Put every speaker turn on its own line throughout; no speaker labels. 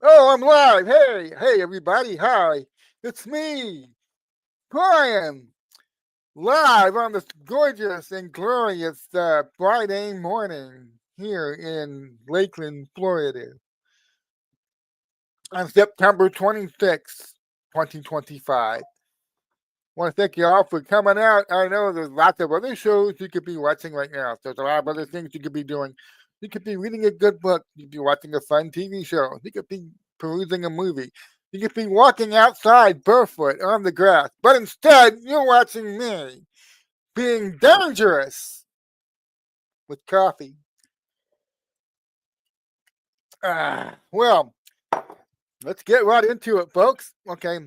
Oh, I'm live. Hey, everybody. Hi. It's me, Brian, live on this gorgeous and glorious Friday morning here in Lakeland, Florida on September 26th, 2025. I want to thank you all for coming out. I know there's lots of other shows you could be watching right now. There's a lot of other things you could be doing. You could be reading a good book. You could be watching a fun TV show. You could be perusing a movie. You could be walking outside barefoot on the grass. But instead, you're watching me being dangerous with coffee. Well, let's get right into it, folks. Okay,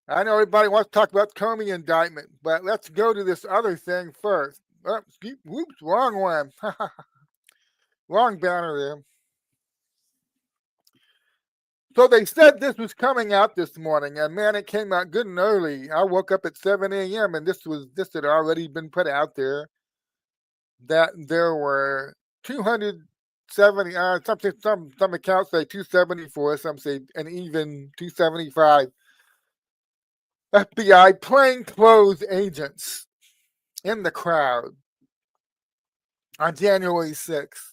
I know everybody wants to talk about Comey indictment, but let's go to this other thing first. Whoops, wrong one. Wrong banner there. So they said this was coming out this morning, and man, it came out good and early. I woke up at 7 a.m. and this had already been put out there that there were 270 some accounts say 274, some say an even 275 FBI plainclothes agents in the crowd on January 6th.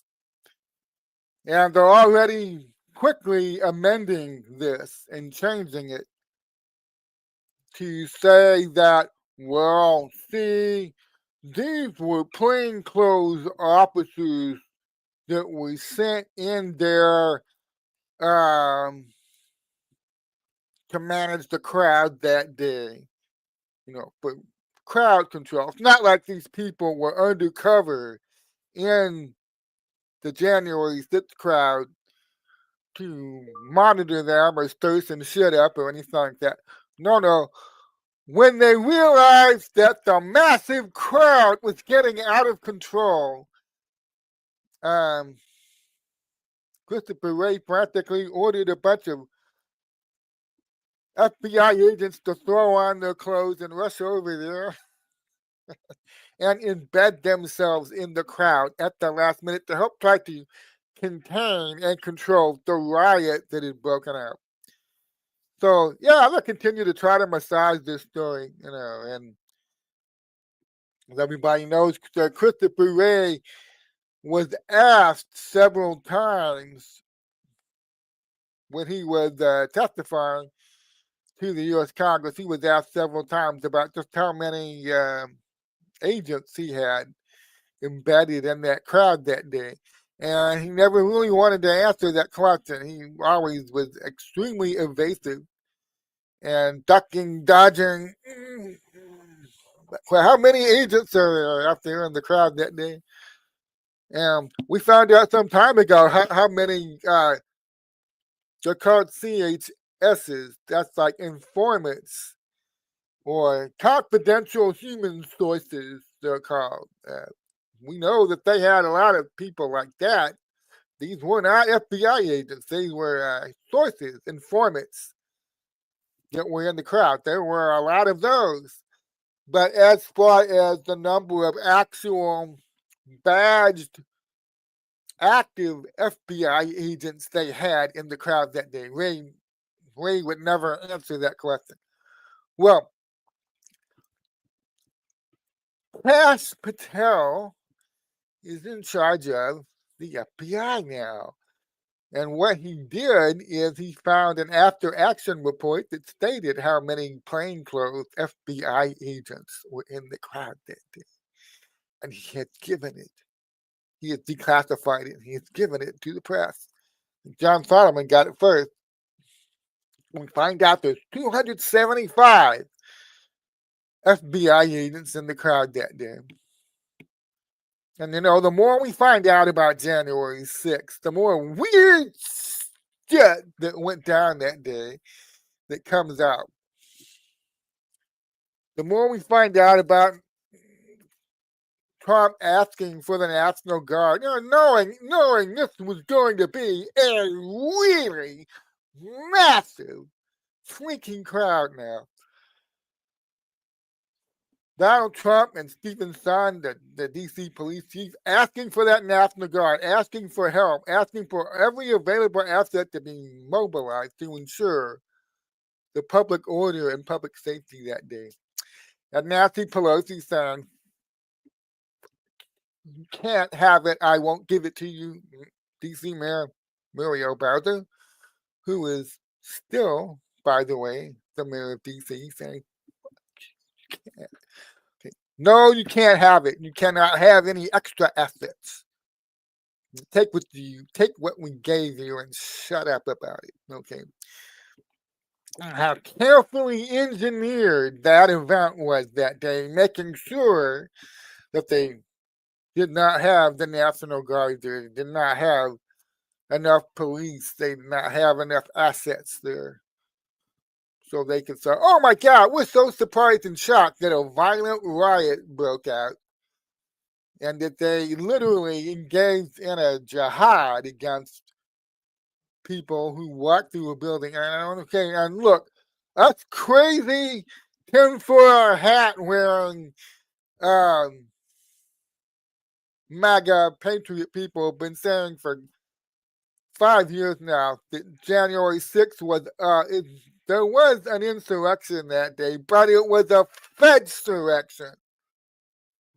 And they're already quickly amending this and changing it to say that, well, see, these were plainclothes officers that were sent in there um, to manage the crowd that day, for crowd control. It's not like these people were undercover in the January 6th crowd to monitor them or stir some shit up or anything like that. No. When they realized that the massive crowd was getting out of control, um, Christopher Wray practically ordered a bunch of FBI agents to throw on their clothes and rush over there and embed themselves in the crowd at the last minute to help try to contain and control the riot that had broken out. So yeah, I'm gonna continue to try to massage this story, and as everybody knows, Christopher Wray was asked several times when he was testifying to the U.S. Congress. He was asked several times about just how many agents he had embedded in that crowd that day. And he never really wanted to answer that question. He always was extremely evasive and ducking, dodging. Well, how many agents are there out there in the crowd that day? And we found out some time ago how many they're called CHSs. That's like informants or confidential human sources, they're called. We know that they had a lot of people like that. These were not FBI agents. These were sources, informants that were in the crowd. There were a lot of those. But as far as the number of actual badged active FBI agents they had in the crowd that day, Ray would never answer that question. Well, Cash Patel is in charge of the FBI now. And what he did is he found an after action report that stated how many plainclothes FBI agents were in the crowd that day. And he had given it, he had declassified it, he had given it to the press. John Solomon got it first. We find out there's 275 FBI agents in the crowd that day. And the more we find out about January 6th, the more weird shit that went down that day that comes out. The more we find out about Trump asking for the National Guard, knowing this was going to be a really massive freaking crowd now. Donald Trump and Stephen Son, the DC police chief, asking for that National Guard, asking for help, asking for every available asset to be mobilized to ensure the public order and public safety that day. And Nancy Pelosi saying, "You can't have it. I won't give it to you." DC Mayor Muriel Bowser, who is still, by the way, the mayor of DC, saying, "No, you can't have it. You cannot have any extra assets. Take what we gave you and shut up about it." Okay. How carefully engineered that event was that day, making sure that they did not have the National Guard there, did not have enough police, they did not have enough assets there. So they could say, "Oh my God, we're so surprised and shocked that a violent riot broke out and that they literally engaged in a jihad against people who walked through a building." And okay, and look, us crazy tinfoil hat wearing MAGA patriot people have been saying for 5 years now that January 6th was there was an insurrection that day, but it was a Fed insurrection.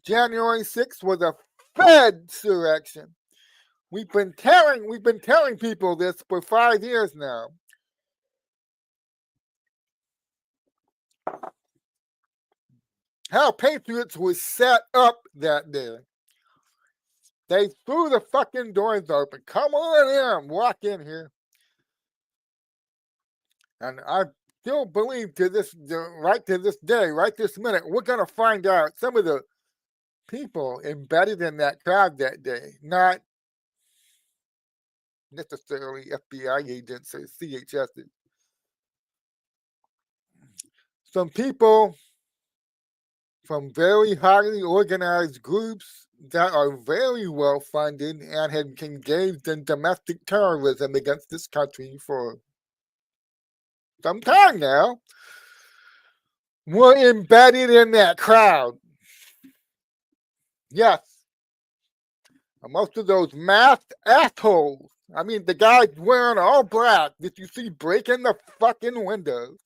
January 6th was a Fed insurrection. We've been telling people this for 5 years now. How patriots were set up that day. They threw the fucking doors open. Come on in, walk in here. And I still believe right to this day, right this minute, we're gonna find out some of the people embedded in that crowd that day, not necessarily FBI agents or CHSs. Some people from very highly organized groups that are very well funded and have engaged in domestic terrorism against this country for some time now were embedded in that crowd. Yes. And most of those masked assholes. I mean, the guy wearing all black that you see breaking the fucking windows.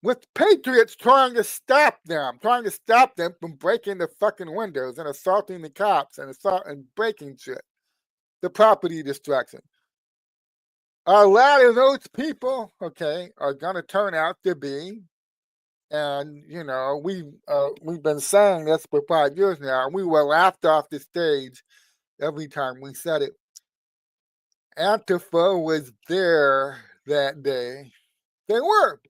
With patriots trying to stop them from breaking the fucking windows and assaulting the cops and breaking shit. The property destruction. A lot of those people, okay, are gonna turn out to be, and you know, we've been saying this for 5 years now, and we were laughed off the stage every time we said it. Antifa was there that day. They were.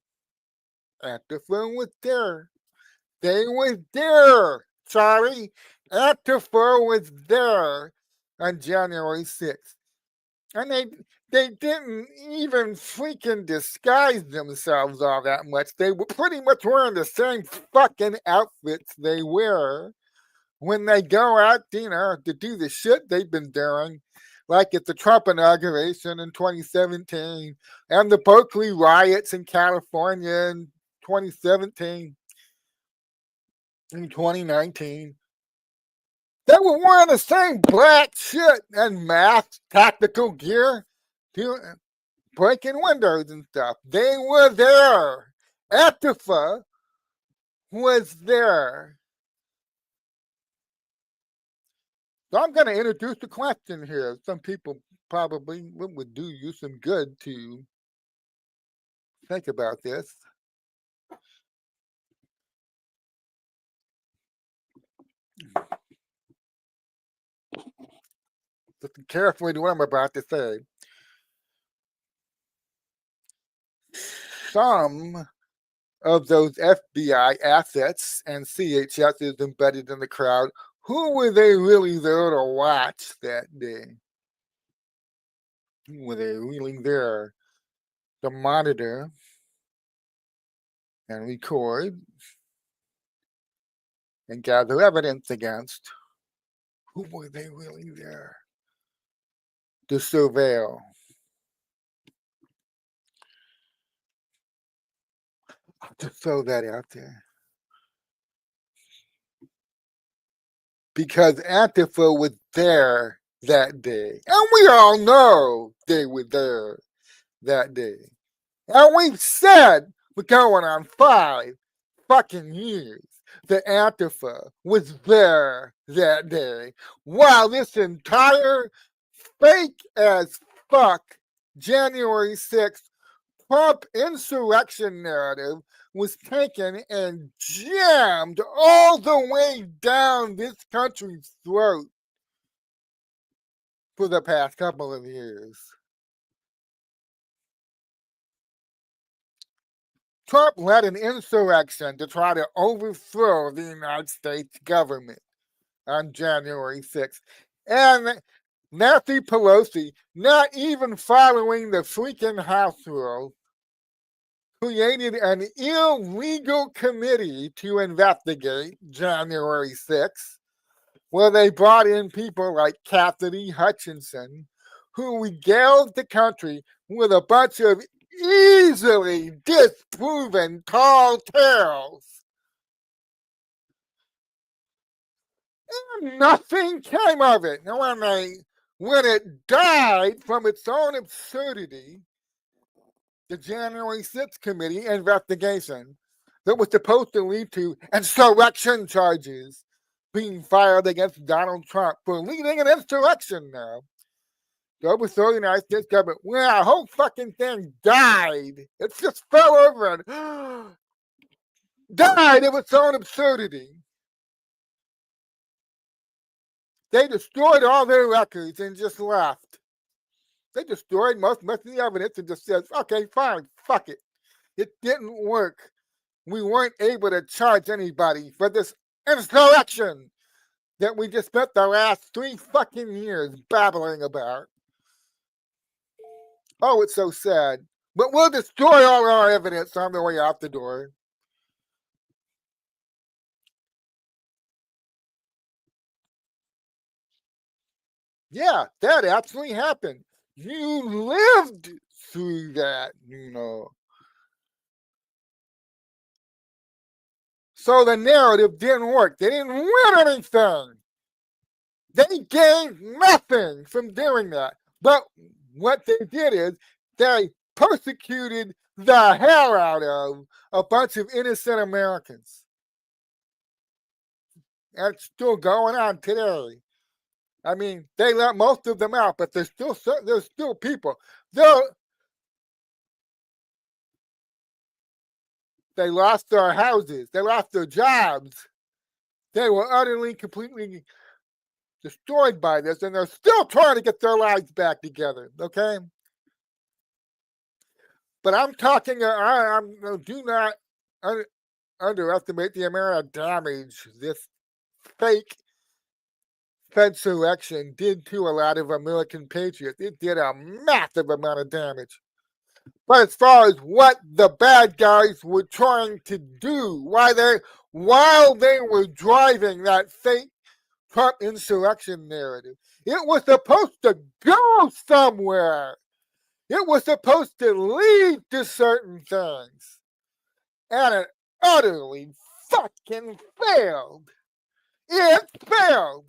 Antifa was there. They was there, Charlie. Antifa was there on January 6th. And they didn't even freaking disguise themselves all that much. They were pretty much wearing the same fucking outfits they wear when they go out, you know, to do the shit they've been doing, like at the Trump inauguration in 2017 and the Berkeley riots in California in 2017 and 2019. They were wearing the same black shit and masks, tactical gear, breaking windows and stuff. They were there. Antifa was there. So I'm going to introduce the question here. Some people probably would do you some good to think about this. Listen carefully to what I'm about to say. Some of those FBI assets and CHSs embedded in the crowd, who were they really there to watch that day? Who were they really there to monitor and record and gather evidence against? Who were they really there to surveil? to throw that out there. Because Antifa was there that day. And we all know they were there that day. And we've said, we're going on 5 fucking years, that Antifa was there that day. While this entire fake as fuck January 6th Trump insurrection narrative was taken and jammed all the way down this country's throat for the past couple of years. Trump led an insurrection to try to overthrow the United States government on January 6th. And Nancy Pelosi, not even following the freaking House rules, created an illegal committee to investigate January 6th, where they brought in people like Cassidy Hutchinson, who regaled the country with a bunch of easily disproven tall tales. And nothing came of it. And when it died from its own absurdity, the January 6th committee investigation that was supposed to lead to insurrection charges being filed against Donald Trump for leading an insurrection now to overthrow the United States government. Well, the whole fucking thing died. It just fell over and died of its own absurdity. They destroyed all their records and just left. They destroyed most of the evidence and just said, okay, fine, fuck it. It didn't work. We weren't able to charge anybody for this insurrection that we just spent the last 3 fucking years babbling about. Oh, it's so sad. But we'll destroy all our evidence on the way out the door. Yeah, that actually happened. You lived through that, you know. So the narrative didn't work. They didn't win anything. They gained nothing from doing that. But what they did is they persecuted the hell out of a bunch of innocent Americans. And it's still going on today. I mean, they let most of them out, but there's still people. They lost their houses. They lost their jobs. They were utterly, completely destroyed by this, and they're still trying to get their lives back together. Okay, but I'm talking. Do not underestimate the amount of damage this fake insurrection did to a lot of American patriots. It did a massive amount of damage. But as far as what the bad guys were trying to do, while they were driving that fake Trump insurrection narrative, it was supposed to go somewhere. It was supposed to lead to certain things. And it utterly fucking failed. It failed.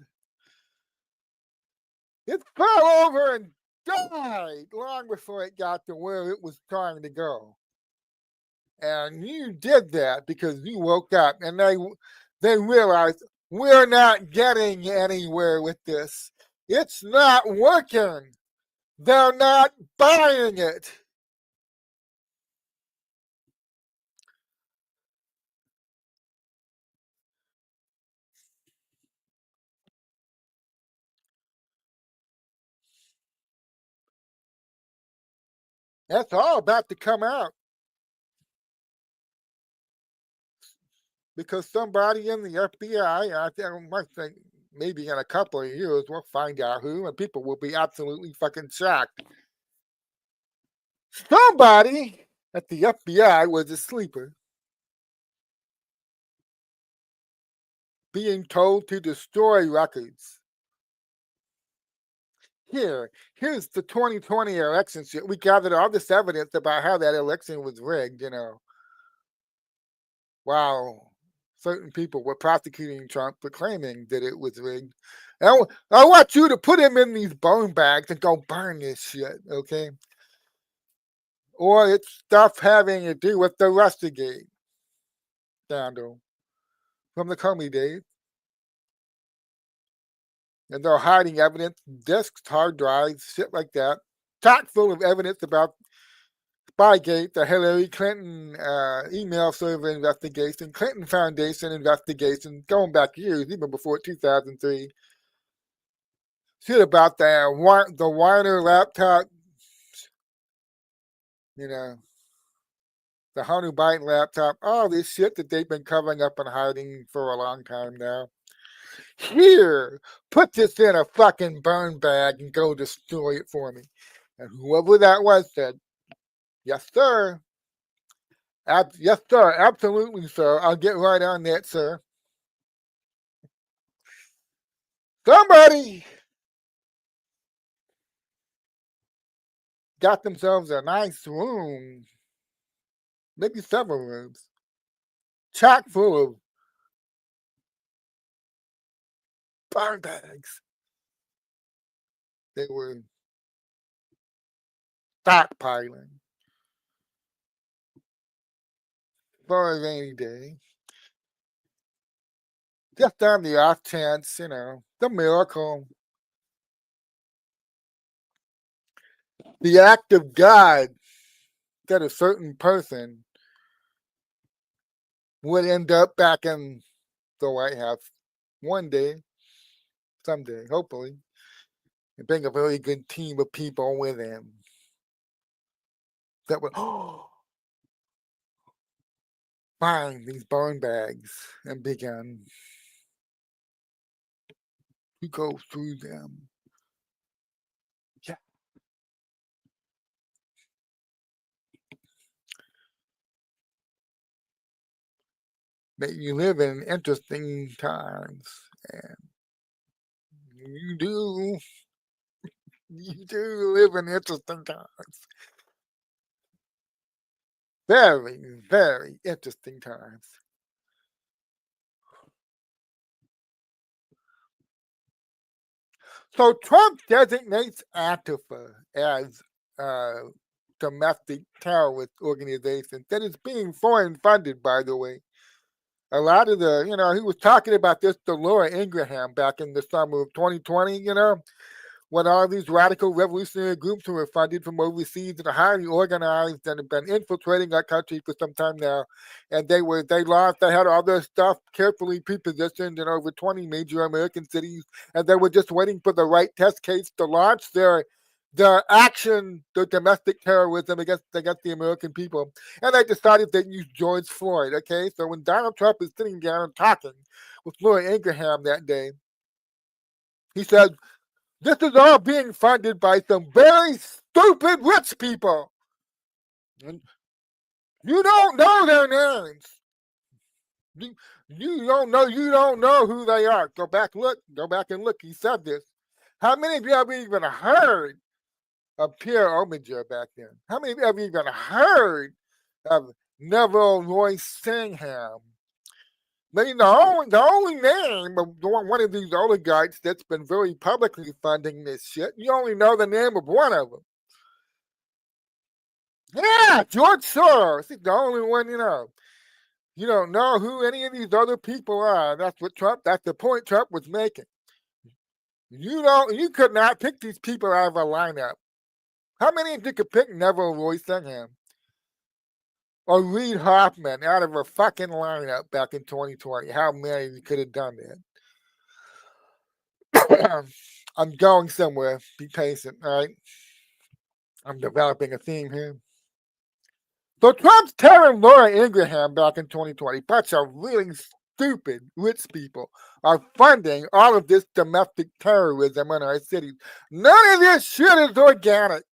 It fell over and died long before it got to where it was trying to go. And you did that because you woke up and they realized we're not getting anywhere with this. It's not working. They're not buying it. That's all about to come out. Because somebody in the FBI, might think maybe in a couple of years, we'll find out who, and people will be absolutely fucking shocked. Somebody at the FBI was a sleeper, being told to destroy records. Here's the 2020 election shit. We gathered all this evidence about how that election was rigged, you know. while certain people were prosecuting Trump for claiming that it was rigged. I want you to put him in these bone bags and go burn this shit, okay? Or it's stuff having to do with the Russiagate scandal from the Comey days. And they're hiding evidence, disks, hard drives, shit like that, chock full of evidence about Spygate, the Hillary Clinton email server investigation, Clinton Foundation investigation, going back years, even before 2003. Shit about the Weiner laptop, you know, the Hunter Biden laptop, all this shit that they've been covering up and hiding for a long time now. Here, put this in a fucking burn bag and go destroy it for me. And whoever that was said, yes, sir. Yes, sir. Absolutely, sir. I'll get right on that, sir. Somebody got themselves a nice room, maybe several rooms, chock full of burn bags. They were stockpiling for a rainy day. Just on the off chance, the miracle, the act of God that a certain person would end up back in the White House one day, someday, hopefully, and bring a very good team of people with him that would find these burn bags and begin to go through them. Yeah. That you live in interesting times, and you do live in interesting times. Very, very interesting times. So Trump designates Antifa as a domestic terrorist organization that is being foreign funded, by the way. A lot of he was talking about this to Laura Ingraham back in the summer of 2020, when all these radical revolutionary groups who were funded from overseas and are highly organized and have been infiltrating our country for some time now. And they had all their stuff carefully pre-positioned in over 20 major American cities. And they were just waiting for the right test case to launch their domestic terrorism against the American people. And they decided they'd use George Floyd. Okay. So when Donald Trump is sitting down and talking with Laura Ingraham that day, he said, this is all being funded by some very stupid rich people. And you don't know their names. You don't know who they are. Go back and look. He said this. How many of you have even heard of Pierre Ominger back then? How many of you have even heard of Neville Roy Singham? The only name of one of these oligarchs that's been very publicly funding this shit, you only know the name of one of them. Yeah, George Soros. He's the only one you know. You don't know who any of these other people are. That's the point Trump was making. You could not pick these people out of a lineup. How many of you could pick Neville Roy Singham or Reid Hoffman out of a fucking lineup back in 2020? How many of you could have done that? I'm going somewhere. Be patient, all right? I'm developing a theme here. So Trump's telling Laura Ingraham back in 2020, bunch of really stupid rich people are funding all of this domestic terrorism in our cities. None of this shit is organic.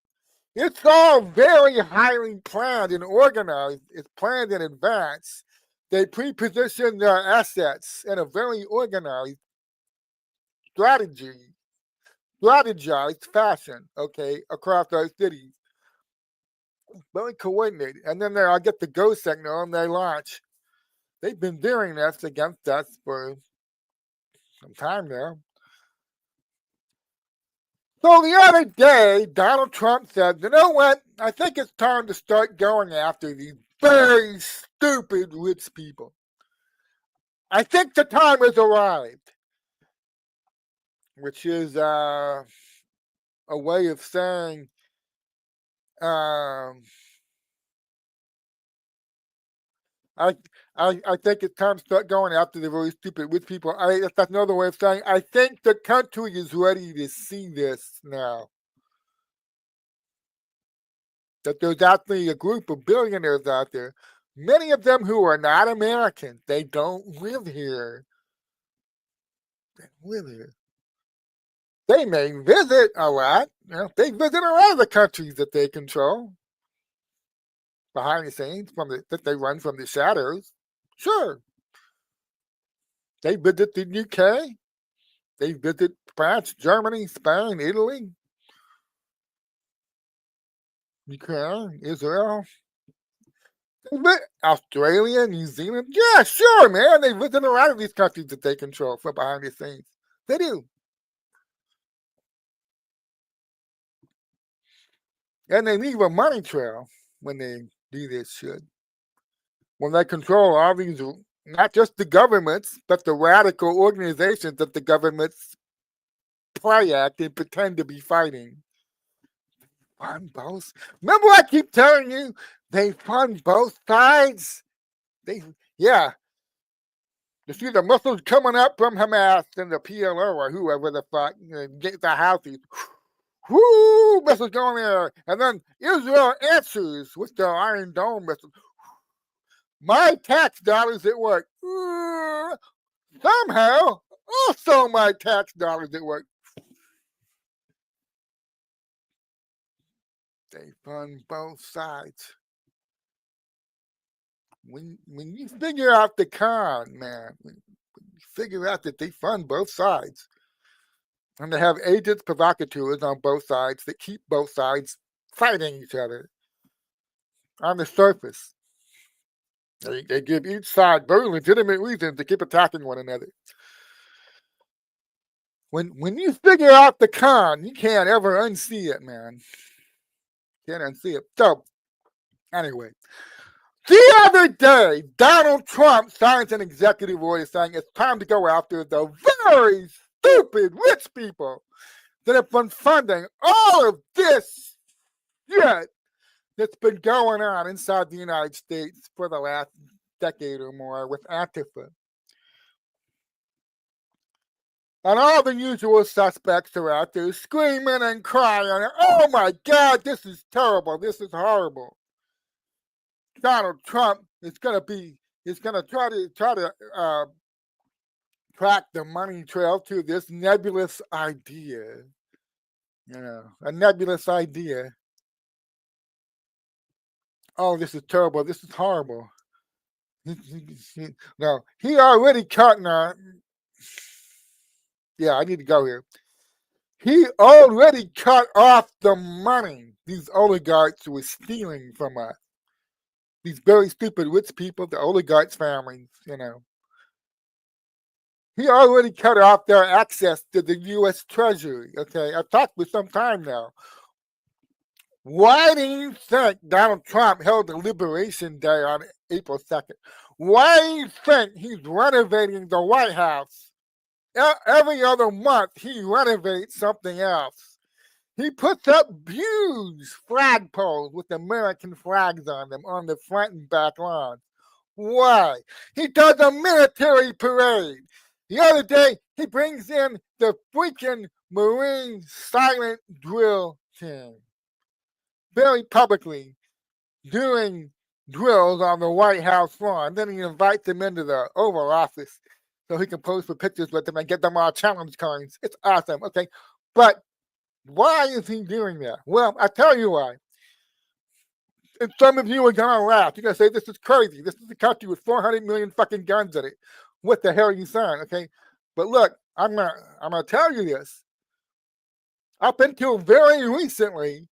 It's all very highly planned and organized. It's planned in advance. They pre-position their assets in a very organized strategized fashion, okay, across our cities. Very coordinated. And then I get the go signal and they launch. They've been doing this against us for some time now. So the other day, Donald Trump said, you know what? I think it's time to start going after these very stupid rich people. I think the time has arrived, which is a way of saying um, I, I think it's time to start going after the really stupid rich people. That's another way of saying I think the country is ready to see this now. That there's actually a group of billionaires out there, many of them who are not Americans. They don't live here. They live here. They may visit a lot. You know, they visit a lot of the countries that they control behind the scenes that they run from the shadows. Sure. They visit the UK. They visit France, Germany, Spain, Italy, Ukraine, Israel, Australia, New Zealand. Yeah, sure, man. They visit a lot of these countries that they control from behind the scenes. They do. And they leave a money trail when they do this shit. When they control all these, not just the governments, but the radical organizations that the governments play at and pretend to be fighting. Fund both. Remember, I keep telling you, they fund both sides. Yeah. You see the missiles coming up from Hamas and the PLO or whoever the fuck, get the Houthis. Whoo, missiles going there. And then Israel answers with the Iron Dome missiles. My tax dollars at work. Somehow, also my tax dollars at work. They fund both sides. When you figure out the con, man, when you figure out that they fund both sides, and they have agents provocateurs on both sides that keep both sides fighting each other on the surface. They give each side very legitimate reasons to keep attacking one another. When you figure out the con, you can't ever unsee it, man. Can't unsee it. So, anyway, the other day, Donald Trump signs an executive order saying it's time to go after the very stupid rich people that have been funding all of this shit that's been going on inside the United States for the last decade or more with Antifa. And all the usual suspects are out there screaming and crying, oh my God, this is terrible, this is horrible. Donald Trump is going to try to track the money trail to this nebulous idea. A nebulous idea. Oh, this is terrible. This is horrible. No, he already cut. Yeah, I need to go here. He already cut off the money these oligarchs were stealing from us. These very stupid rich people, the oligarchs' families, He already cut off their access to the U.S. Treasury. Okay, I've talked for some time now. Why do you think Donald Trump held the Liberation Day on April 2nd? Why do you think he's renovating the White House? Every other month, he renovates something else. He puts up huge flagpoles with American flags on them on the front and back lawns. Why? He does a military parade. The other day, he brings in the freaking Marine silent drill team. Very publicly doing drills on the White House lawn. Then he invites them into the Oval Office so he can pose for pictures with them and get them all challenge coins. It's awesome, okay? But why is he doing that? Well, I tell you why. And some of you are gonna laugh. You're gonna say this is crazy. This is a country with 400 million fucking guns in it. What the hell are you saying? Okay, but look, I'm gonna tell you this. Up until very recently,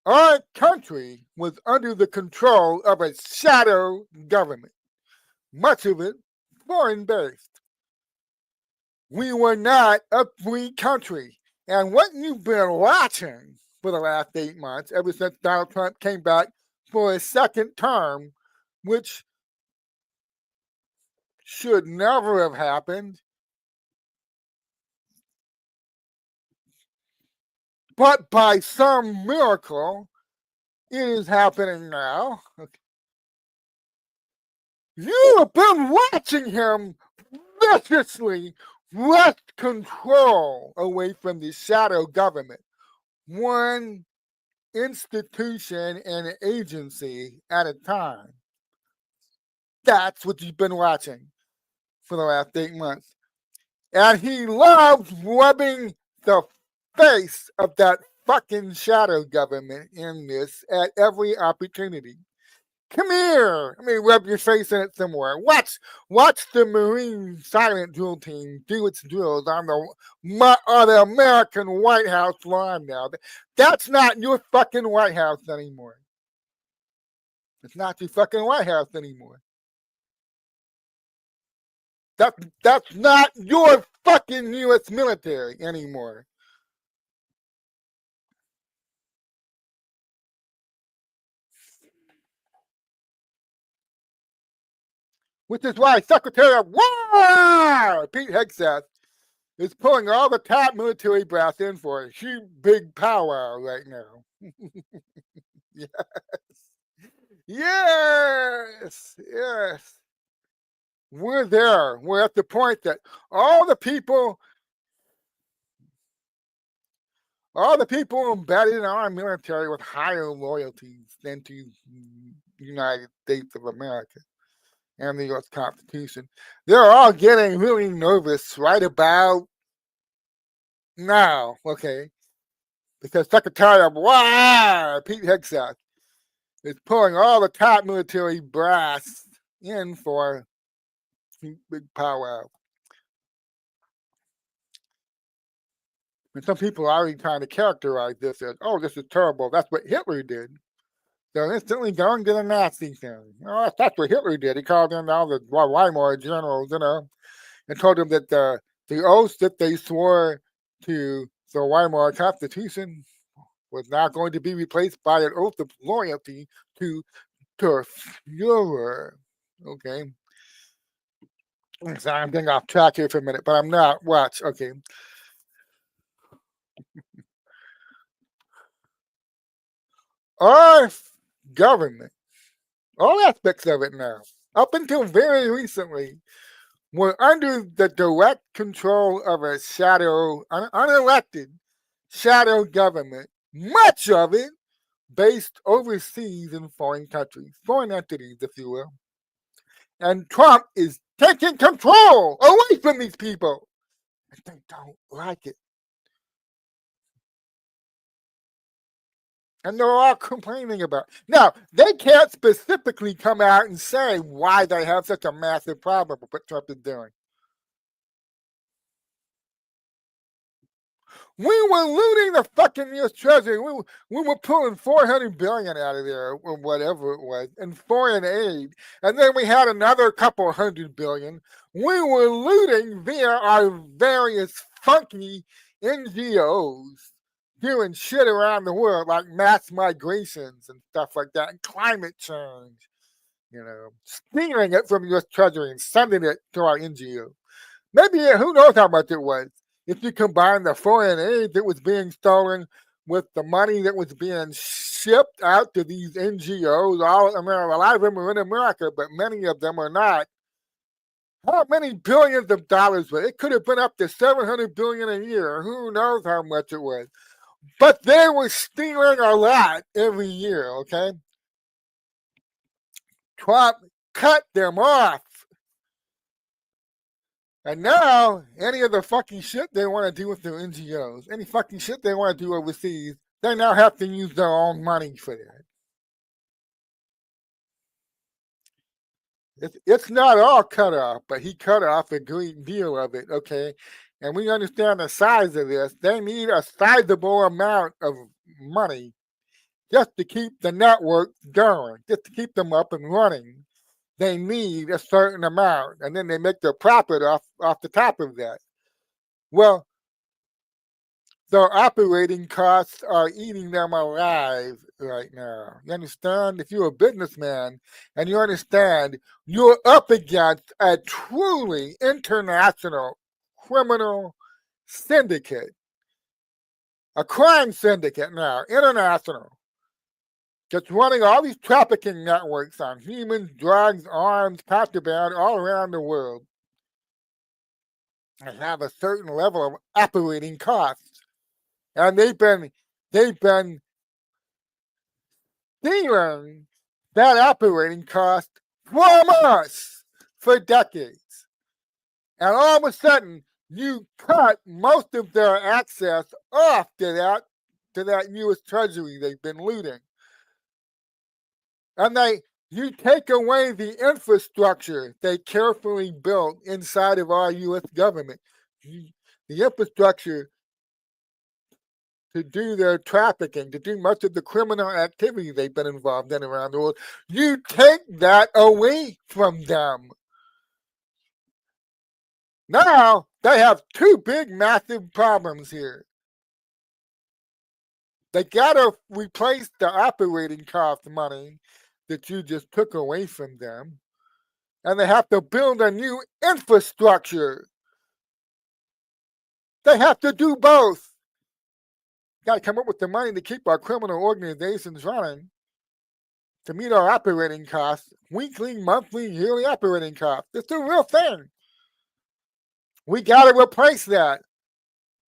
our country was under the control of a shadow government. much of it foreign-based. We were not a free country. And what you've been watching for the last 8 months, ever since Donald Trump came back for his second term, which should never have happened, but by some miracle, it is happening now. You have been watching him viciously wrest control away from the shadow government, one institution and agency at a time. That's what you've been watching for the last 8 months. And he loves rubbing the face of that fucking shadow government in this at every opportunity. Come here. Let me rub your face in it somewhere. Watch the Marine silent drill team do its drills on the American White House lawn now. That's not your fucking White House anymore. It's not your fucking White House anymore. That's not your fucking U.S. military anymore. Which is why Secretary of War Pete Hegseth is pulling all the top military brass in for a huge big powwow right now. Yes. Yes. Yes. We're there. We're at the point that all the people embedded in our military with higher loyalties than to the United States of America and the U.S. Constitution, they're all getting really nervous right about now, okay? Because Secretary of War Pete Hegseth is pulling all the top military brass in for big powwow. And some people are already trying to characterize this as, oh, this is terrible. That's what Hitler did. So instantly going to the Nazi thing. Oh, that's what Hitler did. He called in all the Weimar generals, and told them that the oath that they swore to the Weimar Constitution was now going to be replaced by an oath of loyalty to Führer. Okay. Sorry, I'm getting off track here for a minute, but I'm not. Watch. Okay. Our government, all aspects of it now, up until very recently, were under the direct control of a unelected shadow government, much of it based overseas in foreign countries, foreign entities, if you will. And Trump is taking control away from these people. And they don't like it. And they're all complaining about it. Now, they can't specifically come out and say why they have such a massive problem with what Trump is doing. We were looting the fucking U.S. Treasury. We were pulling $400 billion out of there, or whatever it was, in foreign aid. And then we had another couple $100 billion. We were looting via our various funky NGOs, doing shit around the world like mass migrations and stuff like that, and climate change. Stealing it from U.S. Treasury and sending it to our NGO. Maybe, who knows how much it was. If you combine the foreign aid that was being stolen with the money that was being shipped out to these NGOs, a lot of them are in America, but many of them are not. How many billions of dollars? It could have been up to $700 billion a year. Who knows how much it was? But they were stealing a lot every year. Okay, Trump cut them off. And now, any of the fucking shit they want to do with their NGOs, any fucking shit they want to do overseas, they now have to use their own money for that. It's not all cut off, but he cut off a great deal of it, okay? And we understand the size of this. They need a sizable amount of money just to keep the network going, just to keep them up and running. they need a certain amount, and then they make their profit off the top of that. Well, their operating costs are eating them alive right now. You understand? If you're a businessman and you understand you're up against a truly international criminal syndicate, a crime syndicate now, international, that's running all these trafficking networks on humans, drugs, arms, contraband all around the world, and have a certain level of operating costs. And they've been stealing that operating cost from us for decades. And all of a sudden, you cut most of their access off to that U.S. Treasury they've been looting. And you take away the infrastructure they carefully built inside of our U.S. government. The infrastructure to do their trafficking, to do much of the criminal activity they've been involved in around the world. You take that away from them. Now they have two big, massive problems here. They gotta replace the operating cost money that you just took away from them, and they have to build a new infrastructure. They have to do both. Got to come up with the money to keep our criminal organizations running, to meet our operating costs, weekly, monthly, yearly operating costs. It's a real thing. We got to replace that.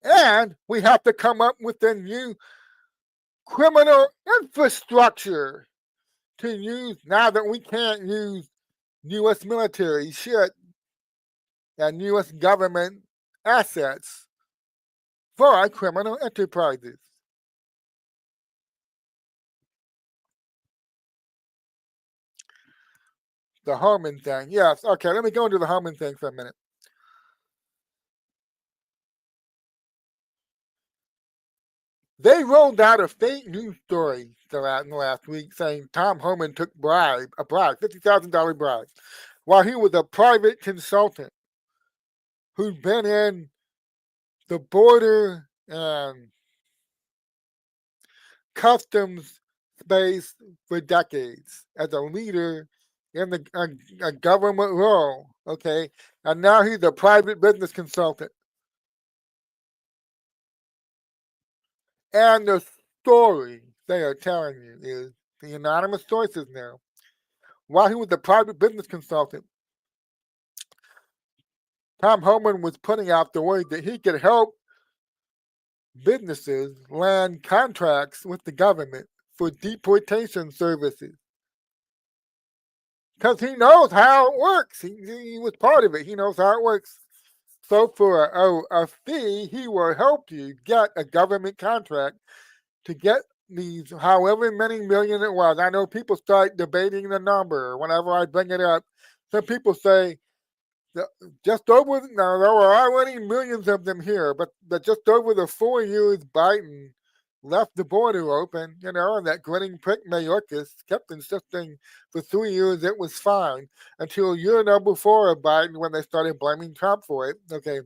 And we have to come up with a new criminal infrastructure to use now that we can't use U.S. military shit and U.S. government assets for our criminal enterprises. The Homan thing. Yes, okay, let me go into the Homan thing for a minute. They rolled out a fake news story in the last week saying Tom Homan took a bribe, $50,000 bribe, while he was a private consultant who'd been in the border and customs space for decades as a leader in a government role, okay? And now he's a private business consultant. And the story they are telling you is the anonymous sources now. While he was a private business consultant, Tom Homan was putting out the word that he could help businesses land contracts with the government for deportation services. Because he knows how it works. He was part of it. He knows how it works. So for a fee, he will help you get a government contract to get these however many million it was. I know people start debating the number whenever I bring it up. Some people say just over, now there were already millions of them here, but just over the 4 years Biden left the border open, and that grinning prick Mayorkas kept insisting for 3 years it was fine until year number 4 of Biden when they started blaming Trump for it. Okay.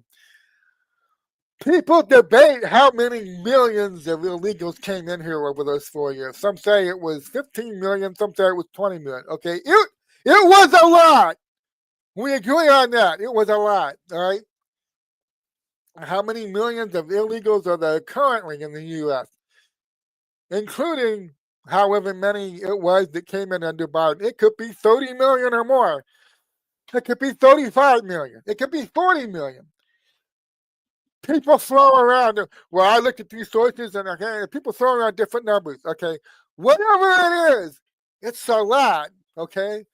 People debate how many millions of illegals came in here over those 4 years. Some say it was 15 million, some say it was 20 million. Okay, it was a lot. We agree on that. It was a lot, all right? How many millions of illegals are there currently in the U.S., including however many it was that came in under Biden? It could be 30 million or more. It could be 35 million. It could be 40 million. People throw around. Well, I looked at these sources and okay, people throw around different numbers. Okay, whatever it is, it's a lot. Okay,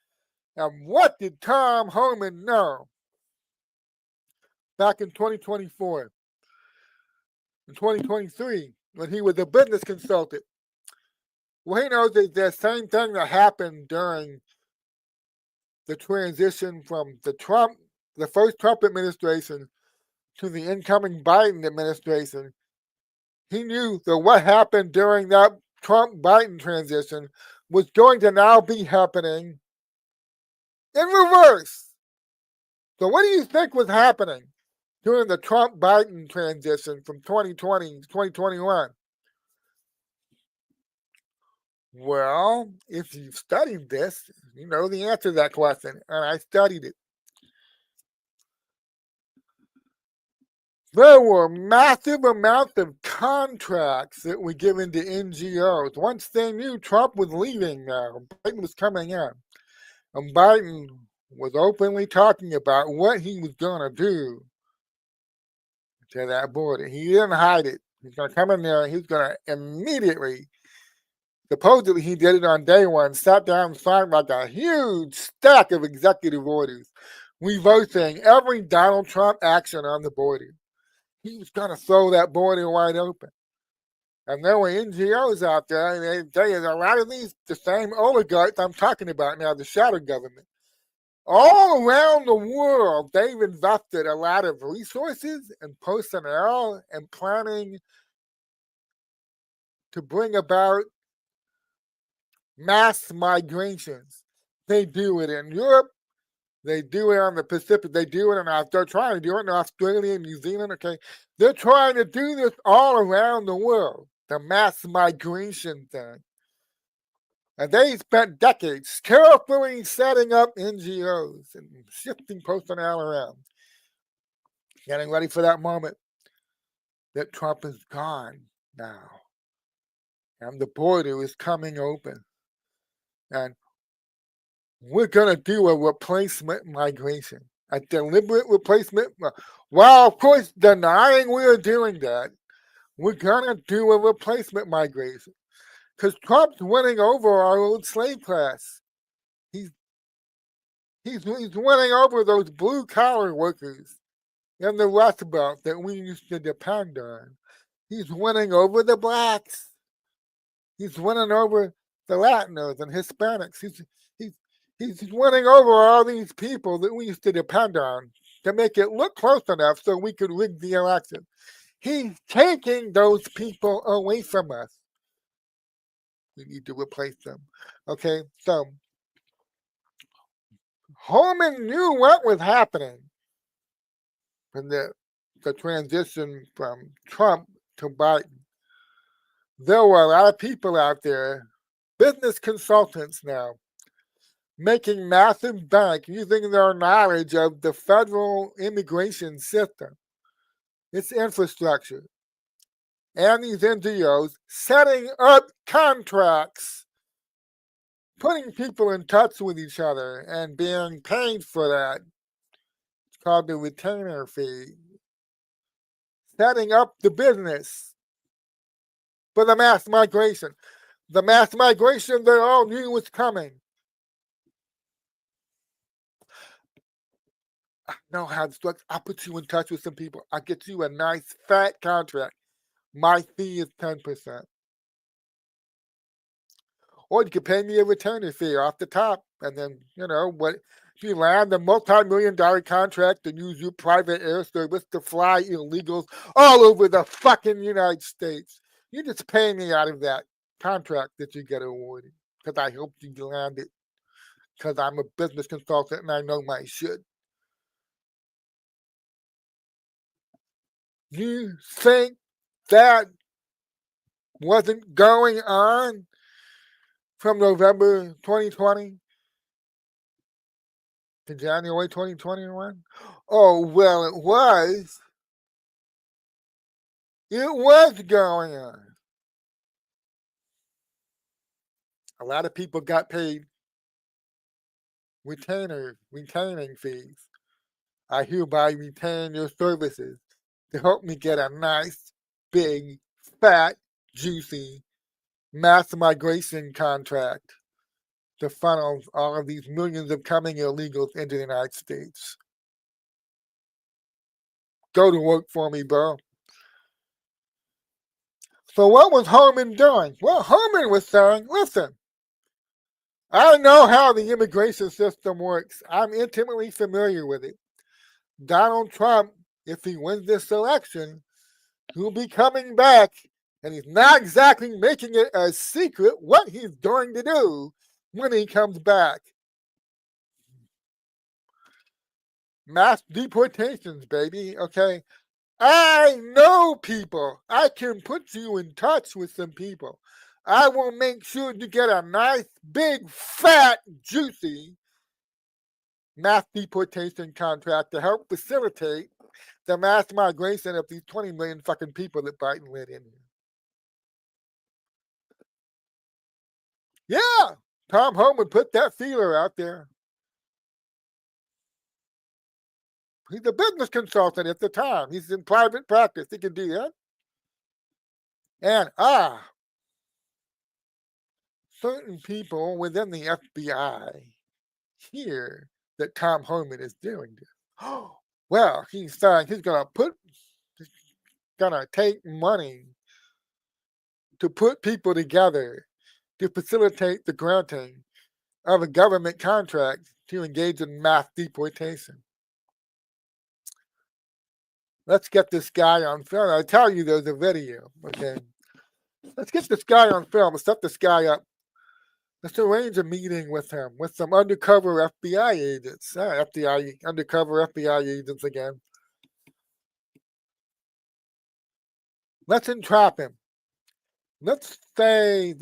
and what did Tom Homan know back in 2024, in 2023, when he was a business consultant? Well, he knows that the same thing that happened during the transition from the first Trump administration to the incoming Biden administration. He knew that what happened during that Trump-Biden transition was going to now be happening in reverse. So what do you think was happening during the Trump-Biden transition from 2020 to 2021? Well, if you've studied this, you know the answer to that question, and I studied it. There were massive amounts of contracts that were given to NGOs. Once they knew Trump was leaving now, Biden was coming in, and Biden was openly talking about what he was going to do to that border. He didn't hide it. He's going to come in there and he's going to immediately, supposedly he did it on day one, sat down and signed like a huge stack of executive orders reversing every Donald Trump action on the border. He was going to throw that border wide open. And there were NGOs out there, and they tell you a lot of these, the same oligarchs I'm talking about now, the shadow government, all around the world, they've invested a lot of resources and personnel and planning to bring about mass migrations. They do it in Europe. They do it on the Pacific. They do it in, they're trying to do it in Australia and New Zealand. Okay. They're trying to do this all around the world, the mass migration thing. And they spent decades carefully setting up NGOs and shifting personnel around, getting ready for that moment that Trump is gone now. And the border is coming open. And we're going to do a replacement migration, a deliberate replacement. While, of course, denying we're doing that, we're going to do a replacement migration. Because Trump's winning over our old slave class. He's winning over those blue-collar workers in the Rust Belt that we used to depend on. He's winning over the blacks. He's winning over the Latinos and Hispanics. He's winning over all these people that we used to depend on to make it look close enough so we could rig the election. He's taking those people away from us. We need to replace them. Okay, so Holman knew what was happening in the transition from Trump to Biden. There were a lot of people out there, business consultants now, making massive bank using their knowledge of the federal immigration system, its infrastructure, and these NGOs setting up contracts, putting people in touch with each other and being paid for that. It's called the retainer fee. Setting up the business for the mass migration. The mass migration they all knew was coming. I know how this works. I'll put you in touch with some people. I'll get you a nice fat contract. My fee is 10%. Or you could pay me a retainer fee off the top. And then, what if you land a multi-million-dollar contract to use your private air service to fly illegals all over the fucking United States? You just pay me out of that contract that you get awarded because I hope you land it because I'm a business consultant and I know my shit. You think that wasn't going on from November 2020 to January 2021? Oh, well, it was. It was going on. A lot of people got paid retaining fees. I hereby retain your services to help me get a nice, big, fat, juicy mass migration contract to funnel all of these millions of coming illegals into the United States. Go to work for me, bro. So what was Holman doing? Well, Holman was saying, listen, I know how the immigration system works. I'm intimately familiar with it. Donald Trump, if he wins this election, he'll be coming back, and he's not exactly making it a secret what he's going to do when he comes back. Mass deportations, baby. Okay. I know people. I can put you in touch with some people. I will make sure you get a nice, big, fat, juicy mass deportation contract to help facilitate the mass migration of these 20 million fucking people that Biden let in here. Yeah, Tom Homan put that feeler out there. He's a business consultant at the time. He's in private practice. He can do that. And certain people within the FBI hear that Tom Homan is doing this. Oh, well, he's saying he's gonna take money to put people together to facilitate the granting of a government contract to engage in mass deportation. Let's get this guy on film. I tell you, there's a video. Okay, let's get this guy on film. Let's set this guy up. Let's arrange a meeting with him, with some undercover FBI agents. Undercover FBI agents again. Let's entrap him. Let's pretend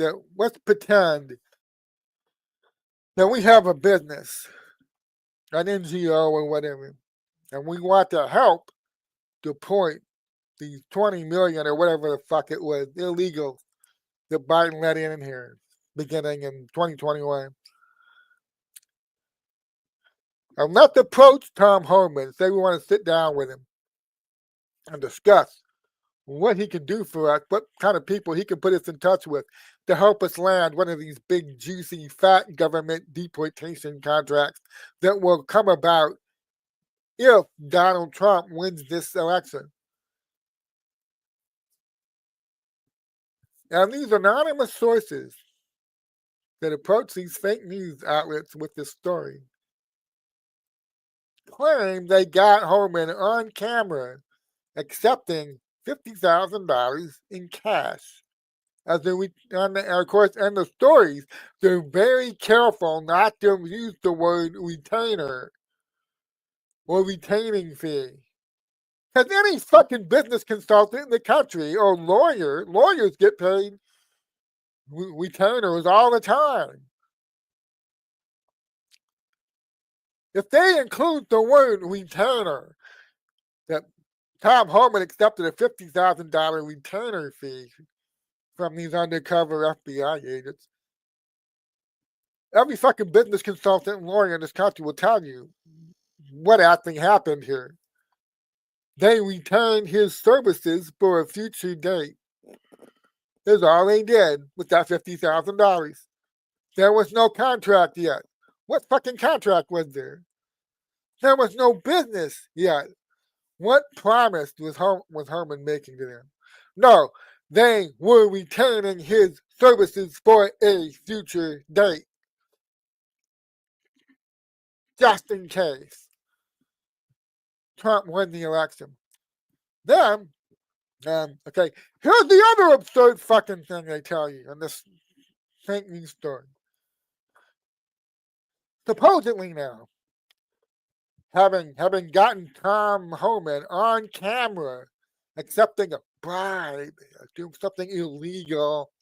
that we have a business, an NGO or whatever, and we want to help deport these 20 million or whatever the fuck it was, illegal, that Biden let in here beginning in 2021. And let's approach Tom Homan and say we want to sit down with him and discuss what he can do for us, what kind of people he can put us in touch with to help us land one of these big, juicy, fat government deportation contracts that will come about if Donald Trump wins this election. And these anonymous sources that approach these fake news outlets with this story claim they got Homan on camera accepting $50,000 in cash. Of course, and the stories, they're very careful not to use the word retainer or retaining fee. Because any fucking business consultant in the country or lawyers get paid retainers all the time. If they include the word retainer, that Tom Homan accepted a $50,000 retainer fee from these undercover FBI agents, every fucking business consultant and lawyer in this country will tell you what actually happened here. They retained his services for a future date. That's all they did with that $50,000. There was no contract yet. What fucking contract was there? There was no business yet. What promise was Herman making to them? No, they were retaining his services for a future date. Just in case Trump won the election. Then, okay, here's the other absurd fucking thing they tell you in this fake news story. Supposedly now, having gotten Tom Homan on camera accepting a bribe, doing something illegal,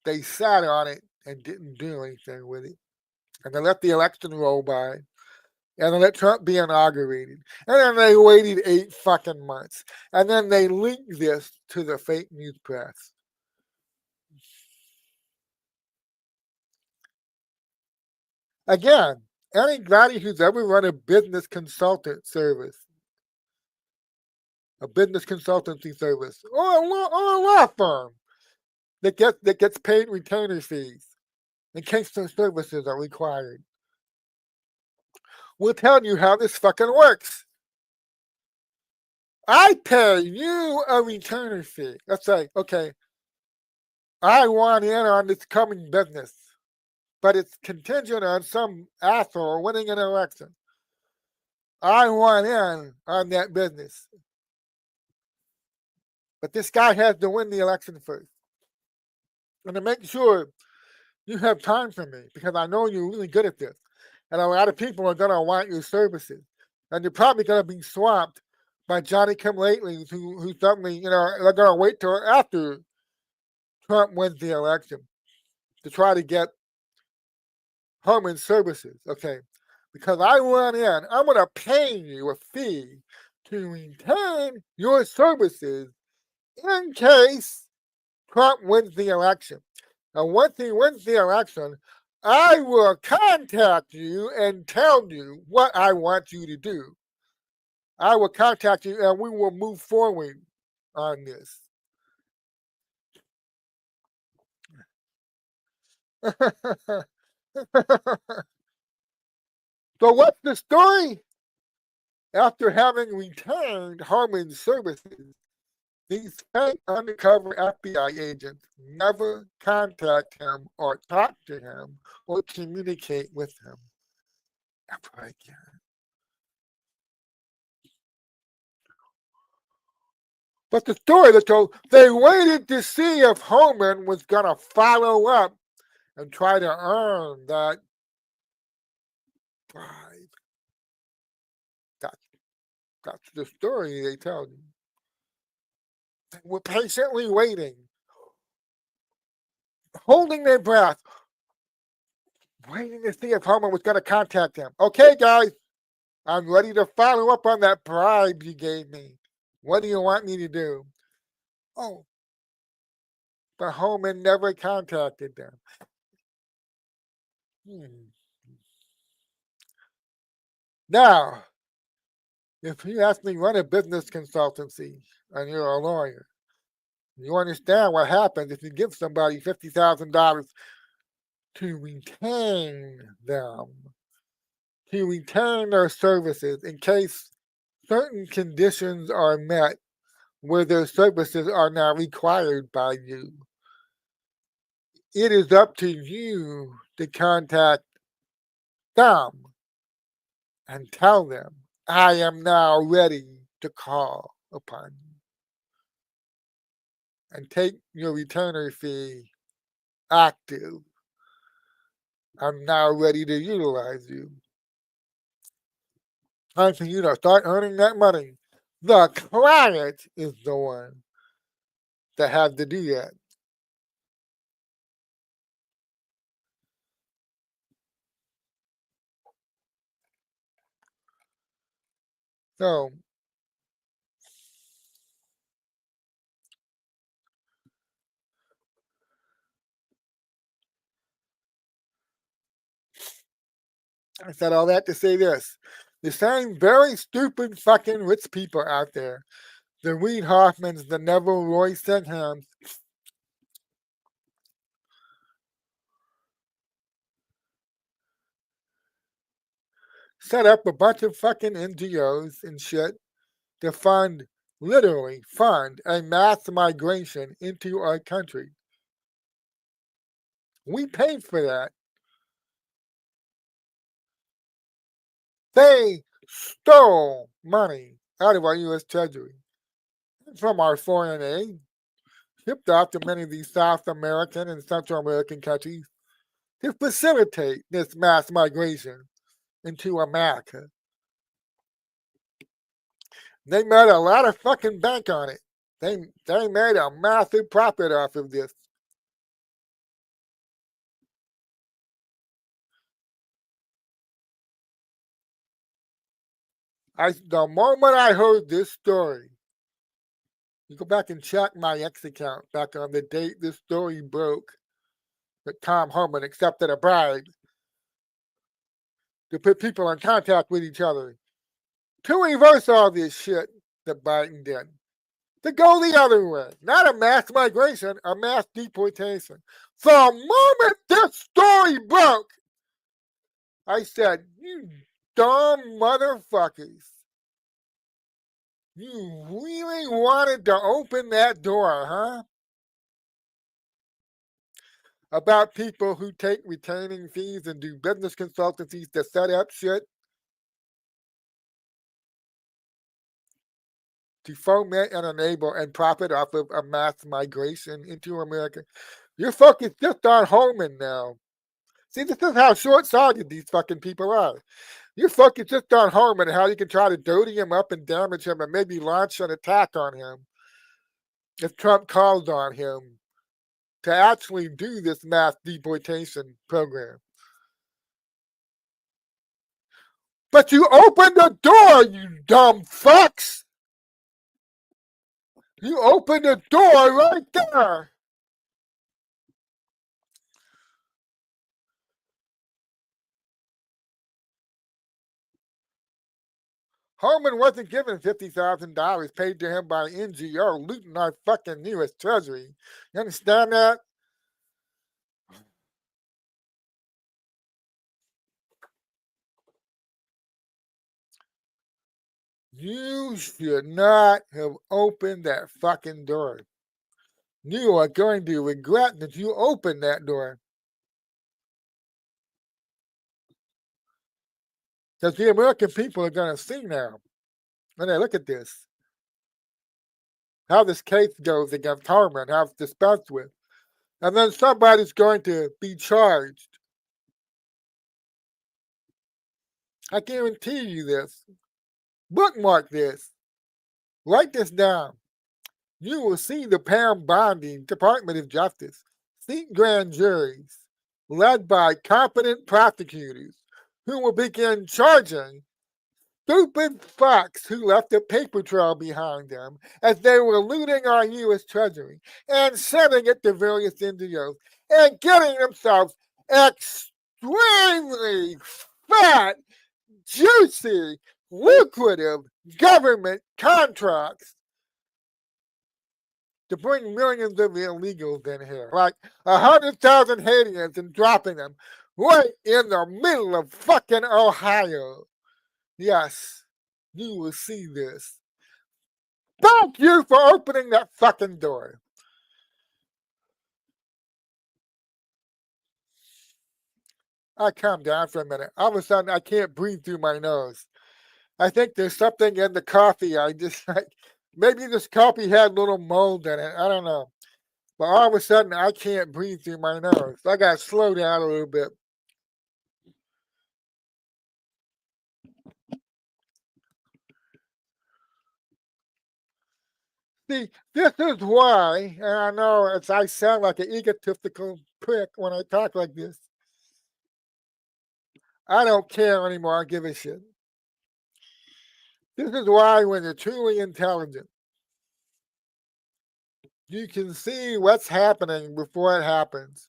they sat on it and didn't do anything with it. And they let the election roll by. And they let Trump be inaugurated. And then they waited 8 fucking months. And then they linked this to the fake news press. Again, anybody who's ever run a business consultant service, a business consultancy service, or a law firm that gets paid retainer fees in case their services are required, will tell you how this fucking works. I pay you a retainer fee. Let's say, okay, I want in on this coming business, but it's contingent on some asshole winning an election. I want in on that business. But this guy has to win the election first. And to make sure you have time for me because I know you're really good at this. And a lot of people are going to want your services. And you're probably going to be swamped by Johnny come latelys who suddenly, they're going to wait till after Trump wins the election to try to get Herman's services. Okay. Because I went in, I'm going to pay you a fee to retain your services in case Trump wins the election. And once he wins the election, I will contact you and tell you what I want you to do. I will contact you and we will move forward on this. So, what's the story? After having returned Harmon's services, these fake undercover FBI agents never contact him or talk to him or communicate with him ever again. But the story that told, they waited to see if Holman was going to follow up and try to earn that bribe. That's the story they tell you. They were patiently waiting, holding their breath, waiting to see if Holman was going to contact them. Okay, guys, I'm ready to follow up on that bribe you gave me. What do you want me to do? Oh, but Holman never contacted them. Now, if you actually run a business consultancy and you're a lawyer, you understand what happens if you give somebody $50,000 to retain them, to retain their services in case certain conditions are met where their services are now required by you. It is up to you to contact them and tell them, I am now ready to call upon you and take your retainer fee active. I'm now ready to utilize you. Time for you to start earning that money. The client is the one that has to do that. So, I said all that to say this. The same very stupid fucking rich people out there, the Reid Hoffmans, the Neville Roy Senhams, set up a bunch of fucking NGOs and shit to literally fund a mass migration into our country. We paid for that. They stole money out of our U.S. Treasury from our foreign aid, shipped off to many of these South American and Central American countries to facilitate this mass migration into America. They made a lot of fucking bank on it. They made a massive profit off of this. The moment I heard this story, you go back and check my X account back on the date this story broke, that Tom Herman accepted a bribe to put people in contact with each other to reverse all this shit that Biden did. To go the other way. Not a mass migration, a mass deportation. The moment this story broke, I said, you dumb motherfuckers. You really wanted to open that door, huh? About people who take retaining fees and do business consultancies to set up shit to foment and enable and profit off of a mass migration into America. You're focused just on Holman now. See, this is how short-sighted these fucking people are. You're focused just on Holman and how you can try to dirty him up and damage him and maybe launch an attack on him if Trump calls on him to actually do this mass deportation program. But you opened the door, you dumb fucks! You opened the door right there! Holman wasn't given $50,000 paid to him by an NGO looting our fucking U.S. Treasury. You understand that? You should not have opened that fucking door. You are going to regret that you opened that door. Because the American people are going to see now, when they look at this, how this case goes against Holman, how it's dispensed with. And then somebody's going to be charged. I guarantee you this. Bookmark this. Write this down. You will see the Pam Bondi Department of Justice seat grand juries led by competent prosecutors who will begin charging stupid fucks who left a paper trail behind them as they were looting our U.S. Treasury and sending it to various NGOs and getting themselves extremely fat, juicy, lucrative government contracts to bring millions of illegals in here, like 100,000 Haitians, and dropping them right in the middle of fucking Ohio. Yes, you will see this. Thank you for opening that fucking door. I calm down for a minute. All of a sudden, I can't breathe through my nose. I think there's something in the coffee. I just like maybe this coffee had a little mold in it. I don't know. But all of a sudden, I can't breathe through my nose. I got to slow down a little bit. See, this is why, and I know I sound like an egotistical prick when I talk like this. I don't care anymore. I give a shit. This is why, when you're truly intelligent, you can see what's happening before it happens,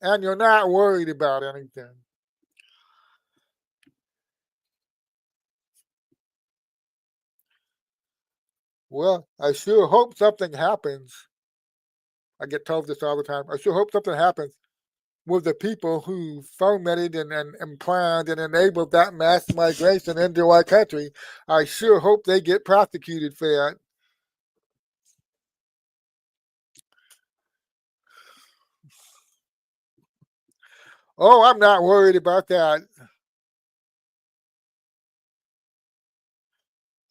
and you're not worried about anything. Well, I sure hope something happens. I get told this all the time. I sure hope something happens with the people who fomented and planned and enabled that mass migration into our country. I sure hope they get prosecuted for that. Oh, I'm not worried about that.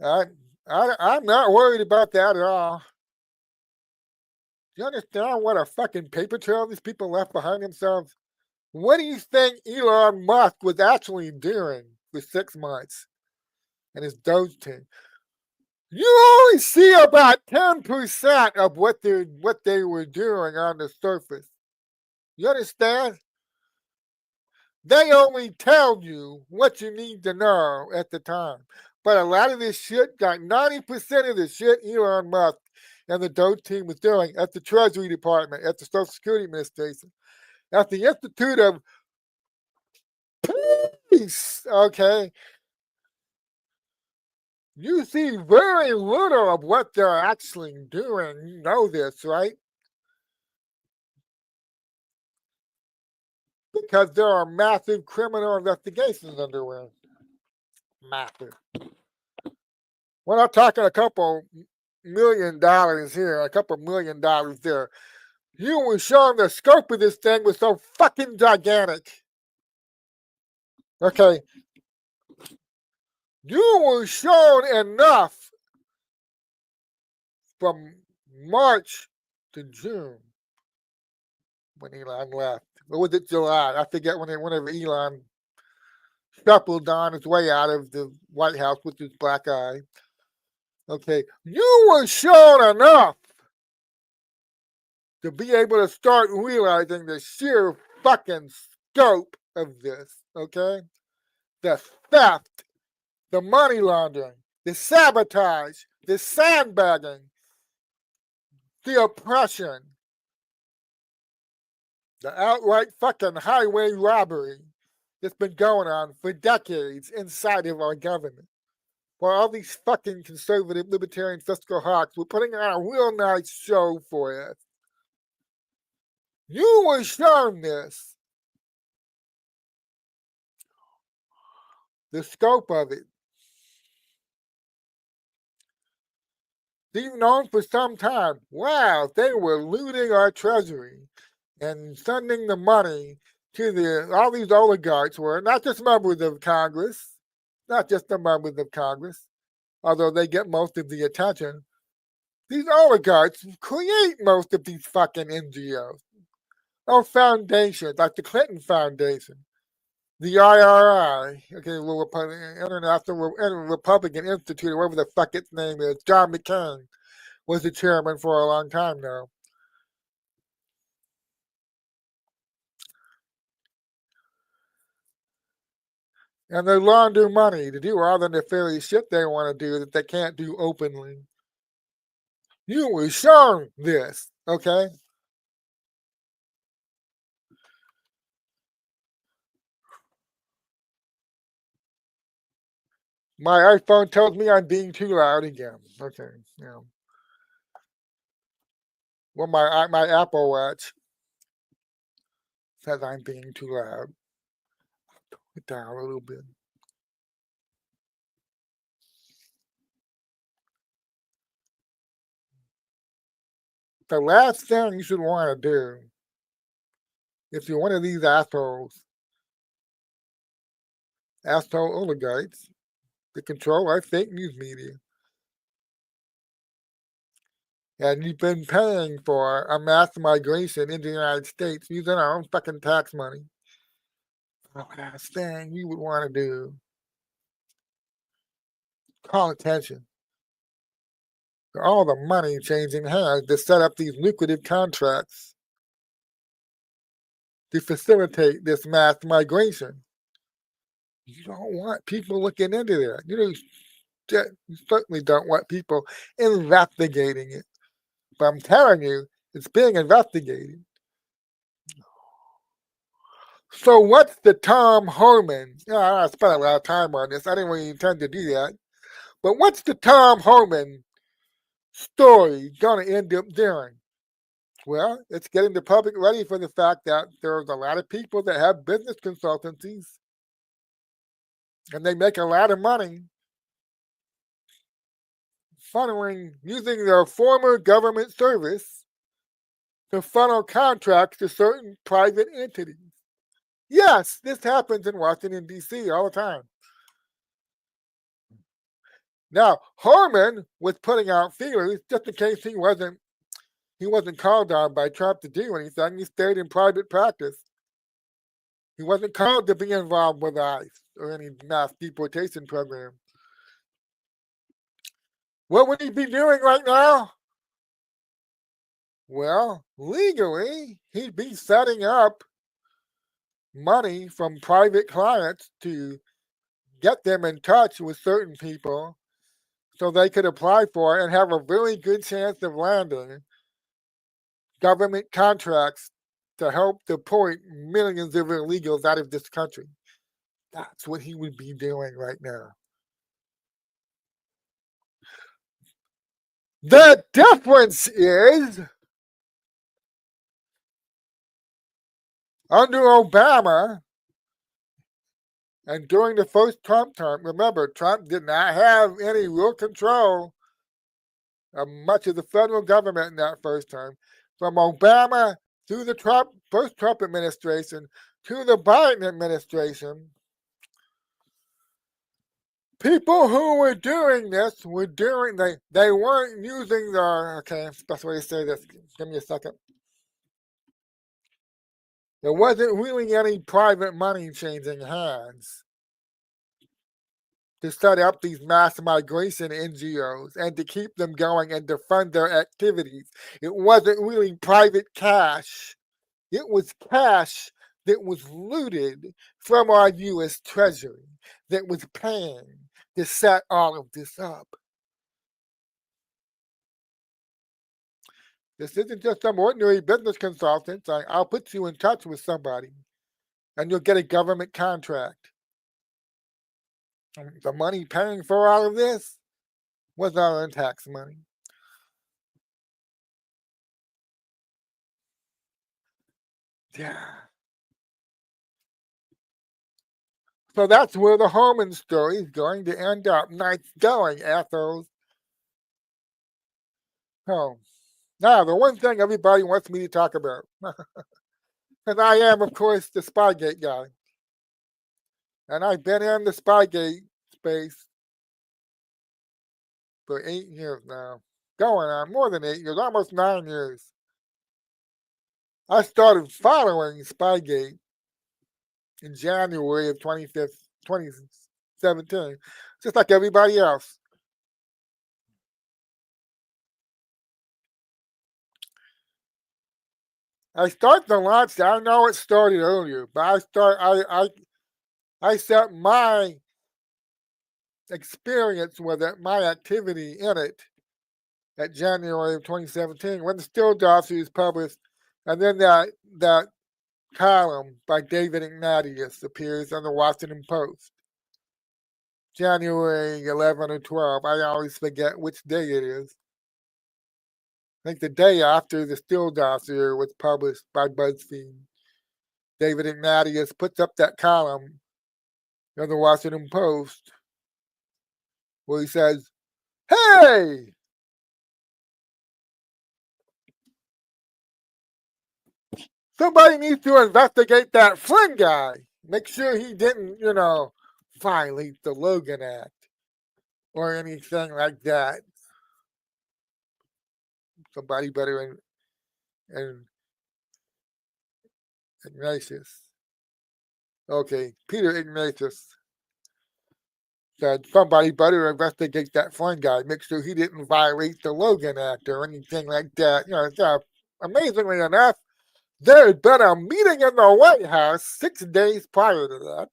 I, I'm not worried about that at all. Do you understand what a fucking paper trail these people left behind themselves? What do you think Elon Musk was actually doing for 6 months and his Doge team? You only see about 10% of what they were doing on the surface. You understand? They only tell you what you need to know at the time. But a lot of this shit got 90% of the shit Elon Musk and the Doge team was doing at the Treasury Department, at the Social Security Administration, at the Institute of Peace. Okay. You see very little of what they're actually doing. You know this, right? Because there are massive criminal investigations underway. Massive. We're not talking a couple $1 million here, a couple $1 million there. You were showing the scope of this thing was so fucking gigantic. Okay. You were shown enough from March to June when Elon left. Or was it July? I forget whenever Elon shuffled on his way out of the White House with his black eye. Okay, you were shown enough to be able to start realizing the sheer fucking scope of this, okay? The theft, the money laundering, the sabotage, the sandbagging, the oppression, the outright fucking highway robbery that's been going on for decades inside of our government. While all these fucking conservative, libertarian, fiscal hawks were putting on a real nice show for us. You were shown this. The scope of it. They've known for some time, wow, they were looting our treasury and sending the money to all these oligarchs were not just members of Congress, not just the members of Congress, although they get most of the attention. These oligarchs create most of these fucking NGOs. Or foundations, like the Clinton Foundation, the IRI, okay, International Republican Institute, or whatever the fuck its name is. John McCain was the chairman for a long time now. And they launder money to do all the nefarious shit they want to do that they can't do openly. You were shown this, okay? My iPhone tells me I'm being too loud again. Okay, yeah. Well, my Apple Watch says I'm being too loud. Tone it down a little bit. The last thing you should want to do, if you're one of these asshole oligarchs that control our fake news media, and you've been paying for a mass migration into the United States using our own fucking tax money, the last thing you would want to do, call attention to all the money changing hands to set up these lucrative contracts to facilitate this mass migration. You don't want people looking into that. You certainly don't want people investigating it. But I'm telling you, it's being investigated. So what's the Tom Homan? I spent a lot of time on this. I didn't really intend to do that. But what's the Tom Homan story going to end up doing? Well, it's getting the public ready for the fact that there's a lot of people that have business consultancies and they make a lot of money funneling, using their former government service to funnel contracts to certain private entities. Yes, this happens in Washington, D.C. all the time. Now, Harmon was putting out feelers just in case he wasn't called on by Trump to do anything. He stayed in private practice. He wasn't called to be involved with ICE or any mass deportation program. What would he be doing right now? Well, legally, he'd be setting up money from private clients to get them in touch with certain people so they could apply for it and have a really good chance of landing government contracts to help deport millions of illegals out of this country. That's what he would be doing right now. The difference is, under Obama and during the first Trump term, remember, Trump did not have any real control of much of the federal government in that first term. From Obama through the first Trump administration to the Biden administration, people who were doing this they weren't using their, okay, best way to say this, give me a second. There wasn't really any private money changing hands to set up these mass migration NGOs and to keep them going and to fund their activities. It wasn't really private cash. It was cash that was looted from our U.S. Treasury that was paying to set all of this up. This isn't just some ordinary business consultant saying, I'll put you in touch with somebody and you'll get a government contract. The money paying for all of this was our own tax money. Yeah. So that's where the Holman story is going to end up. Nice going, Ethel. Oh. Now, the one thing everybody wants me to talk about, because I am, of course, the Spygate guy. And I've been in the Spygate space for 8 years now. Going on more than 8 years, almost 9 years. I started following Spygate in January of 2017, just like everybody else. I start the launch. I know it started earlier, but I set my experience with it, my activity in it, at January of 2017 when the Still dossier was published, and then that column by David Ignatius appears on the Washington Post. January 11 or 12. I always forget which day it is. I think the day after the Still dossier was published by BuzzFeed. David Ignatius puts up that column in the Washington Post where he says, hey, somebody needs to investigate that Flynn guy. Make sure he didn't, violate the Logan Act or anything like that. Somebody better and Ignatius. Okay, Peter Ignatius said somebody better investigate that Flynn guy. Make sure he didn't violate the Logan Act or anything like that. Amazingly enough, there had been a meeting in the White House 6 days prior to that.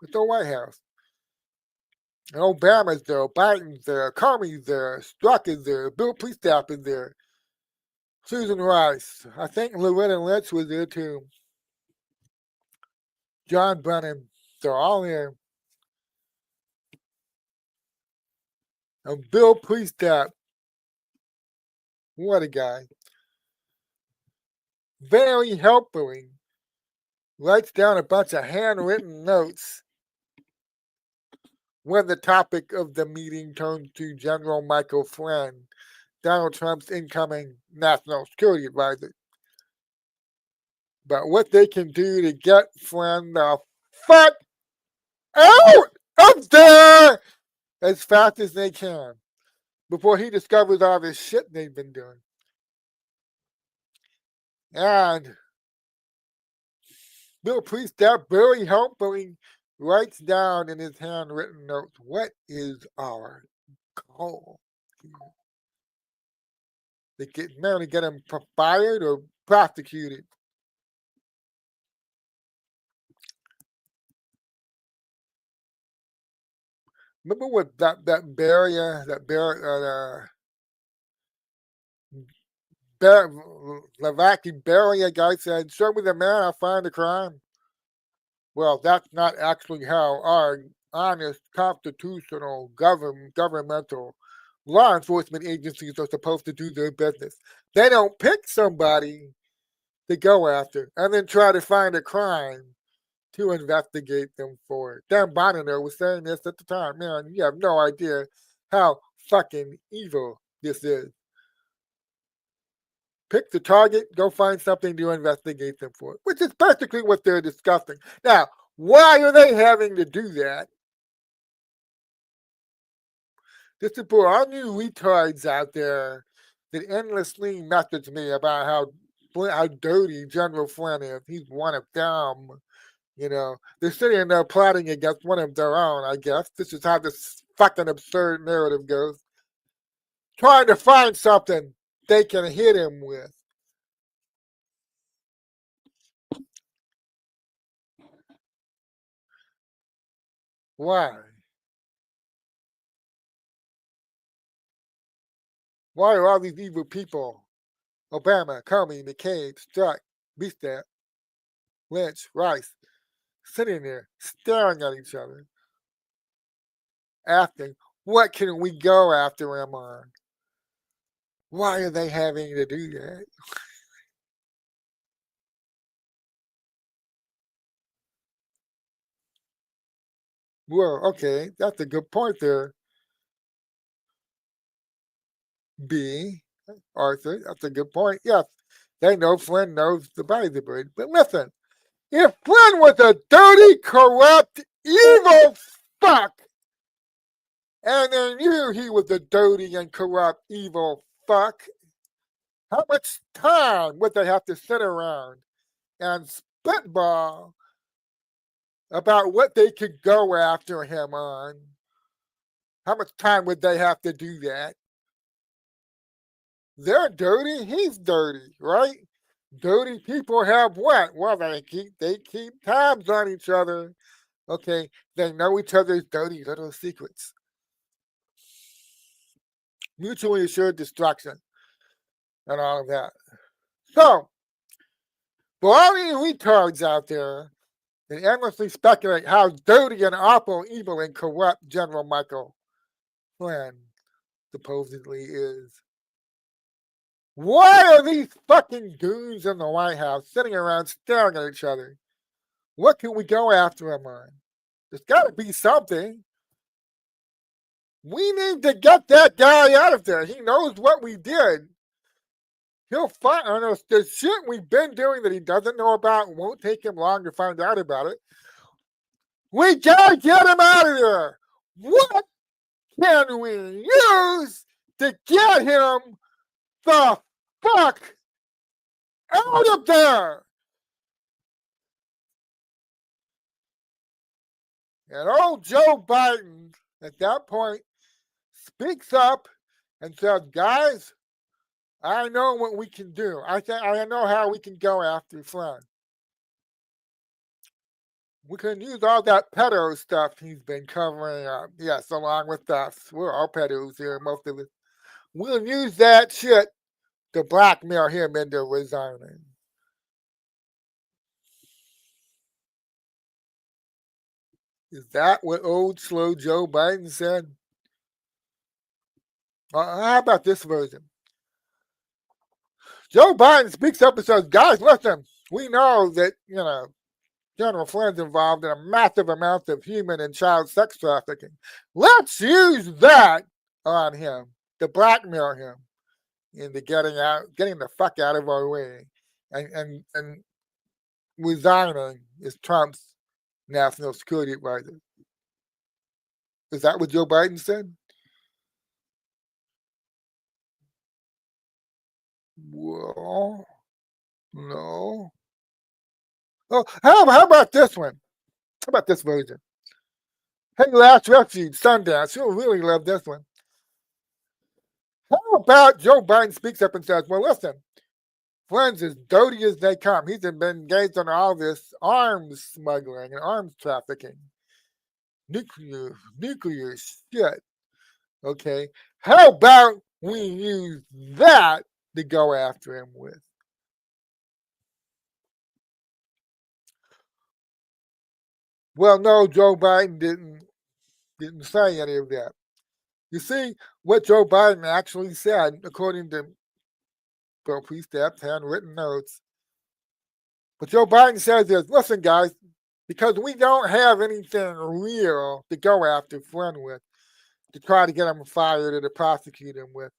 With the White House. And Obama's there, Biden's there, Comey's there, Strzok is there, Bill Priestap is there, Susan Rice. I think Loretta Lynch was there too. John Brennan. They're all there. And Bill Priestap. What a guy. Very helpfully writes down a bunch of handwritten notes when the topic of the meeting turns to General Michael Flynn, Donald Trump's incoming national security advisor. But what they can do to get Flynn the fuck out of there as fast as they can before he discovers all this shit they've been doing. And Bill Priestap very helpfully writes down in his handwritten notes, what is our goal? They get merely get him fired or prosecuted. Remember what that Lavaki Beria guy said, show me the man, I'll find the crime. Well, that's not actually how our honest, constitutional, governmental law enforcement agencies are supposed to do their business. They don't pick somebody to go after and then try to find a crime to investigate them for it. Dan Bonner was saying this at the time. Man, you have no idea how fucking evil this is. Pick the target, go find something to investigate them for, which is basically what they're discussing. Now, why are they having to do that? This is for all new retards out there that endlessly message me about how dirty General Flynn is. He's one of them. They're sitting there plotting against one of their own, I guess. This is how this fucking absurd narrative goes. Trying to find something they can hit him with. Why? Why are all these evil people, Obama, Comey, McCabe, Strzok, Bistat, Lynch, Rice, sitting there staring at each other, asking, what can we go after him on? Why are they having to do that? Well, okay, that's a good point there. B, Arthur, that's a good point. Yes, they know Flynn knows the Bible, but listen, if Flynn was a dirty, corrupt, evil fuck, and they knew he was a dirty and corrupt, evil fuck, how much time would they have to sit around and spitball about what they could go after him on? How much time would they have to do that? They're dirty, he's dirty, right? Dirty people have what? Well, they keep tabs on each other. Okay, they know each other's dirty little secrets. Mutually assured destruction and all of that. So, for all you retards out there that endlessly speculate how dirty and awful, evil, and corrupt General Michael Flynn supposedly is, why are these fucking goons in the White House sitting around staring at each other? What can we go after him on? There's got to be something. We need to get that guy out of there. He knows what we did. He'll find us. The shit we've been doing that he doesn't know about won't take him long to find out about it. We gotta get him out of there. What can we use to get him the fuck out of there? And old Joe Biden, at that point, speaks up and says, guys, I know what we can do. I know how we can go after Flynn. We can use all that pedo stuff he's been covering up. Yes, along with us. We're all pedos here, most of us. We'll use that shit to blackmail him into resigning. Is that what old slow Joe Biden said? How about this version? Joe Biden speaks up and says, guys, listen, we know that, General Flynn's involved in a massive amount of human and child sex trafficking. Let's use that on him to blackmail him into getting the fuck out of our way and resigning as Trump's national security advisor. Is that what Joe Biden said? Well, no. Oh, how about this one? How about this version? Hey, Last Refuge, Sundance. You'll really love this one. How about Joe Biden speaks up and says, well, listen, Flynn's as dirty as they come. He's been engaged in all this arms smuggling and arms trafficking. Nuclear shit. Okay. How about we use that to go after him with? Well, no, Joe Biden didn't say any of that. You see, what Joe Biden actually said, according to Bill Priestap's handwritten notes, what Joe Biden says is, listen, guys, because we don't have anything real to go after Flynn with, to try to get him fired or to prosecute him with.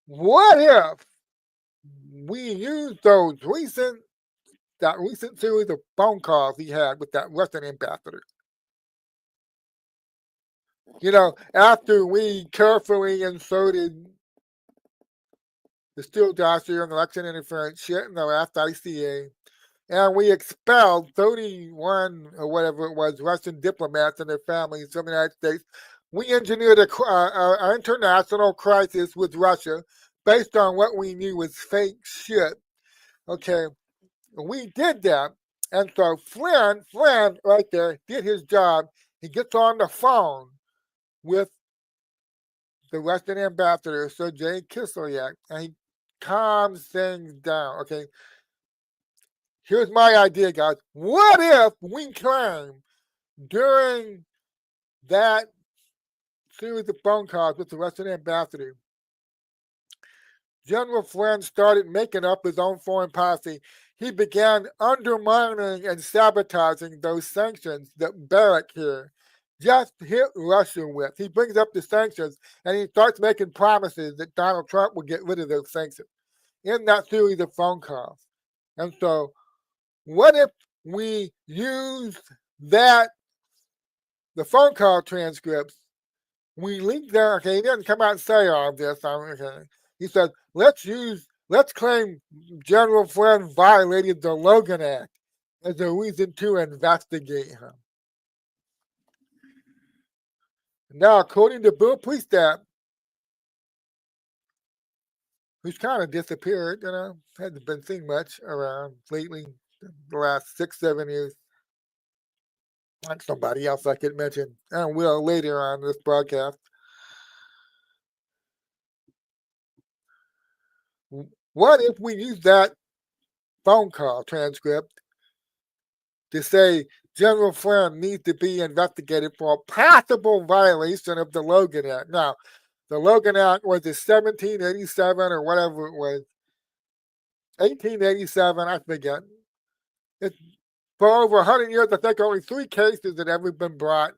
What if we use that recent series of phone calls he had with that Russian ambassador? After we carefully inserted the Steele dossier and election interference shit in the last ICA, and we expelled 31 or whatever it was Russian diplomats and their families from the United States. We engineered an international crisis with Russia based on what we knew was fake shit. Okay, we did that. And so Flynn right there did his job. He gets on the phone with the Russian ambassador, Sergei Kislyak, and he calms things down. Okay, here's my idea, guys. What if we claim during that series of phone calls with the Russian ambassador, General Flynn started making up his own foreign policy? He began undermining and sabotaging those sanctions that Barrack here just hit Russia with. He brings up the sanctions and he starts making promises that Donald Trump will get rid of those sanctions in that series of phone calls. And so, what if we use the phone call transcripts? We leak there. Okay, he didn't come out and say all of this. Okay. He said, let's claim General Flynn violated the Logan Act as a reason to investigate him. Now, according to Bill Priestap, who's kind of disappeared, hasn't been seen much around lately, the last 6-7 years, like somebody else I could mention, and will later on this broadcast. What if we use that phone call transcript to say General Flynn needs to be investigated for a possible violation of the Logan Act? Now, the Logan Act was in 1787 or whatever it was, 1887, I forget. It's, for over 100 years, I think only 3 cases had ever been brought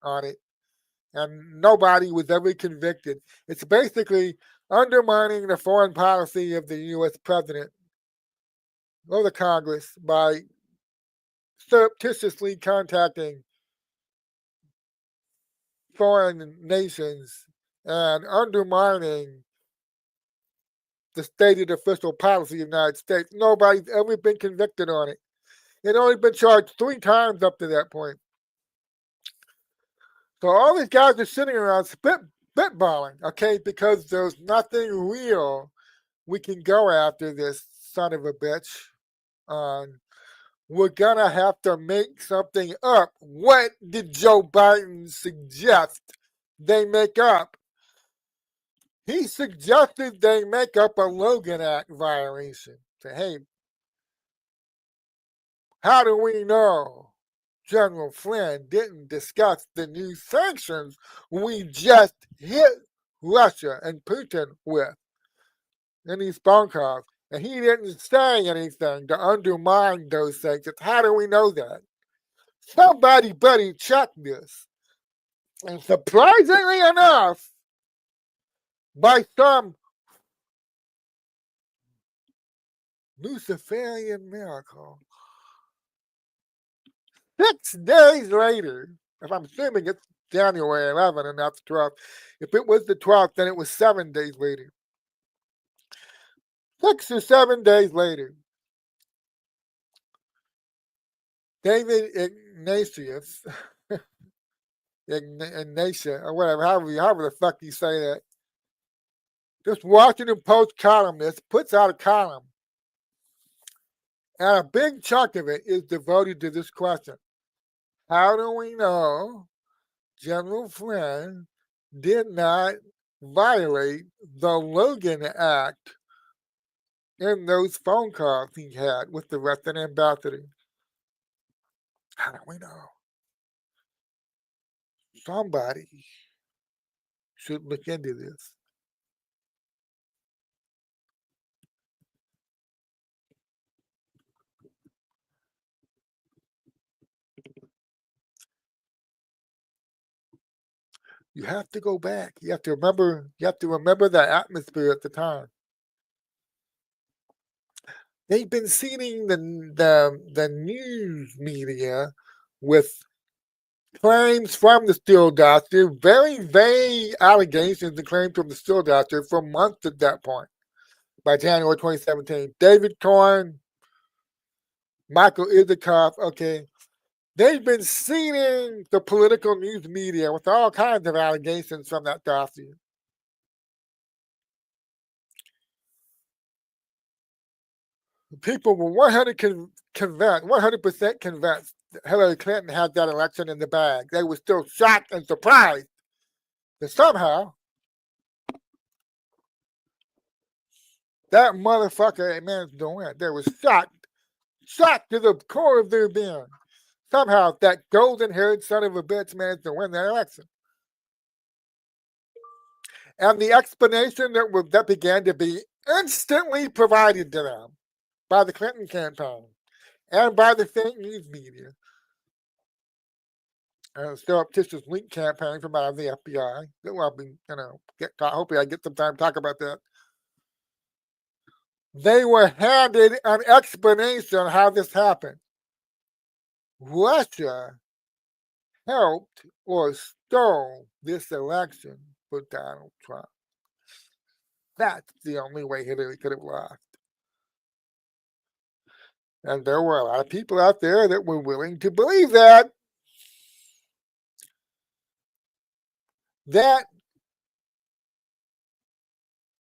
on it, and nobody was ever convicted. It's basically undermining the foreign policy of the U.S. president or the Congress by surreptitiously contacting foreign nations and undermining the stated official policy of the United States. Nobody's ever been convicted on it. It only been charged 3 times up to that point. So all these guys are sitting around spitballing, okay, because there's nothing real we can go after this son of a bitch on. We're gonna have to make something up. What did Joe Biden suggest they make up? He suggested they make up a Logan Act violation. Say, hey, how do we know General Flynn didn't discuss the new sanctions we just hit Russia and Putin with in these phone calls? And he didn't say anything to undermine those sanctions. How do we know that? Somebody better check this. And surprisingly enough, by some Luciferian miracle, 6 days later, if I'm assuming it's January 11th and not the 12th, if it was the 12th, then it was 7 days later. 6 or 7 days later, David Ignatius, Ignatia, or whatever, however the fuck you say that, this Washington Post columnist puts out a column, and a big chunk of it is devoted to this question. How do we know General Flynn did not violate the Logan Act in those phone calls he had with the Russian ambassador? How do we know? Somebody should look into this. You have to go back. You have to remember the atmosphere at the time. They've been seeding the news media with claims from the Steele doctor, very vague allegations and claims from the Steele doctor for months at that point. By January 2017, David Corn, Michael Isikoff, okay, they've been seeding the political news media with all kinds of allegations from that dossier. People were 100% convinced that Hillary Clinton had that election in the bag. They were still shocked and surprised that somehow that motherfucker managed to win. They were shocked to the core of their being. Somehow that golden-haired son of a bitch managed to win that election. And the explanation that began to be instantly provided to them by the Clinton campaign and by the fake news media, surreptitious leak campaign from out of the FBI. That will be, hopefully I get some time to talk about that. They were handed an explanation on how this happened. Russia helped or stole this election for Donald Trump. That's the only way Hillary could have lost. And there were a lot of people out there that were willing to believe that. That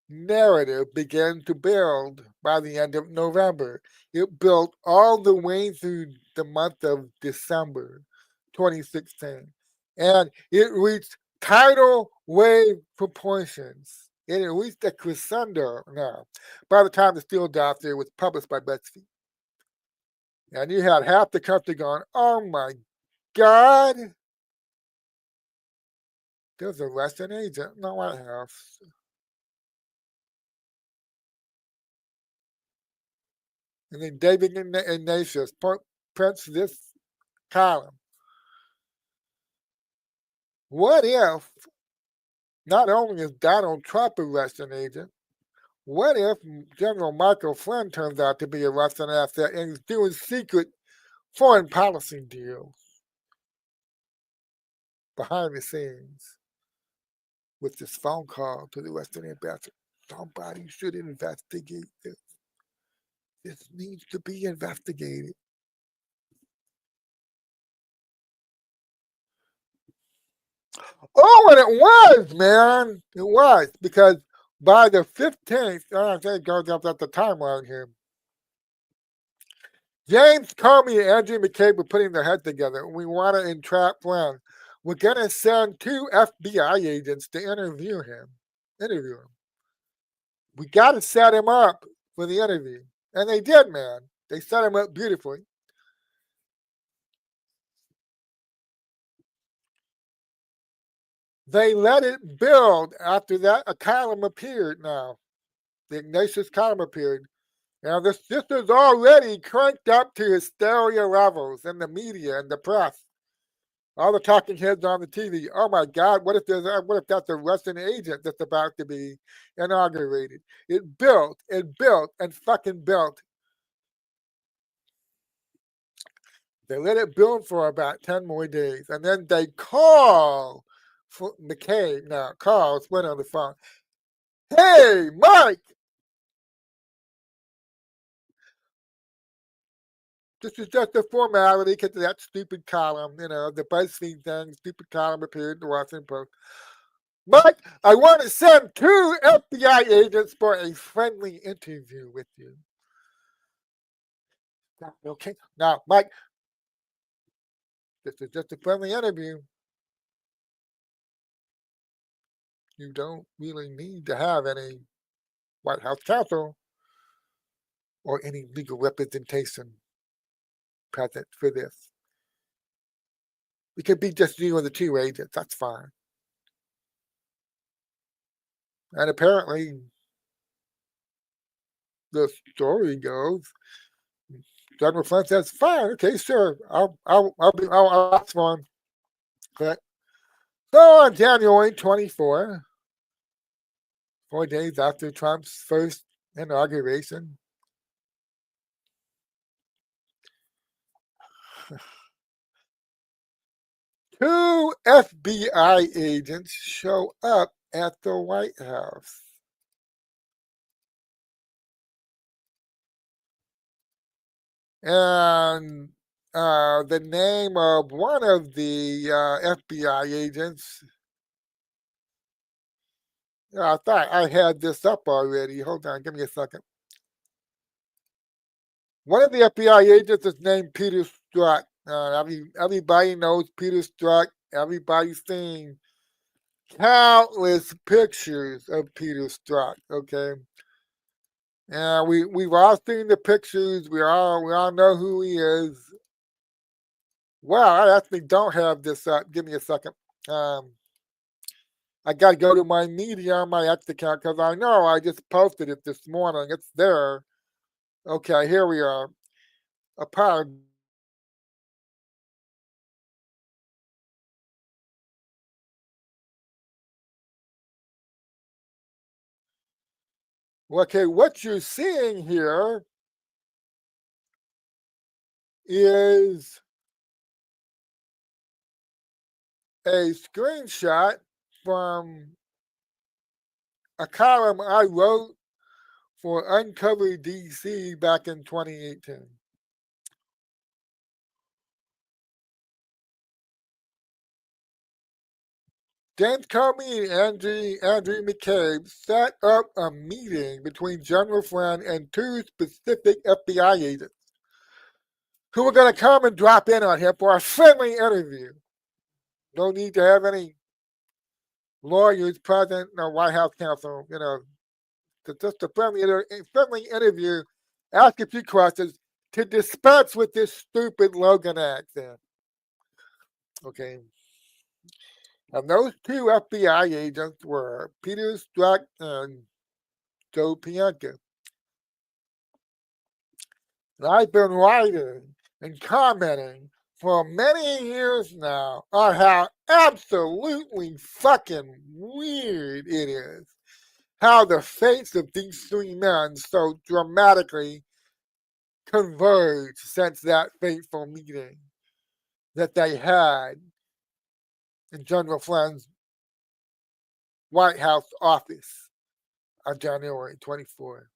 narrative began to build by the end of November. It built all the way through the month of December 2016. And it reached tidal wave proportions. And it reached a crescendo now by the time the Steele dossier was published by BuzzFeed. And you had half the country going, oh my God, there's a Russian agent in the White House. And then David Ignatius prints this column. What if not only is Donald Trump a Russian agent, what if General Michael Flynn turns out to be a Russian asset and is doing secret foreign policy deals behind the scenes with this phone call to the Russian ambassador? Somebody should investigate this. This needs to be investigated. Oh, and it was, man. It was, because by the 15th, I think it goes up at the timeline here. James Comey and Andrew McCabe were putting their heads together. We want to entrap Flynn. We're going to send 2 FBI agents to interview him. We got to set him up for the interview. And they did, man. They set him up beautifully. They let it build. After that, a column appeared now. The Ignatius column appeared. Now, this is already cranked up to hysteria levels in the media and the press. All the talking heads on the TV. Oh my God! What if that's a Russian agent that's about to be inaugurated? It built, and fucking built. They let it build for about 10 more days, and then they call McCabe. Now, calls went on the phone. Hey, Mike. This is just a formality because of that stupid column, the BuzzFeed thing, stupid column appeared in the Washington Post. Mike, I want to send 2 FBI agents for a friendly interview with you. Okay. Now, Mike, this is just a friendly interview. You don't really need to have any White House counsel or any legal representation present for this. It could be just you and the 2 agents. That's fine. And apparently, the story goes, General Flynn says, "Fine, okay, sure, I'll ask for him." But so on January 24, 4 days after Trump's first inauguration, Two FBI agents show up at the White House. And the name of one of the FBI agents, I thought I had this up already. Hold on, give me a second. One of the FBI agents is named Peter Strzok. Everybody knows Peter Strzok. Everybody's seen countless pictures of Peter Strzok. Okay, and we've all seen the pictures. We all know who he is. Wow, I actually don't have this up. Give me a second. Um, I got to go to my media on my X account because I know I just posted it this morning. It's there. Okay, here we are. Apologies. Okay, what you're seeing here is a screenshot from a column I wrote for Uncover DC back in 2018. James Comey and Andrew McCabe set up a meeting between General Flynn and two specific FBI agents who were going to come and drop in on him for a friendly interview. No need to have any lawyers present, no White House counsel, just a friendly interview, ask a few questions to dispense with this stupid Logan accent. Okay. And those two FBI agents were Peter Strzok and Joe Pianka. And I've been writing and commenting for many years now on how absolutely fucking weird it is how the fates of these three men so dramatically converged since that fateful meeting that they had in General Flynn's White House office on January 24,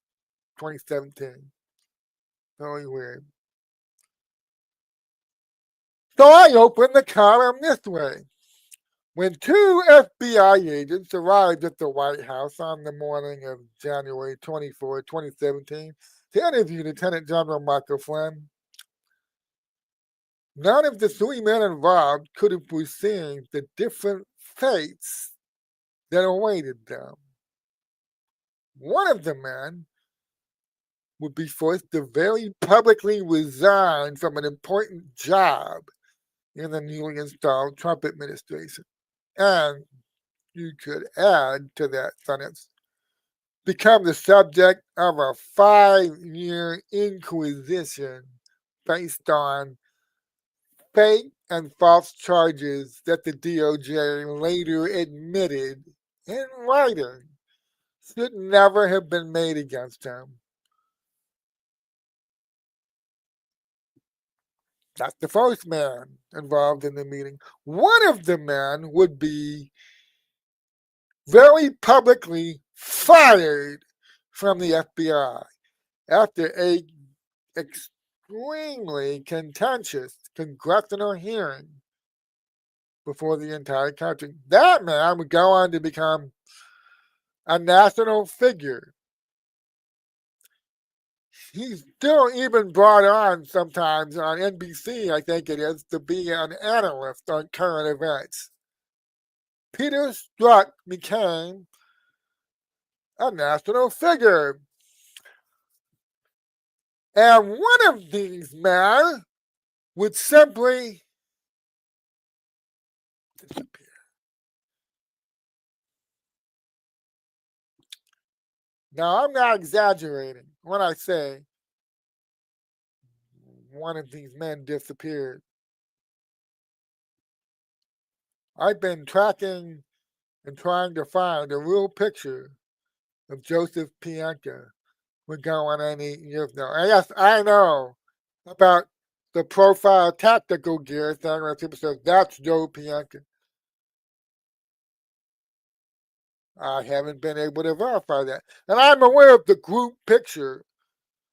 2017. Very weird. So I opened the column this way. When two FBI agents arrived at the White House on the morning of January 24, 2017, to interview Lieutenant General Michael Flynn, none of the three men involved could have foreseen the different fates that awaited them. One of the men would be forced to very publicly resign from an important job in the newly installed Trump administration. And you could add to that sentence, become the subject of a 5-year inquisition based on fake and false charges that the DOJ later admitted in writing should never have been made against him. That's the first man involved in the meeting. One of the men would be very publicly fired from the FBI after a extremely contentious congressional hearing before the entire country. That man would go on to become a national figure. He's still even brought on sometimes on NBC, I think it is, to be an analyst on current events. Peter Strzok became a national figure. And one of these men would simply disappear. Now, I'm not exaggerating when I say one of these men disappeared. I've been tracking and trying to find a real picture of Joseph Pianka. We're going on 8 years now. And yes, I know about the profile tactical gear thing where people say that's Joe Pianka. I haven't been able to verify that. And I'm aware of the group picture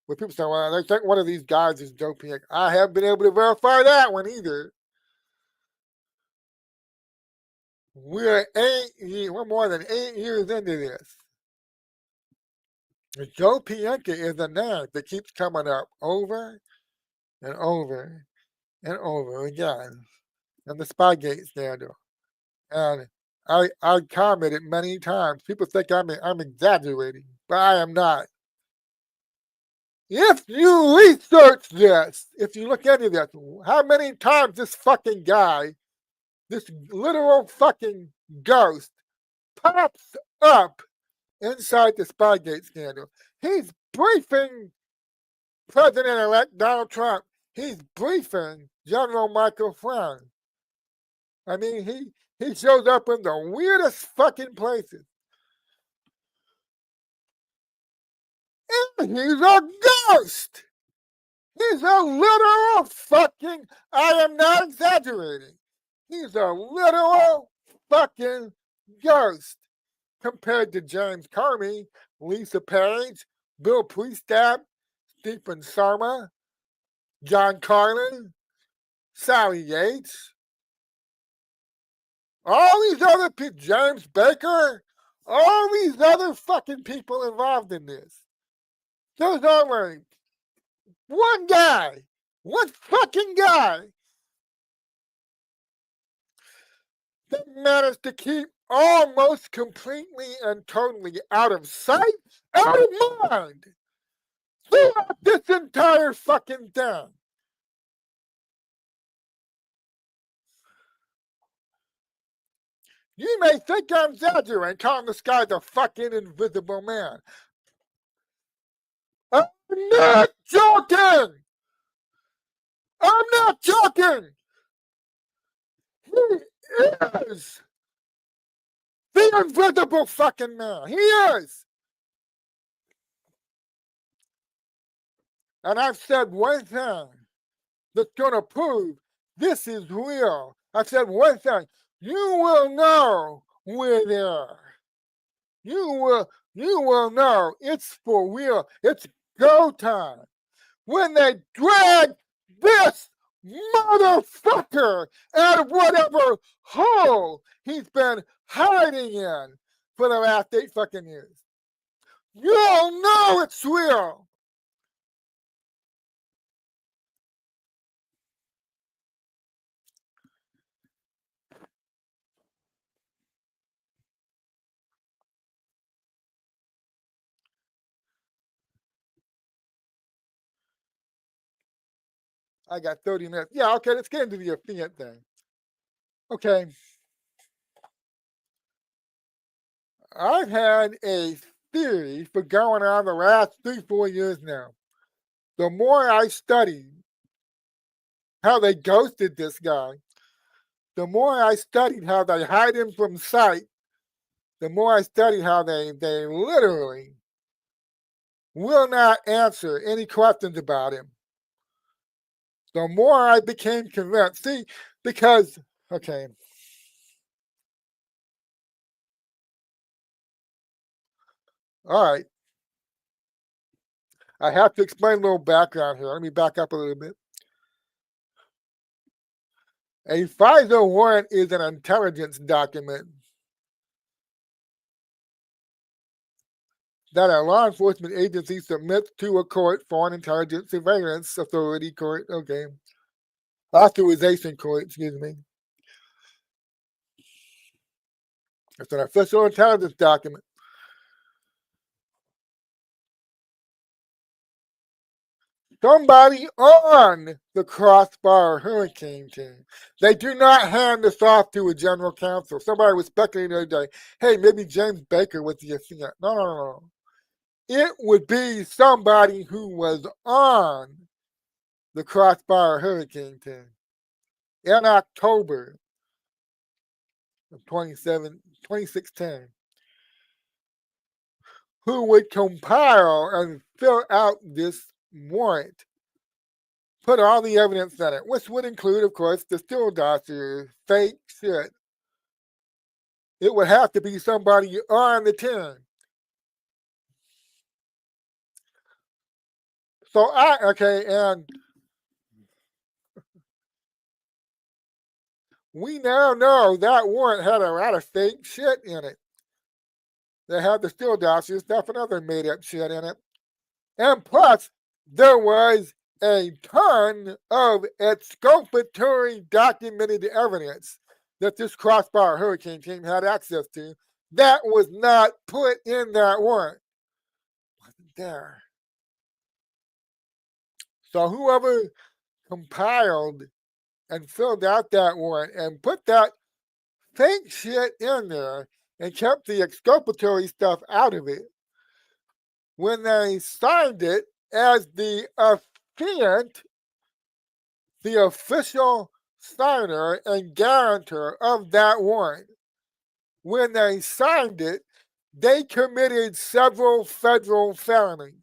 where people say, well, they think one of these guys is Joe Pianka. I haven't been able to verify that one either. We're more than 8 years into this. Joe Pianka is a name that keeps coming up over and over and over again in the Spygate scandal. And I commented many times. People think I'm exaggerating, but I am not. If you research this, if you look into this, how many times this fucking guy, this literal fucking ghost, pops up inside the Spygate scandal? He's briefing President-elect Donald Trump. He's briefing General Michael Flynn. I mean, he shows up in the weirdest fucking places. And he's a ghost. He's a literal fucking, I am not exaggerating. He's a literal fucking ghost compared to James Comey, Lisa Page, Bill Priestap, Stephen Sarma, John Carlin, Sally Yates, all these other people, James Baker, all these other fucking people involved in this. There's only one guy, one fucking guy that managed to keep almost completely and totally out of sight, out of mind throughout this entire fucking thing. You may think I'm exaggerating, calling this guy the fucking invisible man. I'm not joking! I'm not joking! He is the invisible fucking man. He is! And I've said one thing that's gonna prove this is real. I've said one thing. You will know we're there. You will know it's for real. It's go time. When they drag this motherfucker out of whatever hole he's been hiding in for the last 8 fucking years. You'll know it's real. I got 30 minutes. Yeah, okay, let's get into the Fiat thing. Okay. I've had a theory for going on the last 3-4 years now. The more I studied how they ghosted this guy, the more I studied how they hide him from sight, the more I studied how they literally will not answer any questions about him, the more I became convinced. See, because, okay. All right. I have to explain a little background here. Let me back up a little bit. A FISA warrant is an intelligence document that a law enforcement agency submits to a court, foreign intelligence surveillance authority court, okay, authorization court, excuse me. It's an official intelligence document. Somebody on the Crossfire Hurricane team. They do not hand this off to a general counsel. Somebody was speculating the other day, hey, maybe James Baker was the affiliate. No. It would be somebody who was on the Crossfire Hurricane team in October of 2016, who would compile and fill out this warrant put all the evidence in it, which would include, of course, the Steele dossier, fake shit. It would have to be somebody on the team. So and we now know that warrant had a lot of fake shit in it. They had the Steele dossier stuff and other made up shit in it. And plus, there was a ton of exculpatory documented evidence that this crossbar hurricane team had access to that was not put in that warrant. Wasn't there. So whoever compiled and filled out that warrant and put that fake shit in there and kept the exculpatory stuff out of it, when they signed it as the affiant, the official signer and guarantor of that warrant, when they signed it, they committed several federal felonies.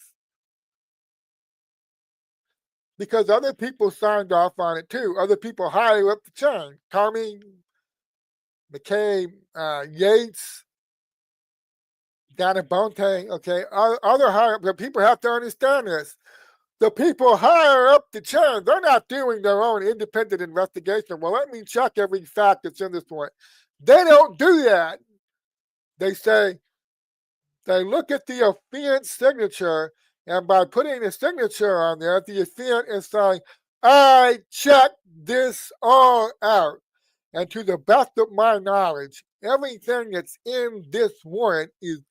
Because other people signed off on it too. Other people higher up the chain. Comey, McKay, Yates, Dana Bonte, okay, other higher, but people have to understand this. The people higher up the chain, they're not doing their own independent investigation. Well, let me check every fact that's in this warrant. They don't do that. They say, they look at the affiant signature, and by putting the signature on there, the affiant is saying, I checked this all out. And to the best of my knowledge, everything that's in this warrant is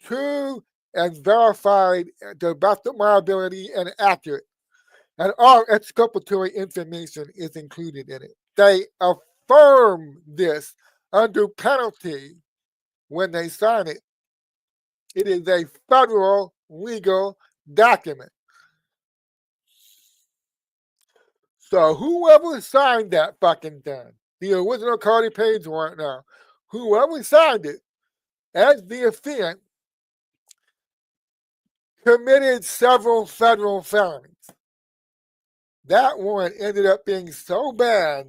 true and verified to the best of my ability and accurate. And all exculpatory information is included in it. They affirm this under penalty when they sign it. It is a federal legal document. So whoever signed that fucking thing, the original Cardi Page warrant now, whoever signed it as the affiant committed several federal felonies. That warrant ended up being so bad,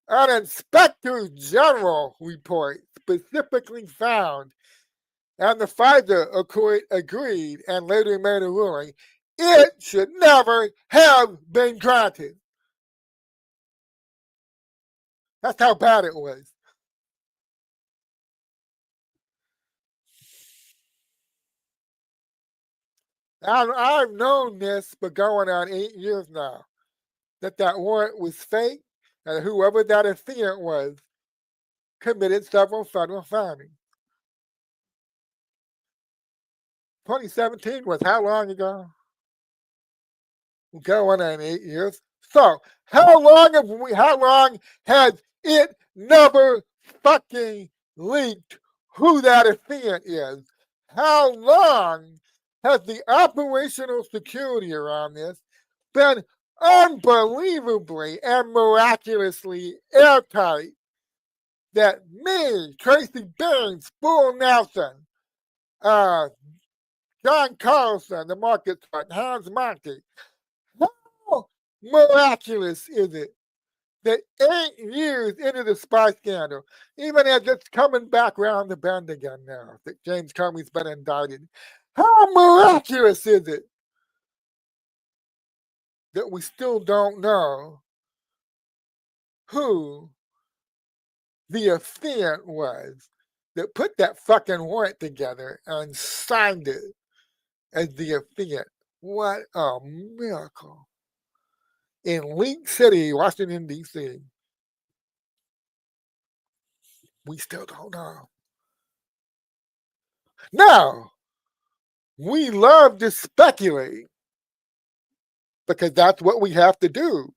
an inspector general report specifically found, and the FISA agreed and later made a ruling, it should never have been granted. That's how bad it was. I've known this for going on 8 years now, that warrant was fake, and whoever that affiant was committed several federal felonies. 2017 was how long ago? Going on 8 years. So how long has it never fucking leaked who that affiant is? How long has the operational security around this been unbelievably and miraculously airtight that me, Tracy Baines, Spool Nelson, John Carlson, the market chart, Hans Monty, how miraculous is it that 8 years into the spy scandal, even as it's coming back around the bend again now, that James Comey's been indicted, how miraculous is it that we still don't know who the affiant was that put that fucking warrant together and signed it as the affiant? What a miracle. In Link City, Washington, D.C., we still don't know. Now, we love to speculate because that's what we have to do.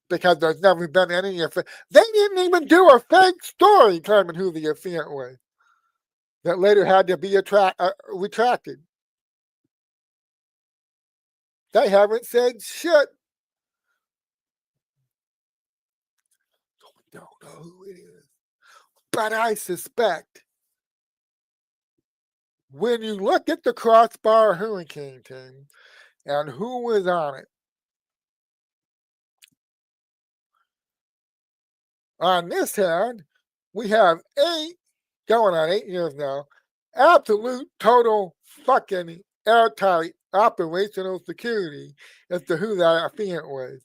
Because there's never been any affiant. They didn't even do a fake story claiming who the affiant was that later had to be retracted. They haven't said shit. We don't know who it is. But I suspect when you look at the crossbar hurricane team and who was on it, On this hand, we have 8 years now, absolute total fucking airtight operational security as to who that affiant was.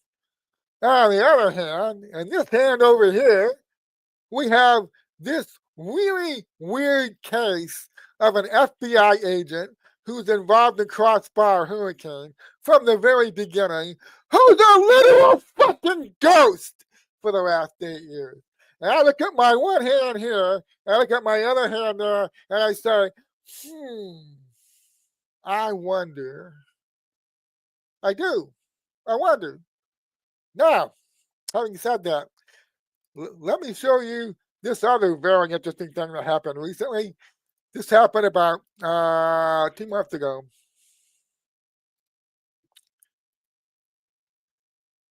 On the other hand, in this hand over here, we have this really weird case of an FBI agent who's involved in Crossfire Hurricane from the very beginning, who's a literal fucking ghost for the last 8 years. And I look at my one hand here, I look at my other hand there, and I say, I wonder. I do. I wonder. Now, having said that, let me show you this other very interesting thing that happened recently. This happened about 2 months ago.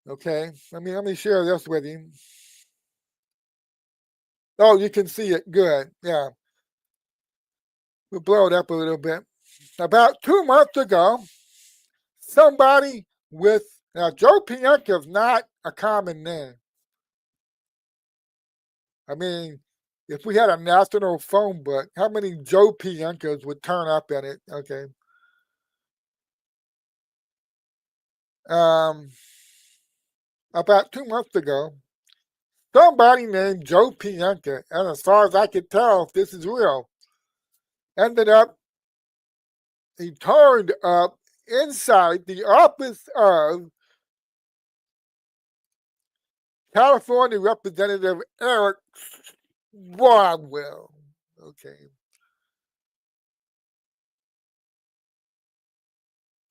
Okay, let me share this with you. Oh, you can see it. Good. Yeah. We'll blow it up a little bit. About 2 months ago, somebody with now Joe Pienka is not a common name. I mean, if we had a national phone book, how many Joe Pienkas would turn up in it? Okay. About 2 months ago, somebody named Joe Pienka, and as far as I could tell, if this is real, ended up, he turned up inside the office of California Representative Eric Swalwell. Okay.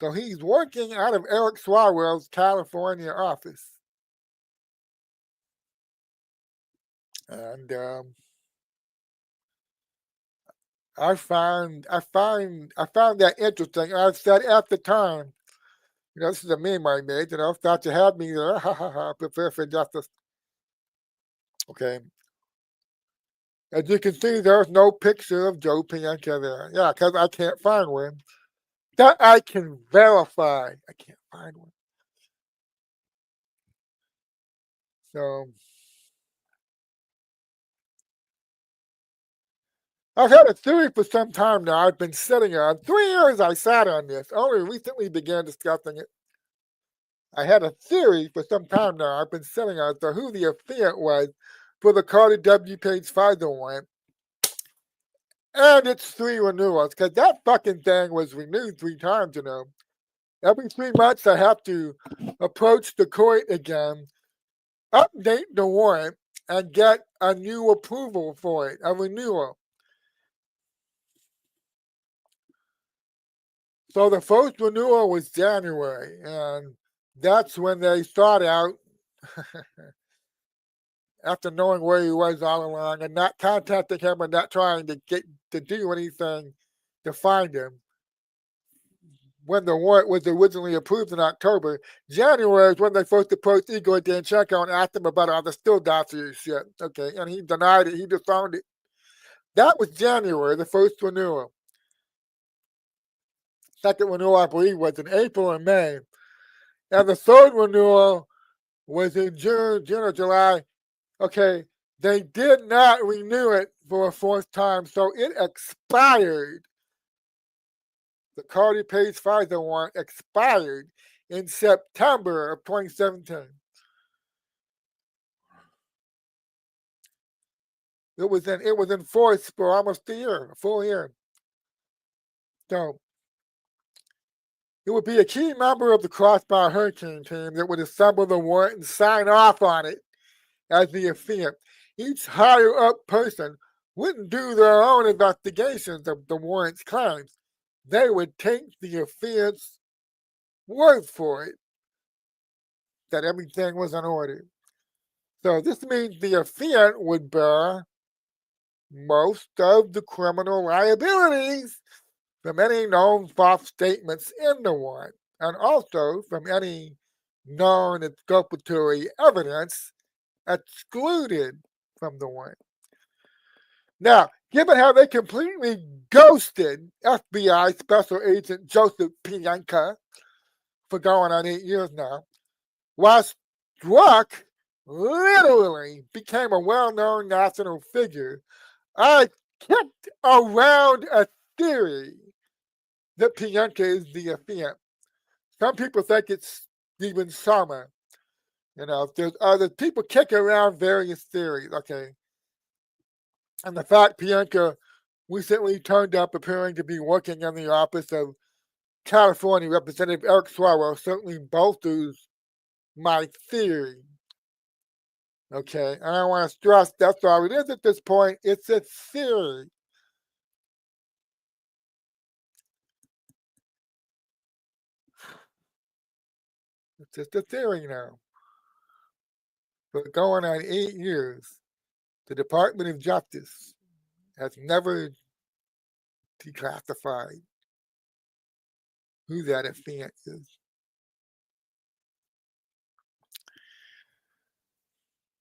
So he's working out of Eric Swalwell's California office. And I found that interesting. I said at the time, this is a meme I made, thought you had me there, ha ha ha, prepare for justice. Okay. As you can see, there's no picture of Joe Pienka there. Yeah, because I can't find one. That I can verify. I can't find one. So I've had a theory for some time now. I've been sitting on 3 years. I sat on this. Only recently began discussing it. I had a theory for some time now. I've been sitting on so who the affiant was for the Carter W. Page FISA warrant and its 3 renewals, because that fucking thing was renewed 3 times. Every 3 months I have to approach the court again, update the warrant, and get a new approval for it, a renewal. So the first renewal was January, and that's when they sought out, after knowing where he was all along and not contacting him and not trying to get to do anything to find him. When the warrant was originally approved in October, January is when they first approached Igor Danchenko and asked him about all the still dossier shit. Okay, and he denied it. He disowned it. That was January, the first renewal. Second renewal, I believe, was in April and May. And the third renewal was in June or July. Okay, they did not renew it for a 4th time, so it expired. The Carter Page FISA warrant expired in September of 2017. It was in force for almost a full year. So it would be a key member of the Crossfire Hurricane team that would assemble the warrant and sign off on it as the affiant. Each higher up person wouldn't do their own investigations of the warrant's claims. They would take the affiant's word for it that everything was in order. So this means the affiant would bear most of the criminal liabilities from any known false statements in the warrant, and also from any known exculpatory evidence excluded from the warrant. Now, given how they completely ghosted FBI Special Agent Joseph Pienka for going on 8 years now, was struck literally became a well-known national figure, I kicked around a theory that Bianca is the offense. Some people think it's even Sama. There's other people kick around various theories, okay? And the fact Bianca recently turned up appearing to be working in the office of California Representative Eric Swalwell certainly bolsters my theory. Okay, and I want to stress that's all it is at this point. It's a theory. It's just a theory now. But going on 8 years, the Department of Justice has never declassified who that offense is.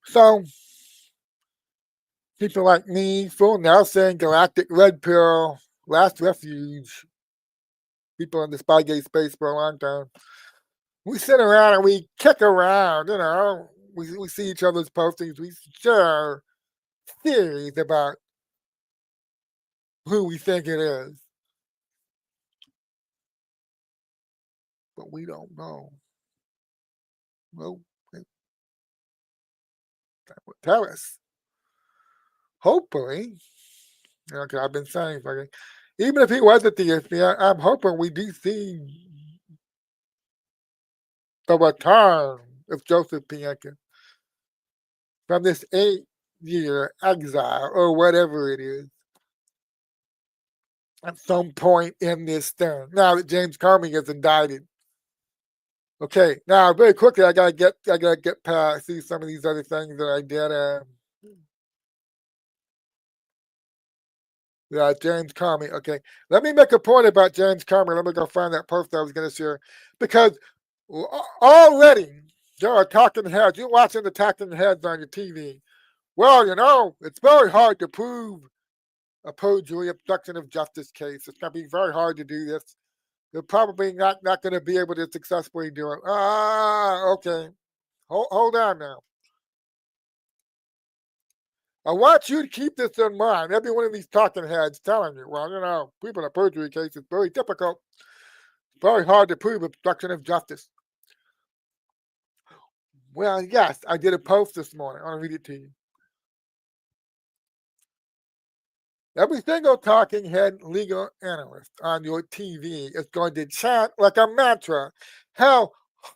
So, people like me, Full Nelson, Galactic Red Pill, Last Refuge, people in the Spygate space for a long time, we sit around and we kick around, we see each other's postings, we share theories about who we think it is. But we don't know. Well, that would tell us. Hopefully, okay, I've been saying, even if he wasn't the FBI, I'm hoping we do see the return of Joseph Pienka from this 8-year exile or whatever it is at some point in this thing. Now that James Comey is indicted. Okay, now very quickly, I gotta get past see some of these other things that I did. Yeah, James Comey. Okay, let me make a point about James Comey. Let me go find that post I was going to share because already there are talking heads. You're watching the talking heads on your TV. Well, it's very hard to prove a perjury obstruction of justice case. It's going to be very hard to do this. They're probably not going to be able to successfully do it. Okay. Hold on now. I want you to keep this in mind. Every one of these talking heads telling you, well, people in a perjury case is very difficult. It's very hard to prove obstruction of justice. Well, yes, I did a post this morning. I'll read it to you. Every single talking head legal analyst on your TV is going to chant like a mantra how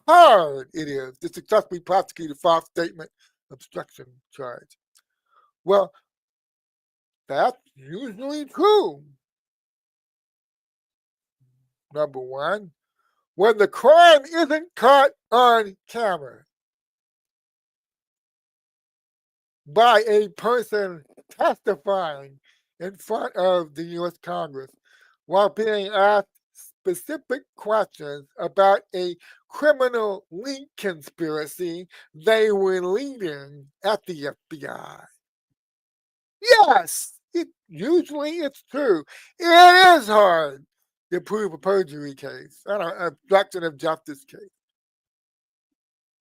hard it is to successfully prosecute a false statement obstruction charge. Well, that's usually true. Number one, when the crime isn't caught on camera by a person testifying in front of the U.S. Congress while being asked specific questions about a criminal link conspiracy they were leading at the FBI. Yes, usually it's true. It is hard to prove a perjury case, an obstruction of justice case,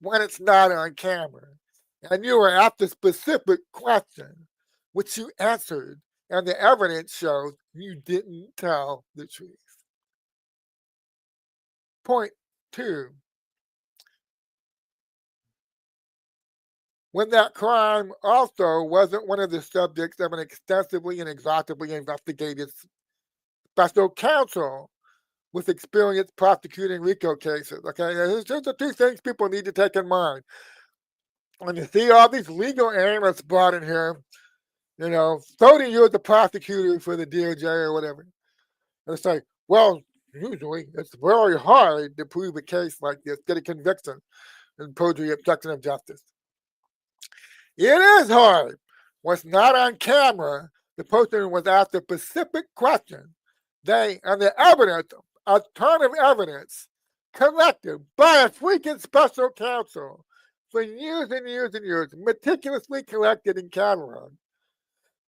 when it's not on camera. And you were asked a specific question, which you answered, and the evidence shows you didn't tell the truth. Point two. When that crime also wasn't one of the subjects of an extensively and exhaustively investigated special counsel with experience prosecuting RICO cases. Okay, here's the two things people need to take in mind. When you see all these legal analysts brought in here, 30 years a prosecutor for the DOJ or whatever, and it's like, well, usually it's very hard to prove a case like this, get a conviction in perjury obstruction of justice. It is hard. What's not on camera, the person was asked a specific question. And the evidence, a ton of evidence, collected by a freaking special counsel for years and years and years, meticulously collected and cataloged.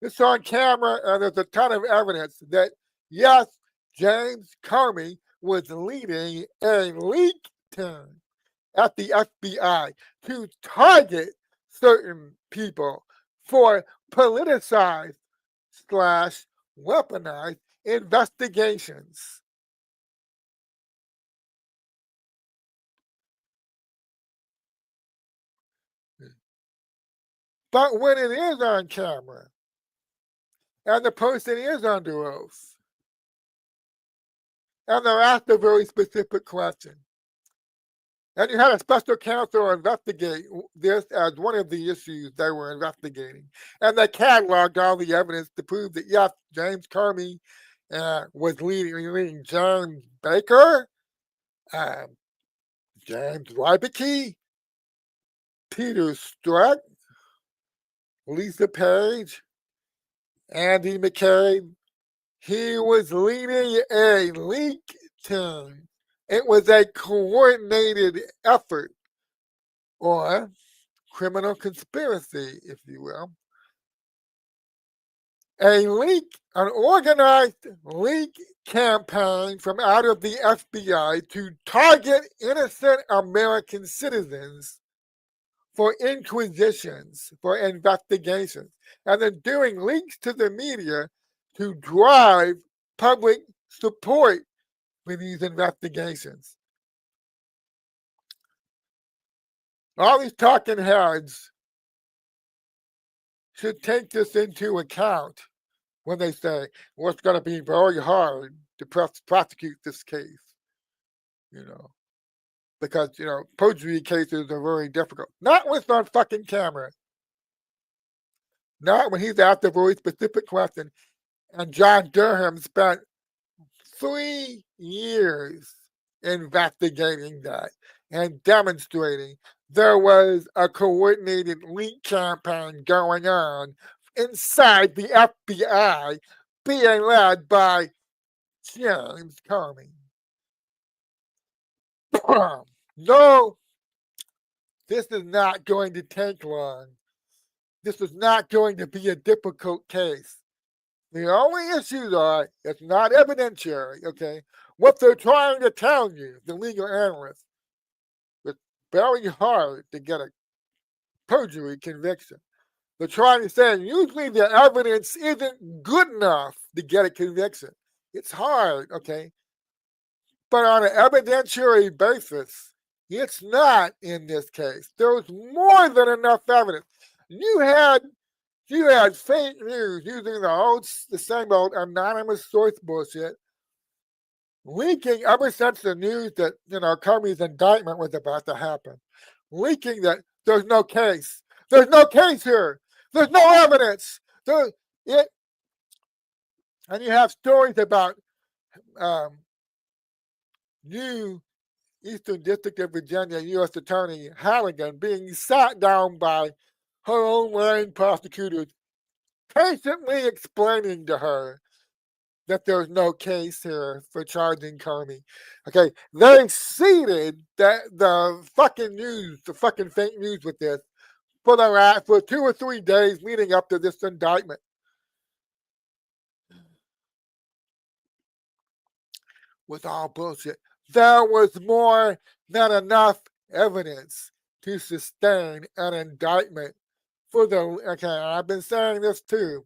It's on camera, and there's a ton of evidence that, yes, James Comey was leading a leak team at the FBI to target certain people for politicized slash weaponized investigations. But when it is on camera and the person is under oath and they're asked a very specific question, and you had a special counsel investigate this as one of the issues they were investigating, and they cataloged all the evidence to prove that yes, James Comey was leading James Baker, um, James Rybicki, Peter Strzok, Lisa Page, Andy McCabe. He was leading a leak team. It was a coordinated effort or criminal conspiracy, if you will. An organized leak campaign from out of the FBI to target innocent American citizens for inquisitions, for investigations, and then doing leaks to the media to drive public support for these investigations. All these talking heads should take this into account when they say, well, it's going to be very hard to prosecute this case, because, perjury cases are very difficult. Not when it's on fucking camera. Not when he's asked a very specific question. And John Durham spent 3 years investigating that and demonstrating there was a coordinated leak campaign going on inside the FBI being led by James Comey. No, this is not going to take long. This is not going to be a difficult case. The only issues are it's not evidentiary, okay? What they're trying to tell you, the legal analysts, it's very hard to get a perjury conviction. They're trying to say usually the evidence isn't good enough to get a conviction. It's hard, okay? But on an evidentiary basis, it's not in this case. There's more than enough evidence. You had fake news using the same old anonymous source bullshit, leaking ever since the news that Comey's indictment was about to happen, leaking that there's no case. There's no case here. There's no evidence. And you have stories about new Eastern District of Virginia U.S. Attorney Halligan being sat down by her own line prosecutors, patiently explaining to her that there's no case here for charging Comey. Okay, they seeded the fucking fake news with this for 2 or 3 days leading up to this indictment. Was all bullshit. There was more than enough evidence to sustain an indictment okay, I've been saying this too.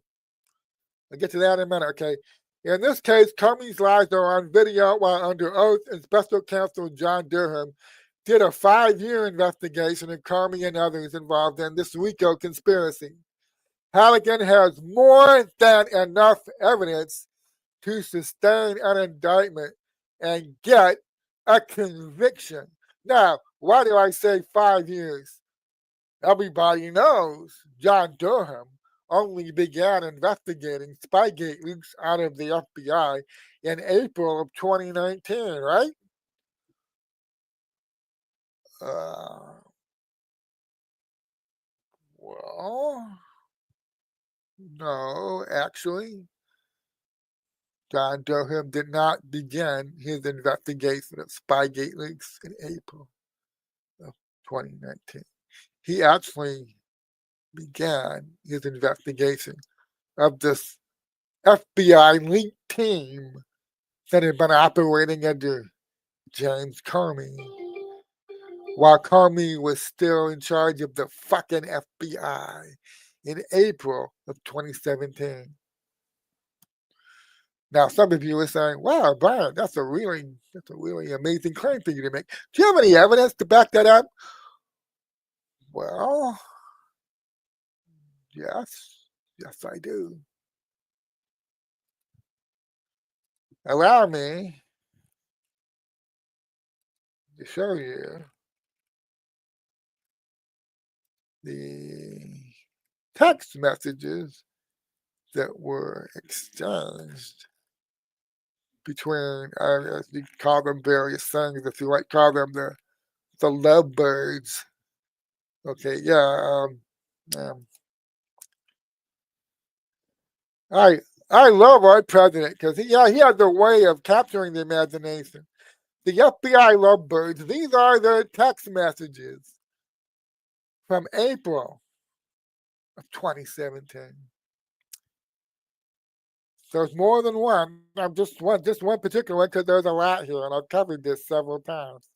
I'll get to that in a minute, okay? In this case, Comey's lies are on video while under oath, and special counsel John Durham did a 5-year investigation of Comey and others involved in this RICO conspiracy. Halligan has more than enough evidence to sustain an indictment and get a conviction. Now, why do I say 5 years? Everybody knows John Durham only began investigating Spygate leaks out of the FBI in April of 2019, right? Well, no, actually, John Durham did not begin his investigation of Spygate leaks in April of 2019. He actually began his investigation of this FBI leak team that had been operating under James Comey while Comey was still in charge of the fucking FBI in April of 2017. Now, some of you are saying, "Wow, Brian, that's a really amazing claim for you to make." Do you have any evidence to back that up? Well, yes, I do. Allow me to show you the text messages that were exchanged between, as you call them, various things, if you like, call them the lovebirds. Okay, yeah. Um, I I love our president because he has a way of capturing the imagination. The FBI lovebirds. These are the text messages from April of 2017. There's more than one. I'm just one particular one because there's a lot here, and I've covered this several times.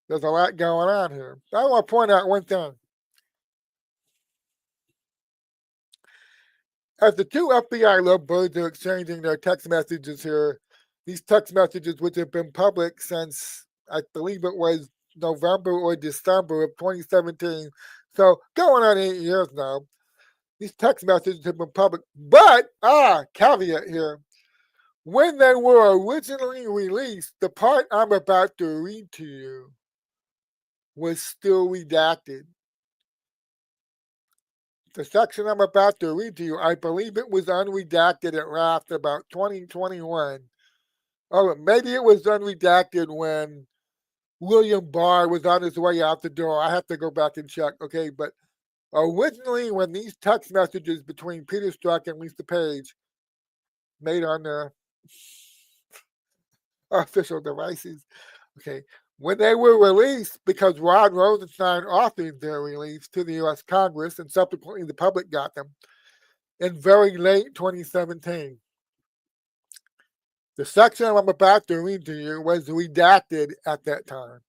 There's a lot going on here. I want to point out one thing. As the two FBI lovebirds are exchanging their text messages here, these text messages, which have been public since I believe it was November or December of 2017, so going on 8 years now, these text messages have been public. But, caveat here, when they were originally released, the part I'm about to read to you was still redacted. The section I'm about to read to you, I believe it was unredacted at last about 2021. Oh, maybe it was unredacted when William Barr was on his way out the door. I have to go back and check, okay? But originally, when these text messages between Peter Strzok and Lisa Page made on their official devices, okay, when they were released, because Rod Rosenstein authored their release to the U.S. Congress and subsequently the public got them in very late 2017. The section I'm about to read to you was redacted at that time.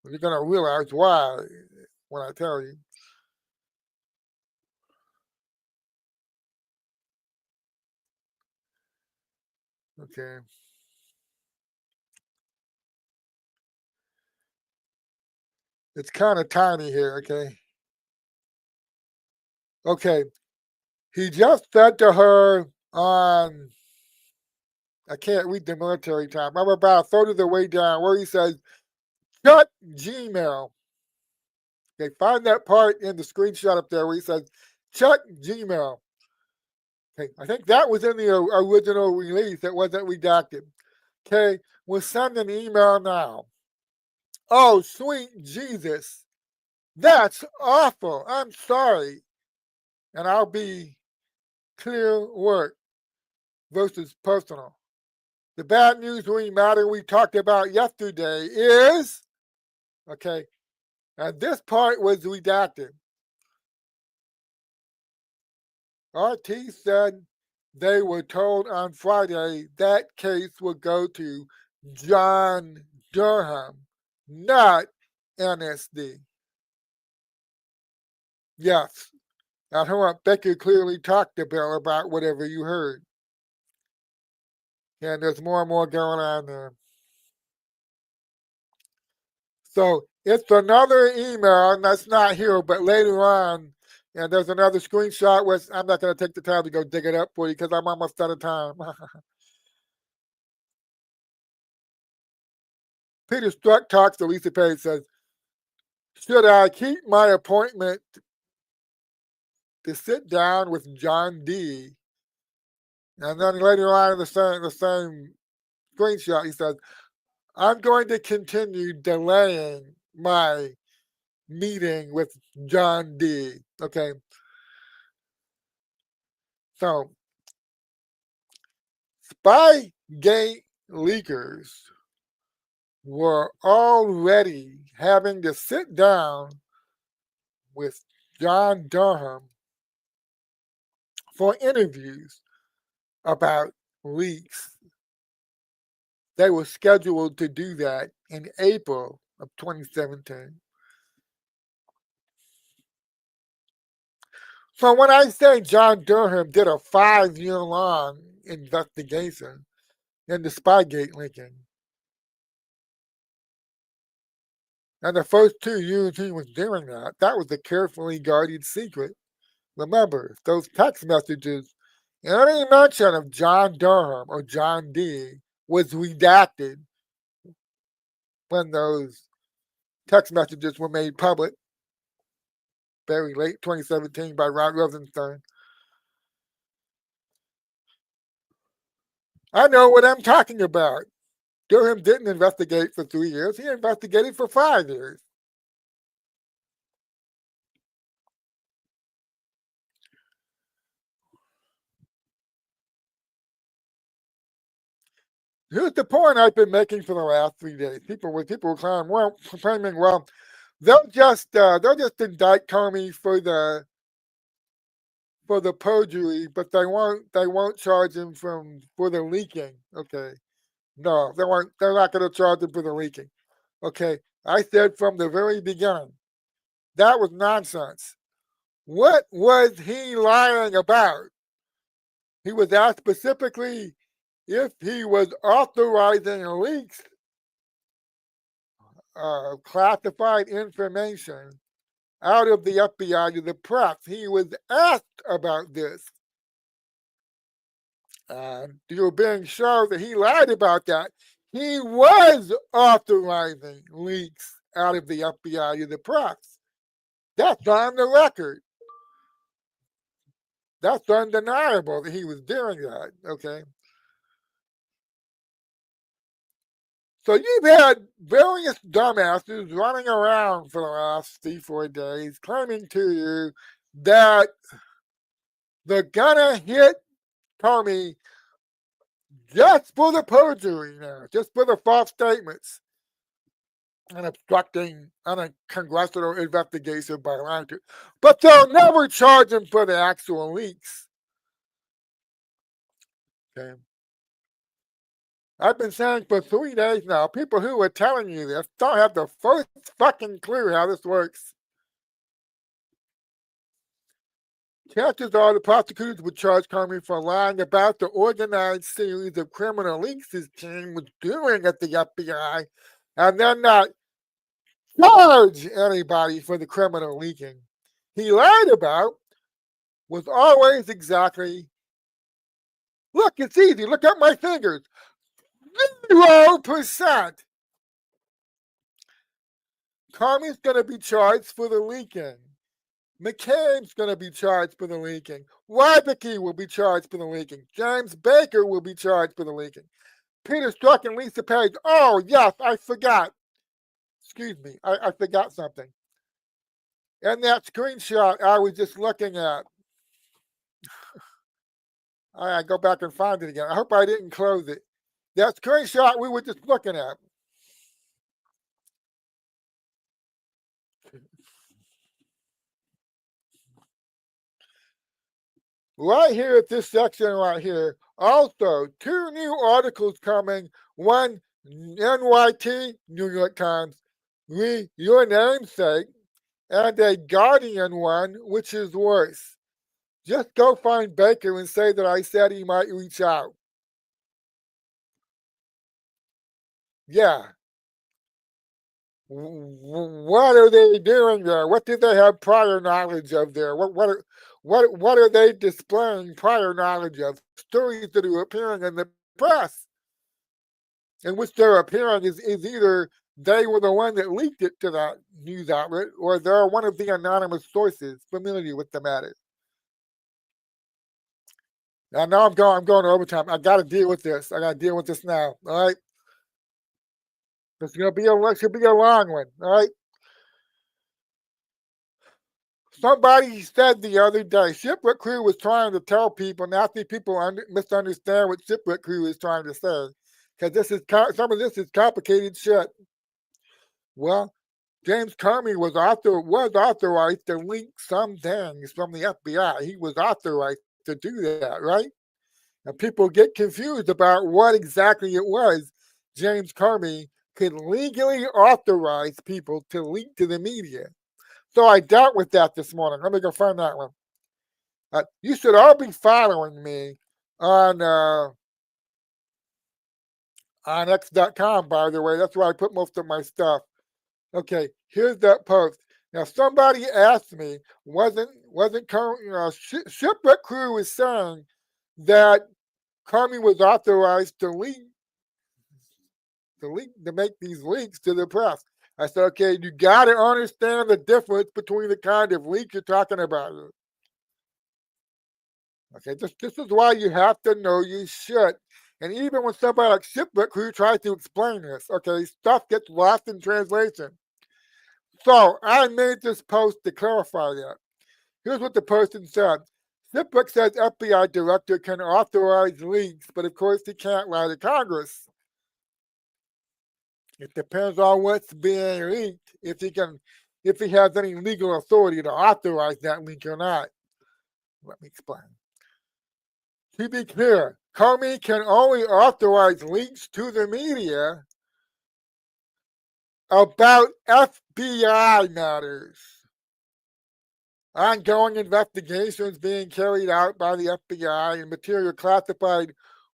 You're going to realize why when I tell you. Okay. It's kind of tiny here, okay? Okay. He just said to her on, I can't read the military time. I'm about a third of the way down where he says, "Shut Gmail." Okay, find that part in the screenshot up there where he says, "Shut Gmail." Okay, I think that was in the original release. It wasn't redacted. Okay, we'll send an email now. Oh, sweet Jesus. That's awful. I'm sorry. And I'll be clear work versus personal. The bad news matter we talked about yesterday is, okay, and this part was redacted. RT said they were told on Friday that case would go to John Durham, not NSD. Yes, I heard Becky clearly talked to Bill about whatever you heard. And there's more and more going on there. So it's another email, and that's not here, but later on, and there's another screenshot which I'm not going to take the time to go dig it up for you because I'm almost out of time. Peter Strzok talks to Lisa Page, says, "Should I keep my appointment to sit down with John D?" And then later on in the same screenshot, he says, "I'm going to continue delaying my meeting with John D." Okay. So, Spygate leakers were already having to sit down with John Durham for interviews about leaks They were scheduled to do that in April of 2017. So when I say John Durham did a 5-year long investigation into Spygate leaking, and the first 2 years he was doing that, that was a carefully guarded secret. Remember, those text messages, any mention of John Durham or John D was redacted when those text messages were made public very late 2017 by Rod Rosenstein. I know what I'm talking about. Durham didn't investigate for 3 years. He investigated for 5 years. Here's the point I've been making for the last 3 days. People were claiming, well, they'll just indict Comey for the perjury, but they won't charge him for the leaking. Okay, no, they're not going to charge him for the leaking. Okay, I said from the very beginning that was nonsense. What was he lying about? He was asked specifically if he was authorizing leaks of classified information out of the FBI to the press. He was asked about this. And you're being shown that he lied about that. He was authorizing leaks out of the FBI to the press. That's on the record. That's undeniable that he was doing that, okay? So you've had various dumbasses running around for the last 3-4 days claiming to you that they're gonna hit Comey just for the perjury now, just for the false statements and obstructing a congressional investigation by Lanter. But they'll never charge him for the actual leaks. Okay. I've been saying for 3 days now, people who are telling you this don't have the first fucking clue how this works. Chances are the prosecutors would charge Comey for lying about the organized series of criminal leaks his team was doing at the FBI, and then not charge anybody for the criminal leaking he lied about was always exactly, look, it's easy, look at my fingers, 0%. Comey's going to be charged for the leaking. McCabe's going to be charged for the leaking. Wybicki will be charged for the leaking. James Baker will be charged for the leaking. Peter Strzok and Lisa Page. Oh, yes, I forgot. Excuse me, I forgot something. And that screenshot I was just looking at. I go back and find it again. I hope I didn't close it. That screenshot we were just looking at. Right here at this section right here. Also, 2 new articles coming. One, NYT, New York Times, your namesake, and a Guardian one, which is worse. Just go find Baker and say that I said he might reach out. Yeah. What are they doing there? What did they have prior knowledge of there? What are they displaying prior knowledge of? Stories that are appearing in the press, in which they're appearing is either they were the one that leaked it to that news outlet, or they're one of the anonymous sources familiar with the matter. I know I'm going to overtime. I got to deal with this. I got to deal with this now. All right. It's going to be a long one. All right. Somebody said the other day, Shipwreck Crew was trying to tell people, nasty people misunderstand what Shipwreck Crew is trying to say, because some of this is complicated shit. Well, James Comey was authorized to leak some things from the FBI. He was authorized to do that, right? And people get confused about what exactly it was. James Comey could legally authorize people to leak to the media. So I dealt with that this morning. Let me go find that one. You should all be following me on X.com, by the way. That's where I put most of my stuff. Okay, here's that post. Now, somebody asked me, Shipwreck Crew was saying that Comey was authorized to make these leaks to the press. I said, okay, you got to understand the difference between the kind of leak you're talking about. Okay, this is why you have to know your shit. And even when somebody like Shipwreck Crew tries to explain this, okay, stuff gets lost in translation. So I made this post to clarify that. Here's what the person said. Shipwreck says FBI director can authorize leaks, but of course he can't lie to Congress. It depends on what's being leaked, if he has any legal authority to authorize that leak or not. Let me explain. To be clear, Comey can only authorize leaks to the media about FBI matters. Ongoing investigations being carried out by the FBI and material classified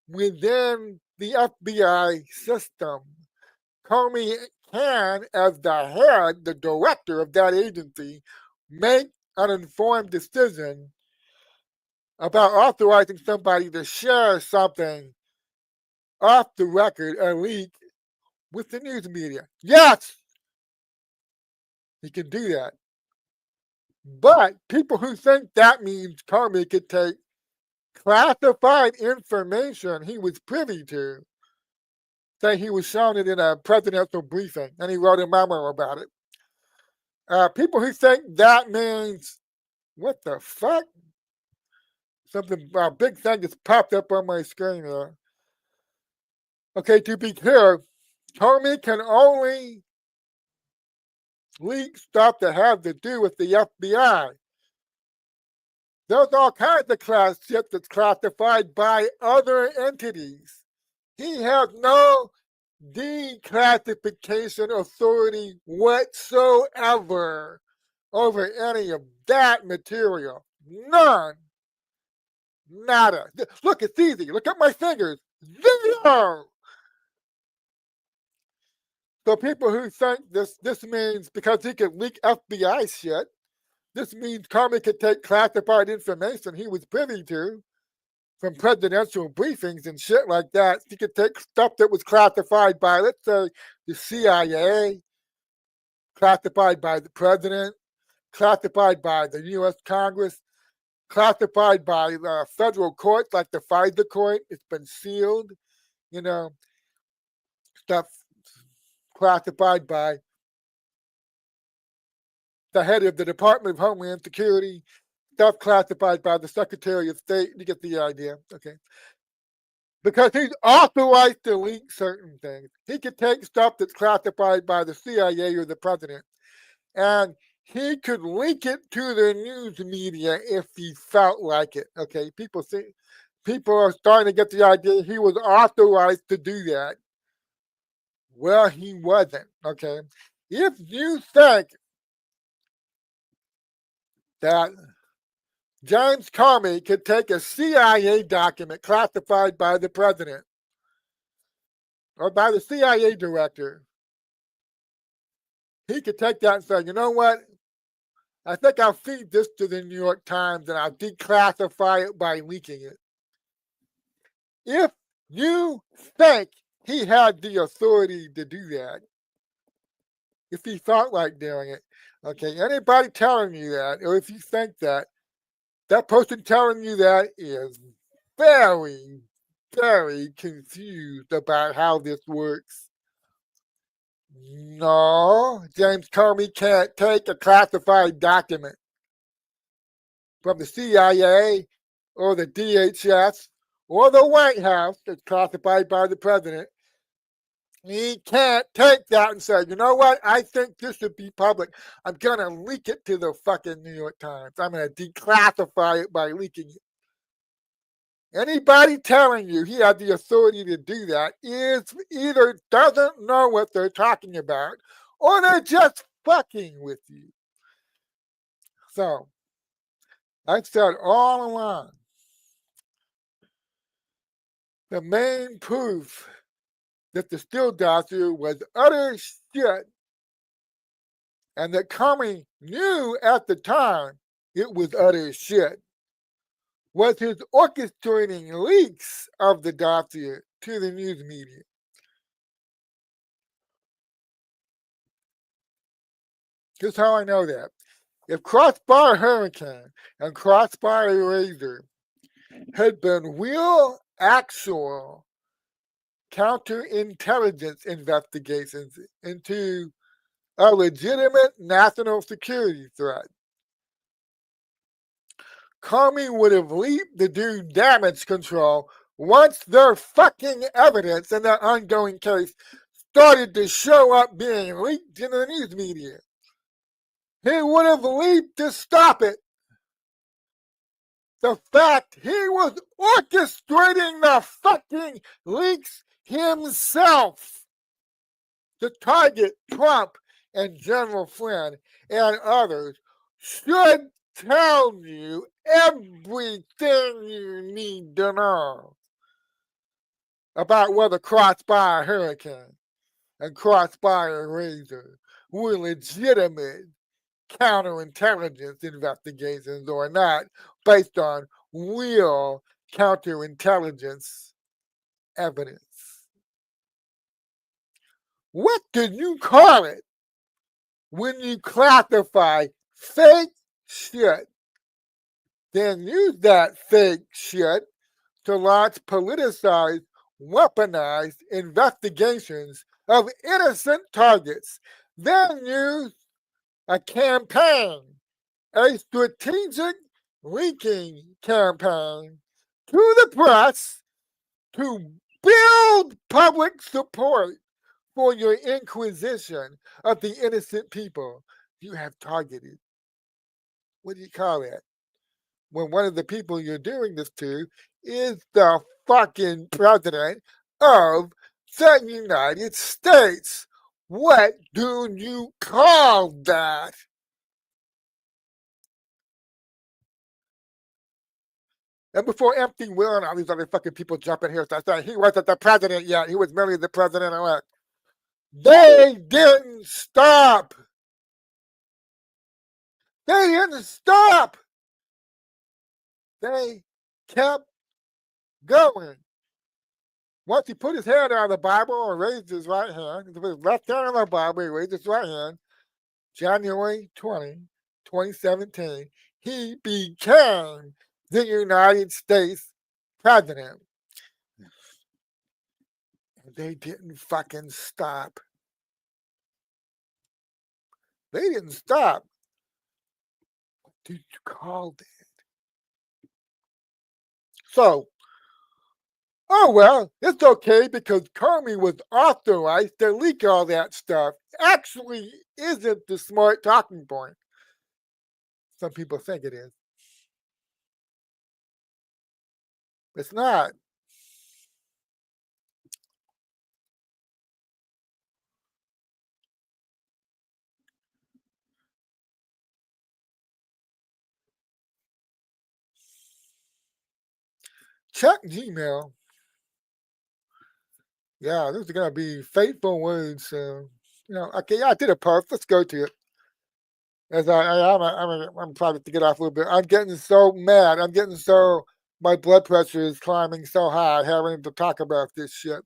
within the FBI system. Comey can, as the director of that agency, make an informed decision about authorizing somebody to share something off the record, a leak, with the news media. Yes, he can do that. But people who think that means Comey could take classified information he was privy to, say he was shown it in a presidential briefing and he wrote a memo about it. People who think that means, what the fuck? Something, a big thing just popped up on my screen there. Okay, to be clear, Comey can only leak stuff that has to do with the FBI. There's all kinds of shit that's classified by other entities. He has no declassification authority whatsoever over any of that material. None. Nada. Look, it's easy. Look at my fingers. Zero. So people who think this means because he can leak FBI shit, this means Comey could take classified information he was privy to from presidential briefings and shit like that. He could take stuff that was classified by, let's say, the CIA, classified by the president, classified by the U.S. Congress, classified by federal courts like the FISA court. It's been sealed, stuff classified by the head of the Department of Homeland Security, stuff classified by the Secretary of State. You get the idea, okay? Because he's authorized to leak certain things. He could take stuff that's classified by the CIA or the president, and he could leak it to the news media if he felt like it. Okay, people are starting to get the idea he was authorized to do that. Well, he wasn't. Okay, if you think that James Comey could take a CIA document classified by the president or by the CIA director, he could take that and say, you know what? I think I'll feed this to the New York Times and I'll declassify it by leaking it. If you think he had the authority to do that, if he felt like doing it, okay, anybody telling you that, or if you think that person telling you that is very, very confused about how this works. No, James Comey can't take a classified document from the CIA or the DHS or the White House that's classified by the president. He can't take that and say, you know what, I think this should be public. I'm going to leak it to the fucking New York Times. I'm going to declassify it by leaking it. Anybody telling you he had the authority to do that is either doesn't know what they're talking about or they're just fucking with you. So, I said all along, the main proof that the Steele dossier was utter shit and that Comey knew at the time it was utter shit was his orchestrating leaks of the dossier to the news media. Here's how I know that. If Crossfire Hurricane and Crossfire Razor had been real, actual counterintelligence investigations into a legitimate national security threat, Comey would have leaped to do damage control once their fucking evidence in that ongoing case started to show up being leaked in the news media. He would have leaped to stop it. The fact he was orchestrating the fucking leaks himself to target Trump and General Flynn and others should tell you everything you need to know about whether Crossfire Hurricane and Crossfire Razor were legitimate counterintelligence investigations or not, based on real counterintelligence evidence. What did you call it when you classify fake shit? Then use that fake shit to launch politicized, weaponized investigations of innocent targets. Then use a campaign, a strategic leaking campaign to the press to build public support for your inquisition of the innocent people you have targeted. What do you call that? When one of the people you're doing this to is the fucking president of the United States. What do you call that? And before Empty Will and all these other fucking people jump in here, so I said he wasn't the president yet. He was merely the president-elect. They didn't stop. They didn't stop. They kept going. Once he put his hand on the Bible and raised his right hand, he put his left hand on the Bible, he raised his right hand, January 20, 2017, he became the United States president. And they didn't fucking stop. They didn't stop. What did you call that? So, oh well, it's okay because Comey was authorized to leak all that stuff. Actually, isn't the smart talking point. Some people think it is. It's not. Check Gmail. Yeah, this is gonna be fateful words. Okay, yeah, I did a post. Let's go to it. As I'm trying to get off a little bit. I'm getting so mad. My blood pressure is climbing so high having to talk about this shit.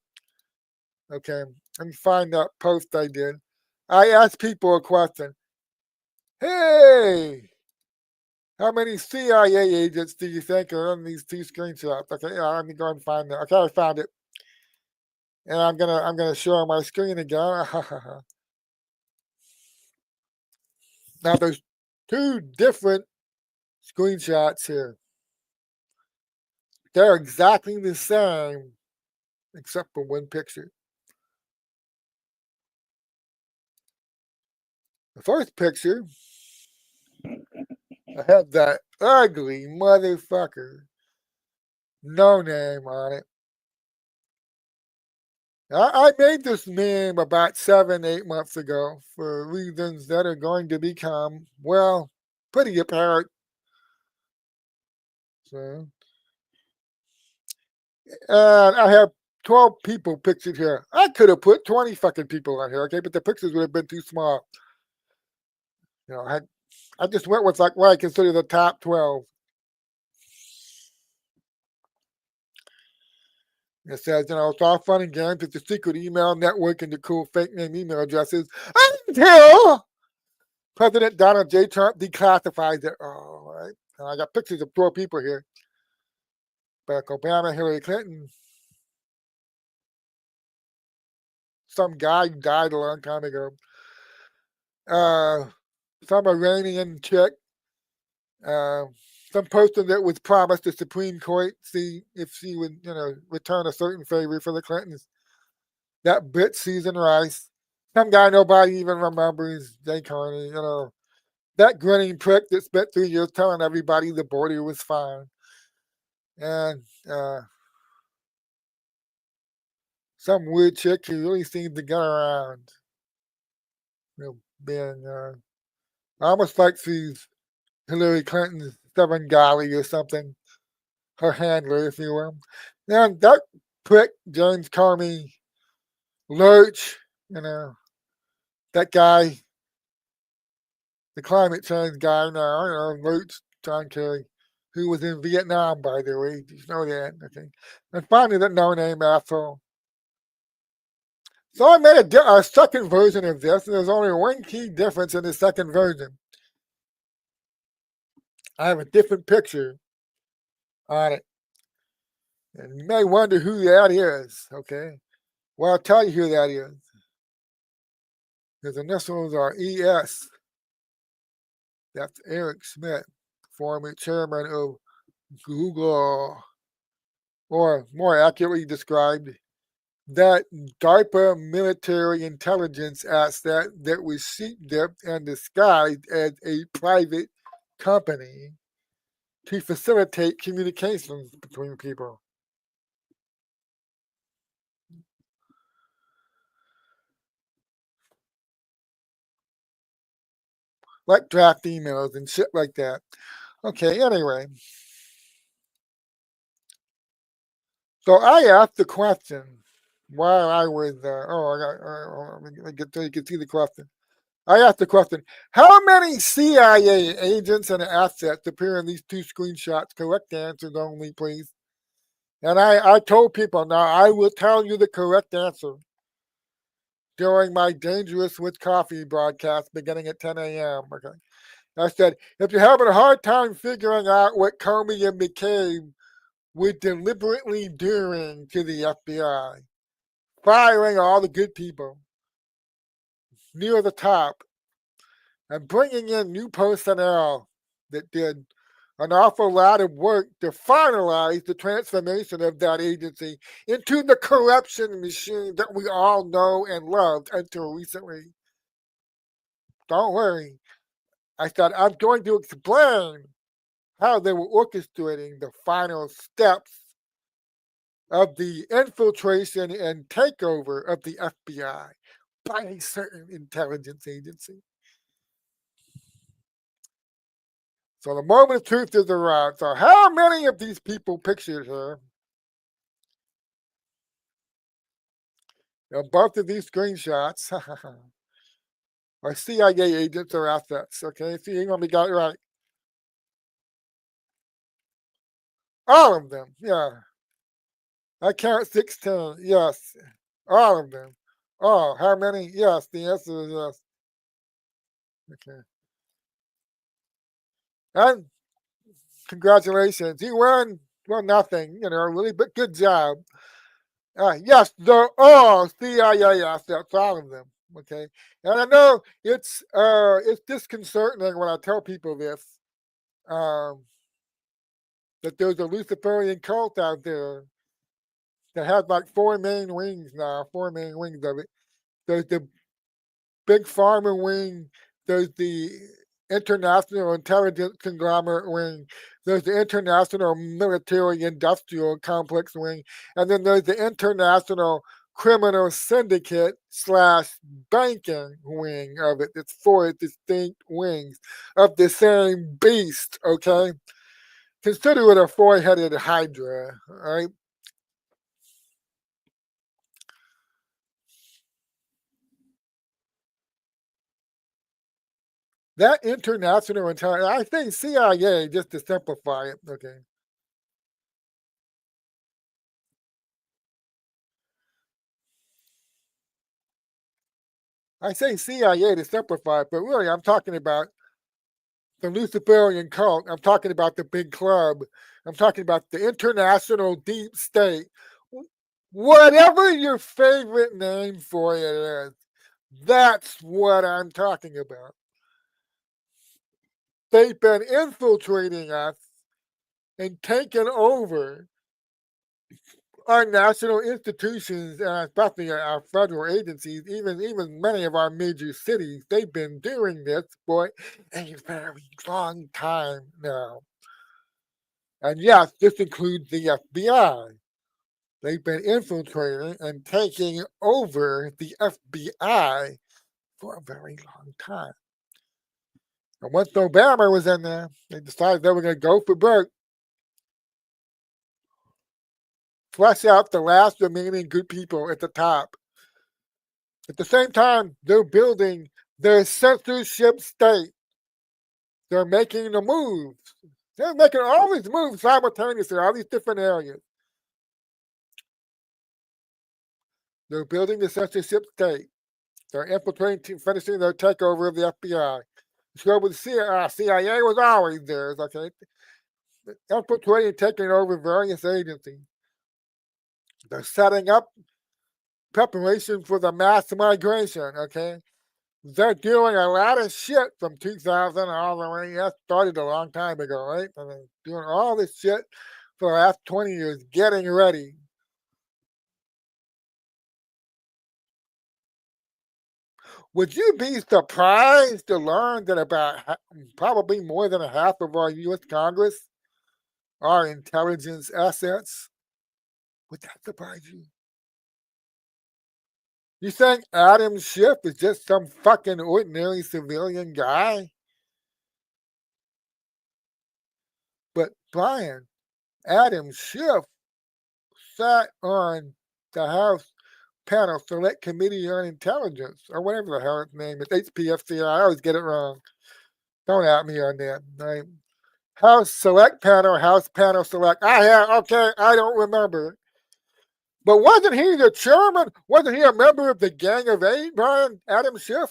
Okay, let me find that post I did. I asked people a question. Hey, how many CIA agents do you think are on these two screenshots? Okay, yeah, let me go and find that. Okay, I found it. And I'm gonna show my screen again. Now there's two different screenshots here. They're exactly the same, except for one picture. The first picture, I have that ugly motherfucker no name on it. I made this meme about 7, 8 months ago for reasons that are going to become, well, pretty apparent. So, and I have 12 people pictured here. I could have put 20 fucking people on here, okay, but the pictures would have been too small. You know, I just went with like what I consider the top 12. It says, it's all fun and games. It's a secret email network and the cool fake name email addresses until President Donald J. Trump declassifies it. Oh, right. And I got pictures of 12 people here. Barack Obama, Hillary Clinton, some guy who died a long time ago, some Iranian chick, uh, some person that was promised the Supreme Court, see if she would, return a certain favor for the Clintons. That bitch Susan Rice. Some guy nobody even remembers, Jay Carney, that grinning prick that spent 3 years telling everybody the border was fine. And some weird chick who really seems to get around. Being almost like she's Hillary Clinton's Seven or something, her handler, if you will. And that prick, James Comey, Lurch, that guy, the climate change guy now, Lurch, John Kerry, who was in Vietnam, by the way. Did you know that? Okay. And finally, that no-name asshole. So I made a second version of this, and there's only one key difference in the second version. I have a different picture on it. And you may wonder who that is, okay? Well, I'll tell you who that is. His initials are ES. That's Eric Schmidt, former chairman of Google, or more accurately described, that DARPA military intelligence asset that was sheep-dipped and disguised as a private company to facilitate communications between people. Like draft emails and shit like that. Okay, anyway. So I asked the question while I was, let me get so you can see the question. I asked the question, how many CIA agents and assets appear in these two screenshots? Correct answers only, please. And I told people, now I will tell you the correct answer during my Dangerous with Coffee broadcast beginning at 10 a.m. Okay. I said, if you're having a hard time figuring out what Comey and McCabe were deliberately doing to the FBI, firing all the good people near the top and bringing in new personnel that did an awful lot of work to finalize the transformation of that agency into the corruption machine that we all know and loved until recently. Don't worry. I said, I'm going to explain how they were orchestrating the final steps of the infiltration and takeover of the FBI by a certain intelligence agency. So the moment of truth is around. So how many of these people pictured here, both of these screenshots, are CIA agents or assets? Okay, see, you want me got it right. All of them, yeah. I count 16, yes. All of them. Oh, how many? Yes, the answer is yes. Okay. And congratulations, you won. Well, nothing, really, but good job. Yes, they're all CIA assets, all of them. Okay, and I know it's disconcerting when I tell people this, um, that there's a Luciferian cult out there that has like four main wings now, four main wings of it. There's the big pharma wing, there's the international intelligence conglomerate wing. There's the international military industrial complex wing, and then there's the international criminal syndicate slash banking wing of it. It's four distinct wings of the same beast. Okay, consider it a four-headed hydra. All right. That international intelligence, I think CIA, just to simplify it, okay. I say CIA to simplify it, but really I'm talking about the Luciferian cult. I'm talking about the big club. I'm talking about the international deep state. Whatever your favorite name for it is, that's what I'm talking about. They've been infiltrating us and taking over our national institutions, especially our federal agencies, even many of our major cities, they've been doing this for a very long time now. And yes, this includes the FBI. They've been infiltrating and taking over the FBI for a very long time. And once Obama was in there, they decided they were going to go for broke, flush out the last remaining good people at the top. At the same time, they're building their censorship state. They're making the moves. They're making all these moves simultaneously, all these different areas. They're building the censorship state. They're infiltrating, finishing their takeover of the FBI. So with CIA was always there. Okay, infiltrating, taking over various agencies. They're setting up preparation for the mass migration. Okay, they're doing a lot of shit from 2000 all the way. That started a long time ago, right? And they're doing all this shit for the last 20 years, getting ready. Would you be surprised to learn that about probably more than a half of our U.S. Congress are intelligence assets? Would that surprise you? You think Adam Schiff is just some fucking ordinary civilian guy? But Brian, Adam Schiff sat on the House Panel Select Committee on Intelligence, or whatever the hell its name is, HPFC. I always get it wrong. Don't at me on that. Right? House Select Panel, House Panel Select. Okay, I don't remember. But wasn't he the chairman? Wasn't he a member of the Gang of Eight, Brian? Adam Schiff?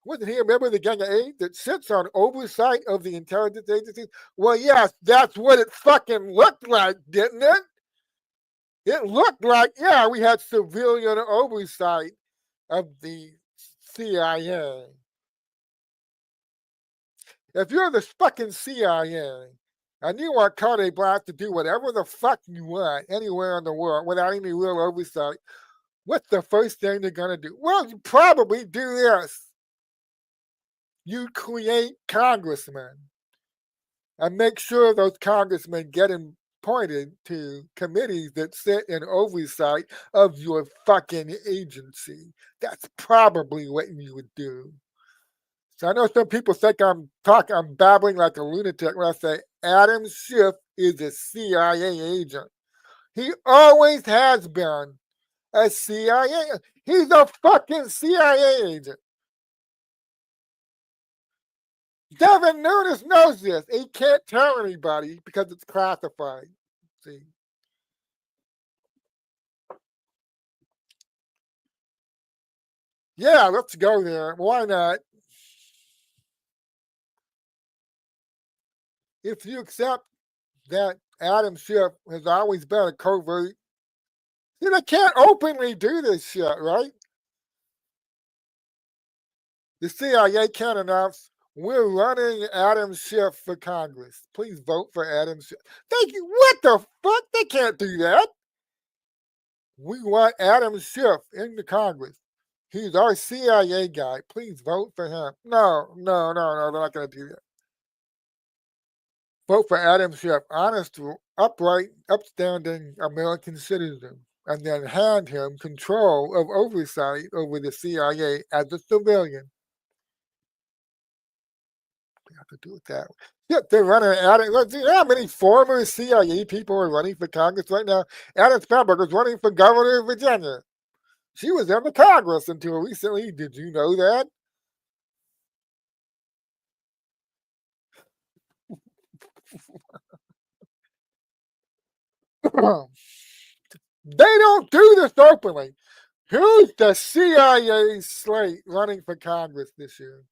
Wasn't he a member of the Gang of Eight that sits on oversight of the intelligence agencies? Well, yes, that's what it fucking looked like, didn't it? It looked like, yeah, we had civilian oversight of the CIA. If you're the fucking CIA and you want Carte Blanche to do whatever the fuck you want anywhere in the world without any real oversight, what's the first thing they're going to do? Well, you probably do this. You create congressmen and make sure those congressmen get appointed to committees that sit in oversight of your fucking agency. That's probably what you would do. So I know some people think I'm babbling like a lunatic when I say Adam Schiff is a CIA agent. He always has been a CIA. He's a fucking CIA agent. Devin Nunes knows this. He can't tell anybody because it's classified. See. Yeah, let's go there. Why not? If you accept that Adam Schiff has always been a covert, see, they can't openly do this shit, right? The CIA can't announce we're running Adam Schiff for Congress. Please vote for Adam Schiff. Thank you. What the fuck? They can't do that. We want Adam Schiff in the Congress. He's our CIA guy. Please vote for him. No, no, no, no. They're not going to do that. Vote for Adam Schiff, honest, upright, upstanding American citizen, and then hand him control of oversight over the CIA as a civilian. We have to do it that way. Yeah, they're running Adam. Do you know how many former CIA people are running for Congress right now? Adam Spanberg was running for governor of Virginia. She was in the Congress until recently. Did you know that? They don't do this openly. Who's the CIA slate running for Congress this year?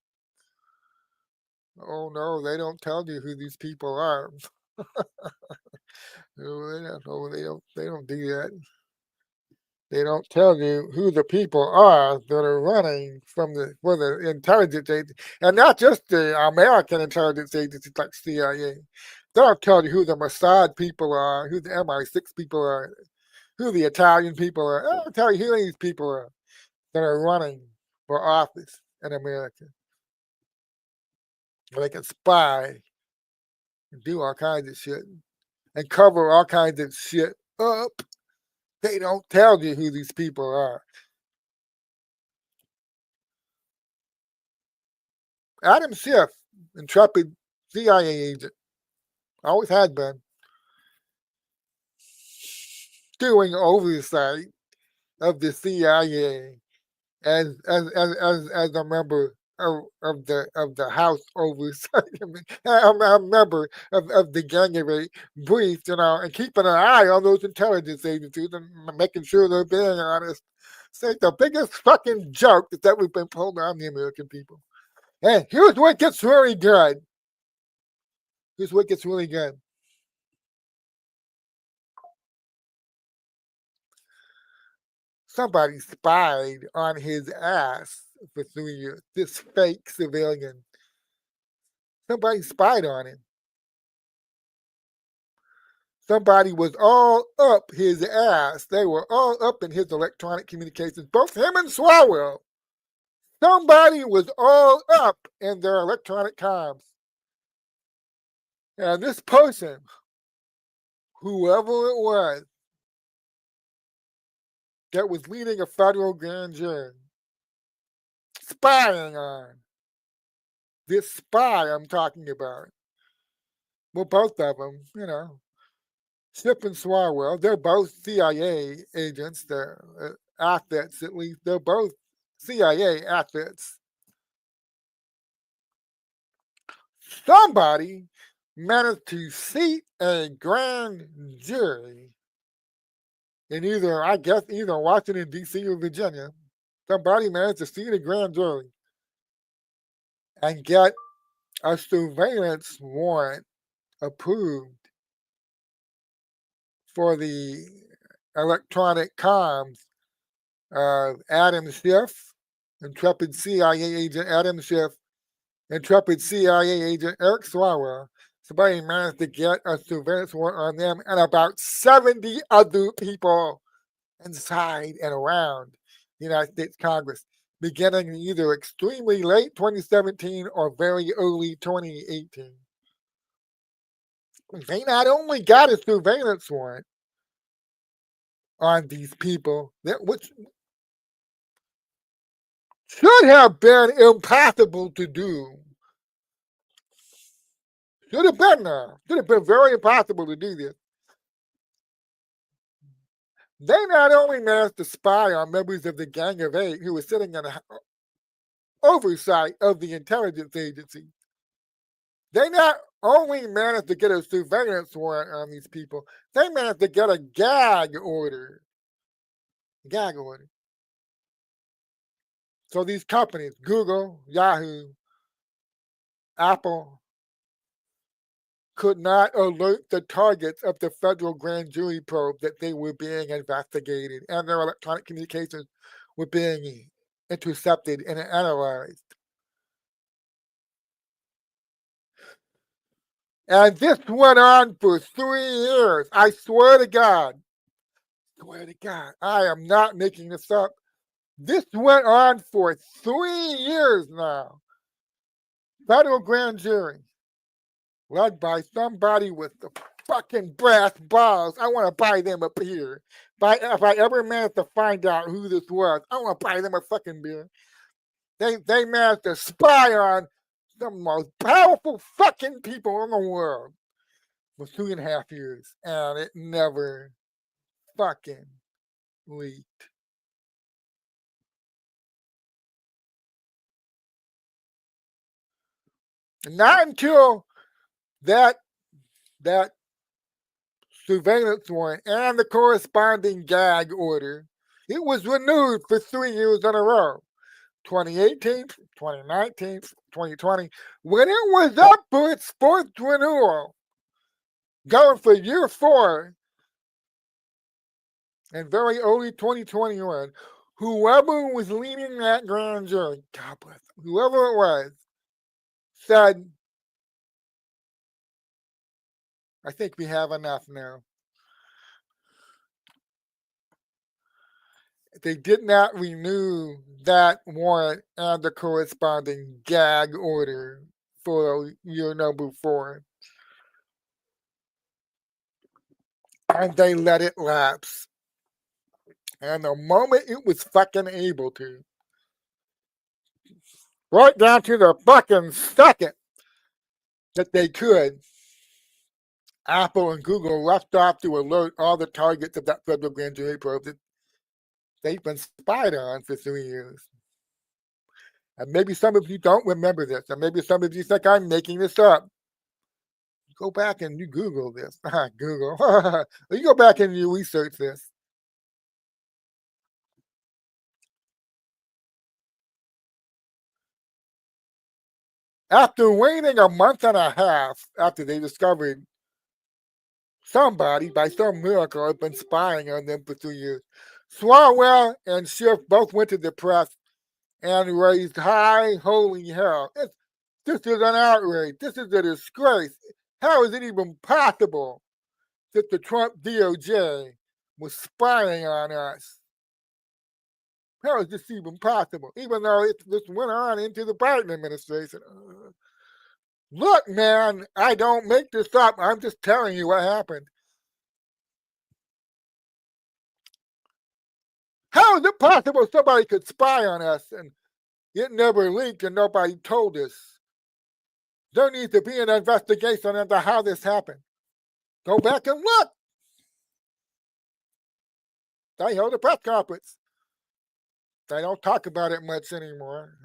Oh no, they don't tell you who these people are. No, they don't. No, they don't. They don't do that. They don't tell you who the people are that are running for the intelligence agency, and not just the American intelligence agencies like CIA. They don't tell you who the Mossad people are, who the MI6 people are, who the Italian people are. They don't tell you who these people are that are running for office in America. Where they can spy and do all kinds of shit and cover all kinds of shit up. They don't tell you who these people are. Adam Schiff, intrepid CIA agent, always had been, doing oversight of the CIA as a member of the House Oversight. I mean, I'm a member of the gang of eight, briefed, and keeping an eye on those intelligence agencies and making sure they're being honest. Say the biggest fucking joke is that we've been pulled on the American people. And here's what gets really good. Here's what gets really good. Somebody spied on his ass for 3 years. This fake civilian. Somebody spied on him. Somebody was all up his ass. They were all up in his electronic communications, both him and Swalwell. Somebody was all up in their electronic comms. And this person, whoever it was, that was leading a federal grand jury, spying on this spy I'm talking about. Well, both of them, Schiff and Swalwell, they're both CIA agents. They're assets, at least. They're both CIA assets. Somebody managed to seat a grand jury in either Washington, D.C. or Virginia. Somebody managed to seat a grand jury and get a surveillance warrant approved for the electronic comms of Adam Schiff, intrepid CIA agent Adam Schiff, intrepid CIA agent Eric Swalwell. Somebody managed to get a surveillance warrant on them and about 70 other people inside and around the United States Congress, beginning either extremely late 2017 or very early 2018. They not only got a surveillance warrant on these people, which should have been impossible to do. Should have been there. Should have been very impossible to do this. They not only managed to spy on members of the Gang of Eight who were sitting in oversight of the intelligence agency. They not only managed to get a surveillance warrant on these people, they managed to get a gag order. Gag order. So these companies, Google, Yahoo, Apple, could not alert the targets of the federal grand jury probe that they were being investigated and their electronic communications were being intercepted and analyzed. And this went on for 3 years. I swear to God. I am not making this up. This went on for 3 years now. Federal grand jury, led by somebody with the fucking brass balls. I want to buy them a beer. If I ever manage to find out who this was, I want to buy them a fucking beer. They managed to spy on the most powerful fucking people in the world for 3.5 years, and it never fucking leaked. Not until that that surveillance warrant and the corresponding gag order, it was renewed for 3 years in a row. 2018, 2019, 2020, when it was up for its fourth renewal, going for year 4, and very early 2021, whoever was leading that grand jury, God bless them, whoever it was, said, I think we have enough now. They did not renew that warrant and the corresponding gag order for year number 4. And they let it lapse. And the moment it was fucking able to, right down to the fucking second that they could, Apple and Google left off to alert all the targets of that federal grand jury probe that they've been spied on for 3 years. And maybe some of you don't remember this, and maybe some of you think I'm making this up. Go back and you Google this. Google. You go back and you research this. After waiting a month and a half after they discovered somebody, by some miracle, had been spying on them for 2 years, Swalwell and Schiff both went to the press and raised high holy hell. This is an outrage. This is a disgrace. How is it even possible that the Trump DOJ was spying on us? How is this even possible? Even though this went on into the Biden administration. Look, man, I don't make this up. I'm just telling you what happened. How is it possible somebody could spy on us and it never leaked and nobody told us? There needs to be an investigation into how this happened. Go back and look. They held a press conference. They don't talk about it much anymore.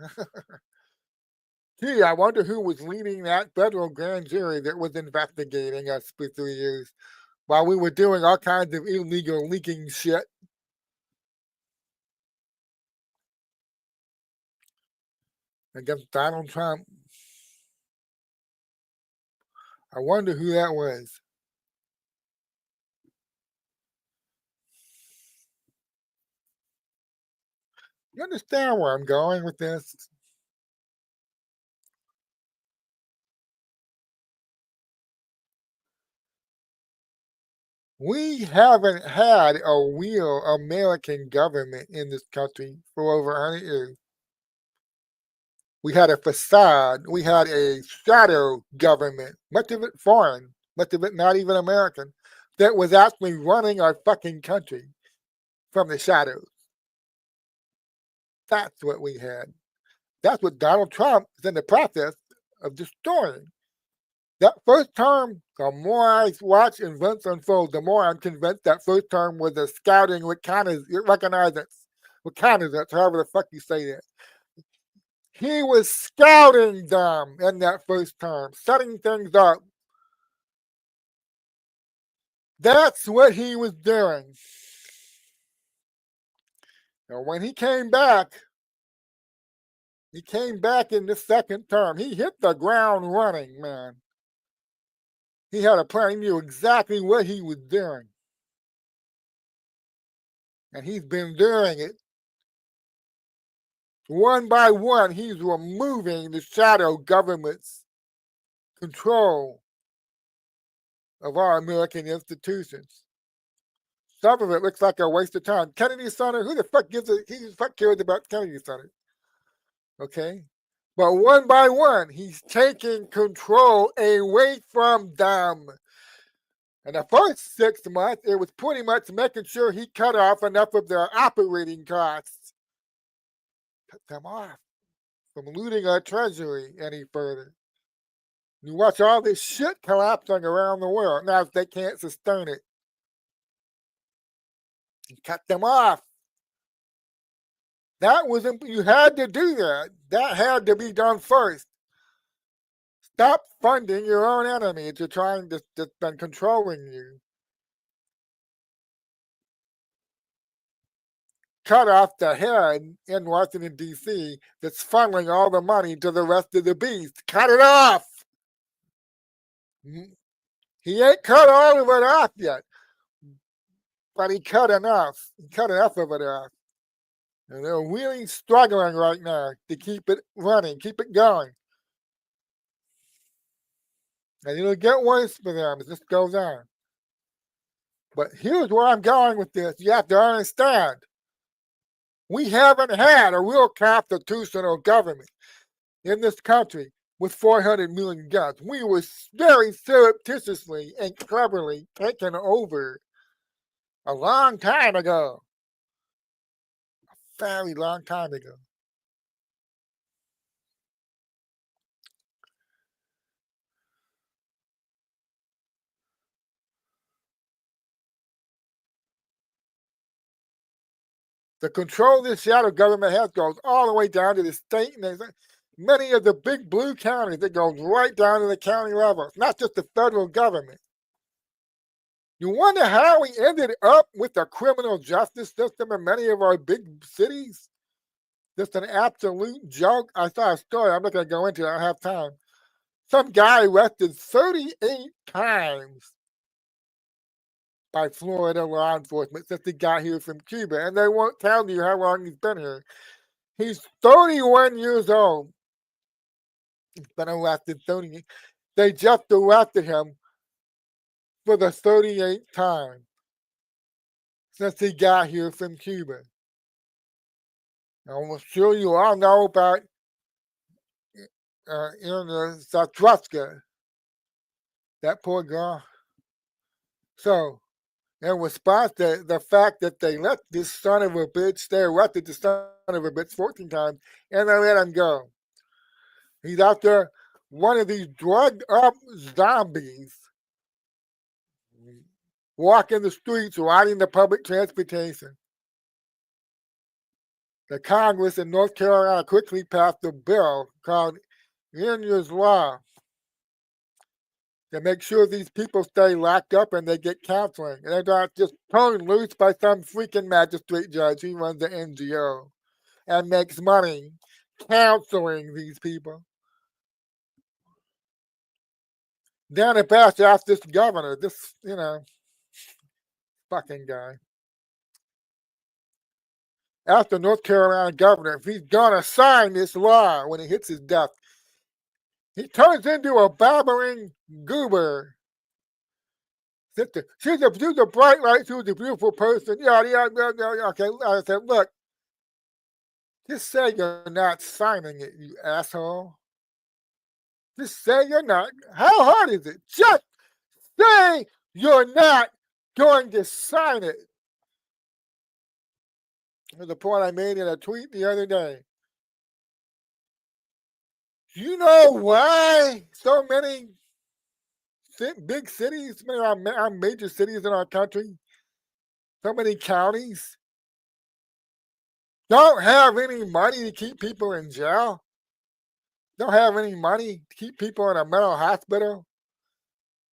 Gee, I wonder who was leading that federal grand jury that was investigating us for 3 years while we were doing all kinds of illegal leaking shit. Against Donald Trump. I wonder who that was. You understand where I'm going with this? We haven't had a real American government in this country for over 100 years. We had a facade. We had a shadow government, much of it foreign, much of it not even American, that was actually running our fucking country from the shadows. That's what we had. That's what Donald Trump is in the process of destroying. That first term, the more I watch events unfold, the more I'm convinced that first term was a scouting reconnaissance, however the fuck you say that. He was scouting them in that first term, setting things up. That's what he was doing. And when he came back in the second term. He hit the ground running, man. He had a plan. He knew exactly what he was doing. And he's been doing it. One by one, he's removing the shadow government's control of our American institutions. Some of it looks like a waste of time. Kennedy Center, who the fuck cares about Kennedy Center? Okay? But one by one, he's taking control away from them. And the first 6 months, it was pretty much making sure he cut off enough of their operating costs. Cut them off from looting our treasury any further. You watch all this shit collapsing around the world. Now they can't sustain it. You cut them off. You had to do that. That had to be done first. Stop funding your own enemy to trying to been controlling you. Cut off the head in Washington, D.C. that's funneling all the money to the rest of the beast. Cut it off! He ain't cut all of it off yet, but he cut enough. He cut enough of it off. And they're really struggling right now to keep it running, keep it going. And it'll get worse for them as this goes on. But here's where I'm going with this. You have to understand. We haven't had a real constitutional government in this country with 400 million guns. We were very surreptitiously and cleverly taken over a long time ago. A very long time ago. The control this shadow government has goes all the way down to the state and many of the big blue counties. It goes right down to the county level. It's not just the federal government. You wonder how we ended up with the criminal justice system in many of our big cities? Just an absolute joke. I saw a story. I'm not going to go into it. I don't have time. Some guy arrested 38 times by Florida law enforcement since he got here from Cuba, and they won't tell you how long he's been here. He's 31 years old. He's been arrested 30. They just arrested him for the 38th time since he got here from Cuba. I'm sure you all know about Satruska, that poor girl. So, in response to the fact that they let this son of a bitch, they arrested the son of a bitch 14 times, and they let him go. He's out there, one of these drugged up zombies, walking the streets, riding the public transportation. The Congress in North Carolina quickly passed a bill called India's Law to make sure these people stay locked up and they get counseling. And they're not just turned loose by some freaking magistrate judge who runs the NGO and makes money counseling these people. Then it passed off this governor, this, fucking guy. Ask the North Carolina governor if he's gonna sign this law when it hits his desk. He turns into a babbling goober. She's a bright light, she was a beautiful person. Yeah. Okay, I said, look, just say you're not signing it, you asshole. Just say you're not. How hard is it? Just say you're not going to sign it. The point I made in a tweet the other day. You know why so many big cities, many of our major cities in our country, so many counties, don't have any money to keep people in jail? Don't have any money to keep people in a mental hospital?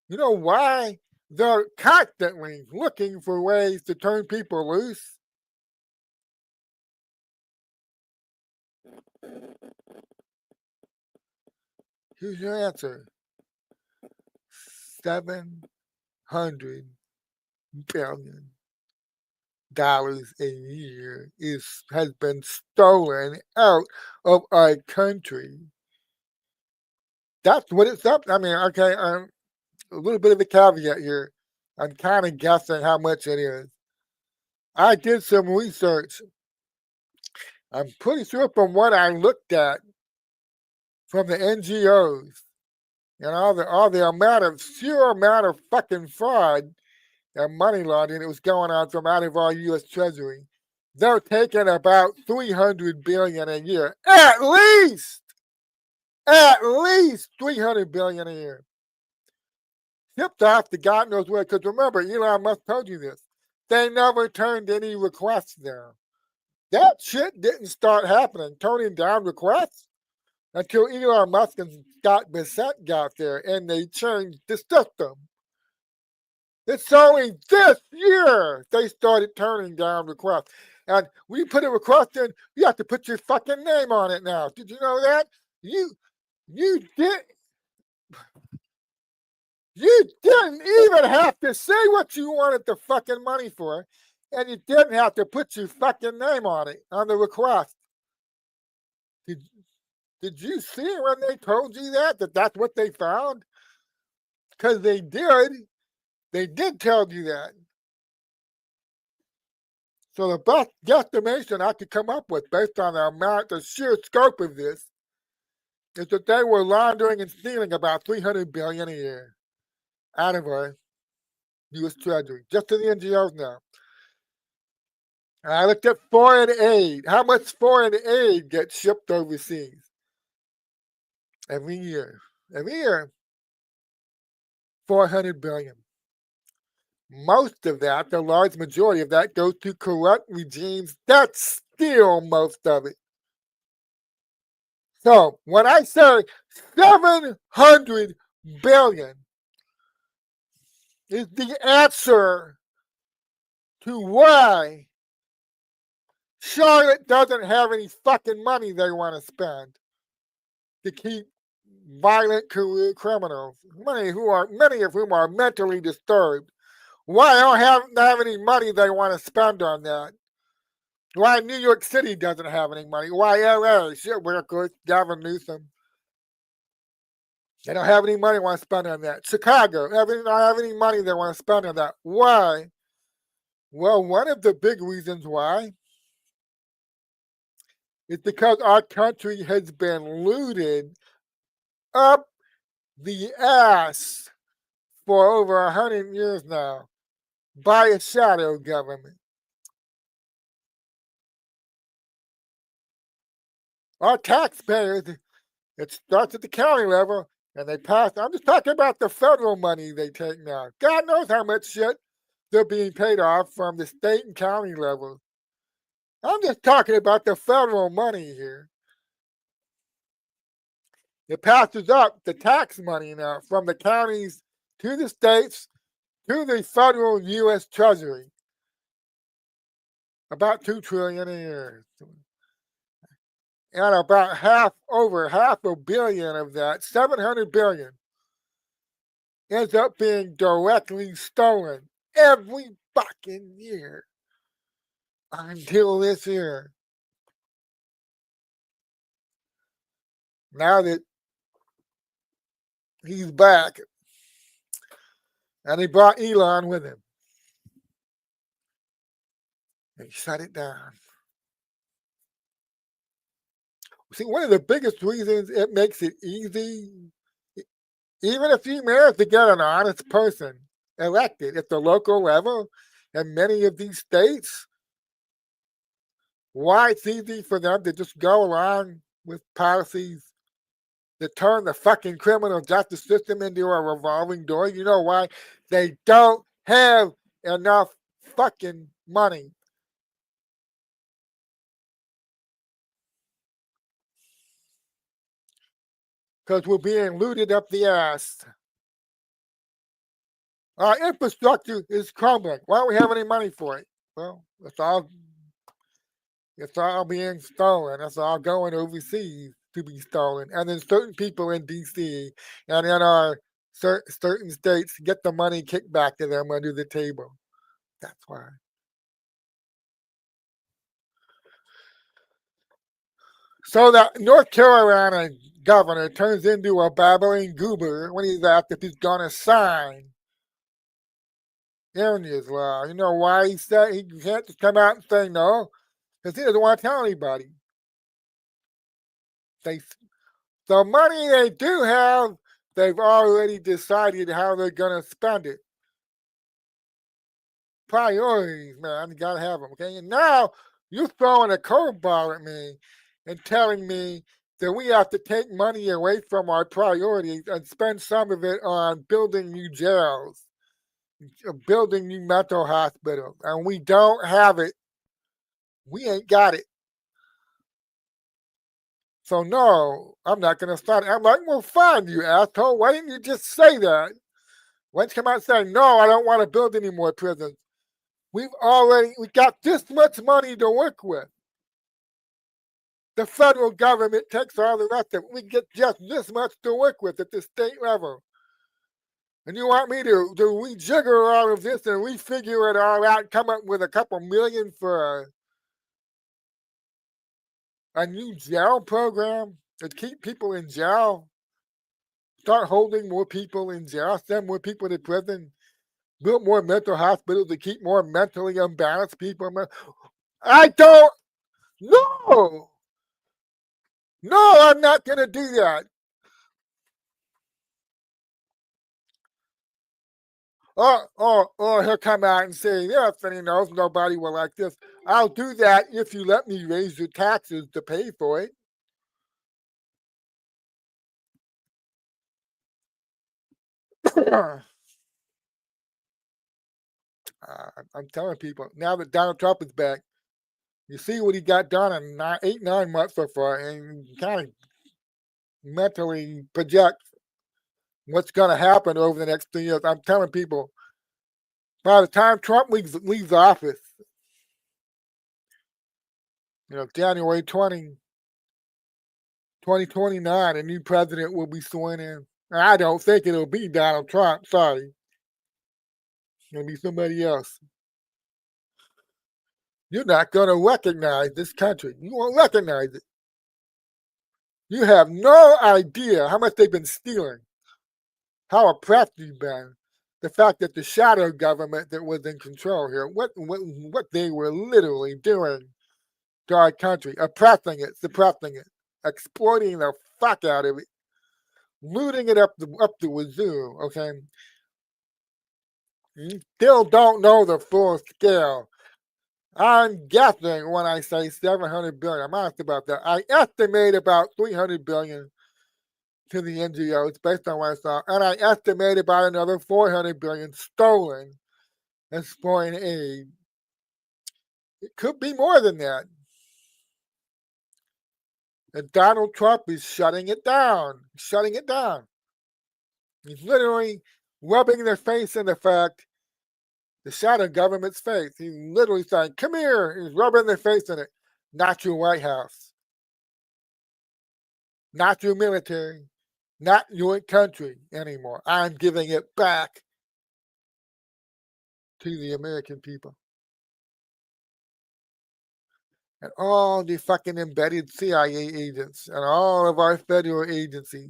You know why? They're constantly looking for ways to turn people loose. Here's your answer. $700 billion a year has been stolen out of our country. That's what it's up. I mean, okay, a little bit of a caveat here. I'm kind of guessing how much it is. I did some research. I'm pretty sure from what I looked at from the NGOs and all the sheer amount of fucking fraud and money laundering that was going on from out of our U.S. Treasury, they're taking about $300 billion a year, at least $300 billion a year. Tipped off to God knows where. Because remember, Elon Musk told you this. They never turned any requests down. That shit didn't start happening, turning down requests, until Elon Musk and Scott Bissett got there and they changed the system. It's only this year they started turning down requests. And when you put a request in, you have to put your fucking name on it now. Did you know that? You did you didn't even have to say what you wanted the fucking money for, and you didn't have to put your fucking name on it on the request. Did you see when they told you that's what they found? Because they did tell you that. So the best guesstimation I could come up with based on the sheer scope of this is that they were laundering and stealing about $300 billion a year out of our U.S. Treasury, just to the NGOs now. And I looked at foreign aid. How much foreign aid gets shipped overseas every year? Every year, $400 billion. Most of that, the large majority of that, goes to corrupt regimes that steal most of it. So when I say $700 billion is the answer to why Charlotte doesn't have any fucking money they want to spend to keep violent career criminals, many of whom are mentally disturbed. Why don't have any money they want to spend on that? Why New York City doesn't have any money? Why LA? Shit, we're good. Gavin Newsom. They don't have any money they want to spend on that. Chicago, don't have any money they want to spend on that. Why? Well, one of the big reasons why is because our country has been looted up the ass for over 100 years now by a shadow government. Our taxpayers, it starts at the county level and they pass. I'm just talking about the federal money they take now. God knows how much shit they're being paid off from the state and county level. I'm just talking about the federal money here. It passes up the tax money now from the counties to the states to the federal U.S. Treasury. About $2 trillion a year. And about over half a billion of that, $700 billion, ends up being directly stolen every fucking year until this year. Now that he's back, and he brought Elon with him, and he shut it down. See, one of the biggest reasons it makes it easy, even if you manage to get an honest person elected at the local level in many of these states, why it's easy for them to just go along with policies that turn the fucking criminal justice system into a revolving door. You know why? They don't have enough fucking money. Because we're being looted up the ass. Our infrastructure is crumbling. Why don't we have any money for it? Well, it's all being stolen. It's all going overseas to be stolen. And then certain people in D.C. and in our certain states get the money kicked back to them under the table. That's why. So that North Carolina governor turns into a babbling goober when he's asked if he's going to sign areas law. You know why he said he can't just come out and say no? Because he doesn't want to tell anybody. The money they do have, they've already decided how they're going to spend it. Priorities, man, you gotta have them, okay? And now you're throwing a curveball at me and telling me that we have to take money away from our priorities and spend some of it on building new jails, building new mental hospitals, and we don't have it. We ain't got it. So no, I'm not gonna start. I'm like, well, fine, you asshole. Why didn't you just say that? Why didn't you come out and say, no, I don't want to build any more prisons? We got this much money to work with. The federal government takes all the rest of it. We get just this much to work with at the state level. And you want me to rejigger all of this and refigure it all out, come up with a couple million for a new jail program to keep people in jail, start holding more people in jail, send more people to prison, build more mental hospitals to keep more mentally unbalanced people. I don't know. No, I'm not going to do that. Or he'll come out and say, yes, and he knows nobody will like this. I'll do that if you let me raise your taxes to pay for it. I'm telling people, now that Donald Trump is back, you see what he got done in 9 months so far, and you kind of mentally project what's going to happen over the next 3 years. I'm telling people, by the time Trump leaves office, January 2029, a new president will be sworn in. I don't think it'll be Donald Trump. Sorry. It'll be somebody else. You're not going to recognize this country. You won't recognize it. You have no idea how much they've been stealing, how oppressed you've been. The fact that the shadow government that was in control here, what they were literally doing to our country, oppressing it, suppressing it, exploiting the fuck out of it, looting it up the wazoo, okay? You still don't know the full scale. I'm guessing when I say 700 billion. I'm honest about that. I estimate about 300 billion to the NGOs based on what I saw, and I estimate about another 400 billion stolen as foreign aid. It could be more than that. And Donald Trump is shutting it down. Shutting it down. He's literally rubbing their face in the fact, the shadow government's face. He's literally saying, come here. He's rubbing their face in it. Not your White House. Not your military. Not your country anymore. I'm giving it back to the American people. And all the fucking embedded CIA agents and all of our federal agencies,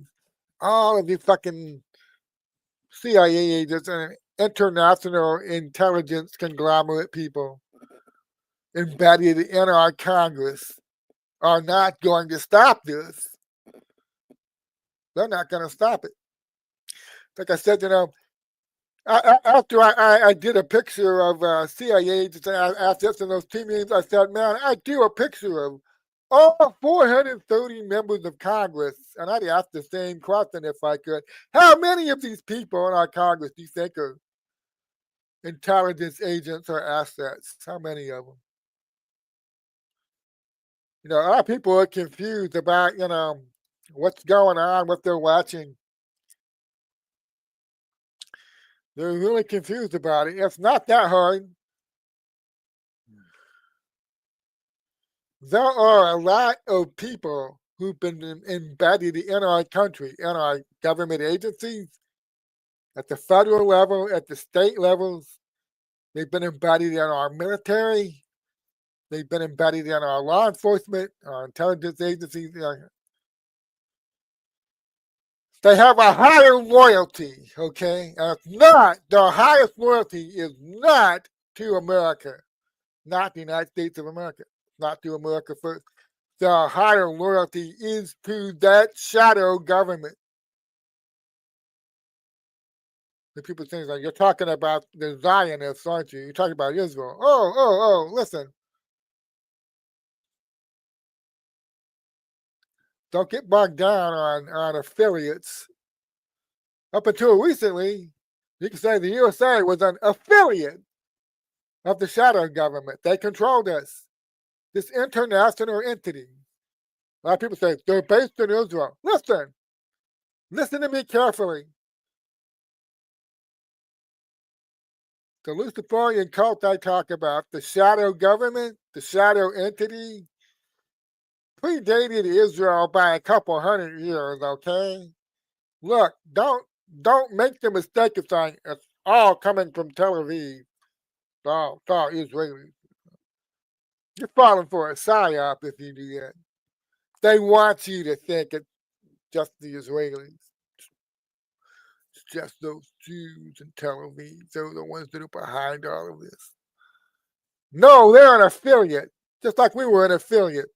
all of the fucking CIA agents and international intelligence conglomerate people embedded in our Congress are not going to stop this. They're not going to stop it. Like I said, after I did a picture of CIA agents and assets in those team meetings, I said, man, I do a picture of all 430 members of Congress, and I'd ask the same question if I could. How many of these people in our Congress do you think are intelligence agents or assets? How many of them? A lot of people are confused about, what's going on, what they're watching. They're really confused about it. It's not that hard. There are a lot of people who've been embedded in our country, in our government agencies, at the federal level, at the state levels. They've been embedded in our military. They've been embedded in our law enforcement, our intelligence agencies, They have a higher loyalty, okay? And it's not, their highest loyalty is not to America, not the United States of America, not to America first. Their higher loyalty is to that shadow government. The people think like, you're talking about the Zionists, aren't you? You're talking about Israel. Oh, listen. Don't get bogged down on affiliates. Up until recently, you can say the USA was an affiliate of the shadow government. They controlled us. This international entity. A lot of people say they're based in Israel. Listen to me carefully. The Luciferian cult I talk about, the shadow government, the shadow entity, predated Israel by a couple hundred years, okay? Look, don't make the mistake of saying it's all coming from Tel Aviv. It's all Israeli. You're falling for a psyop if you do that. They want you to think it's just the Israelis. It's just those Jews in Tel Aviv. They're the ones that are behind all of this. No, they're an affiliate, just like we were an affiliate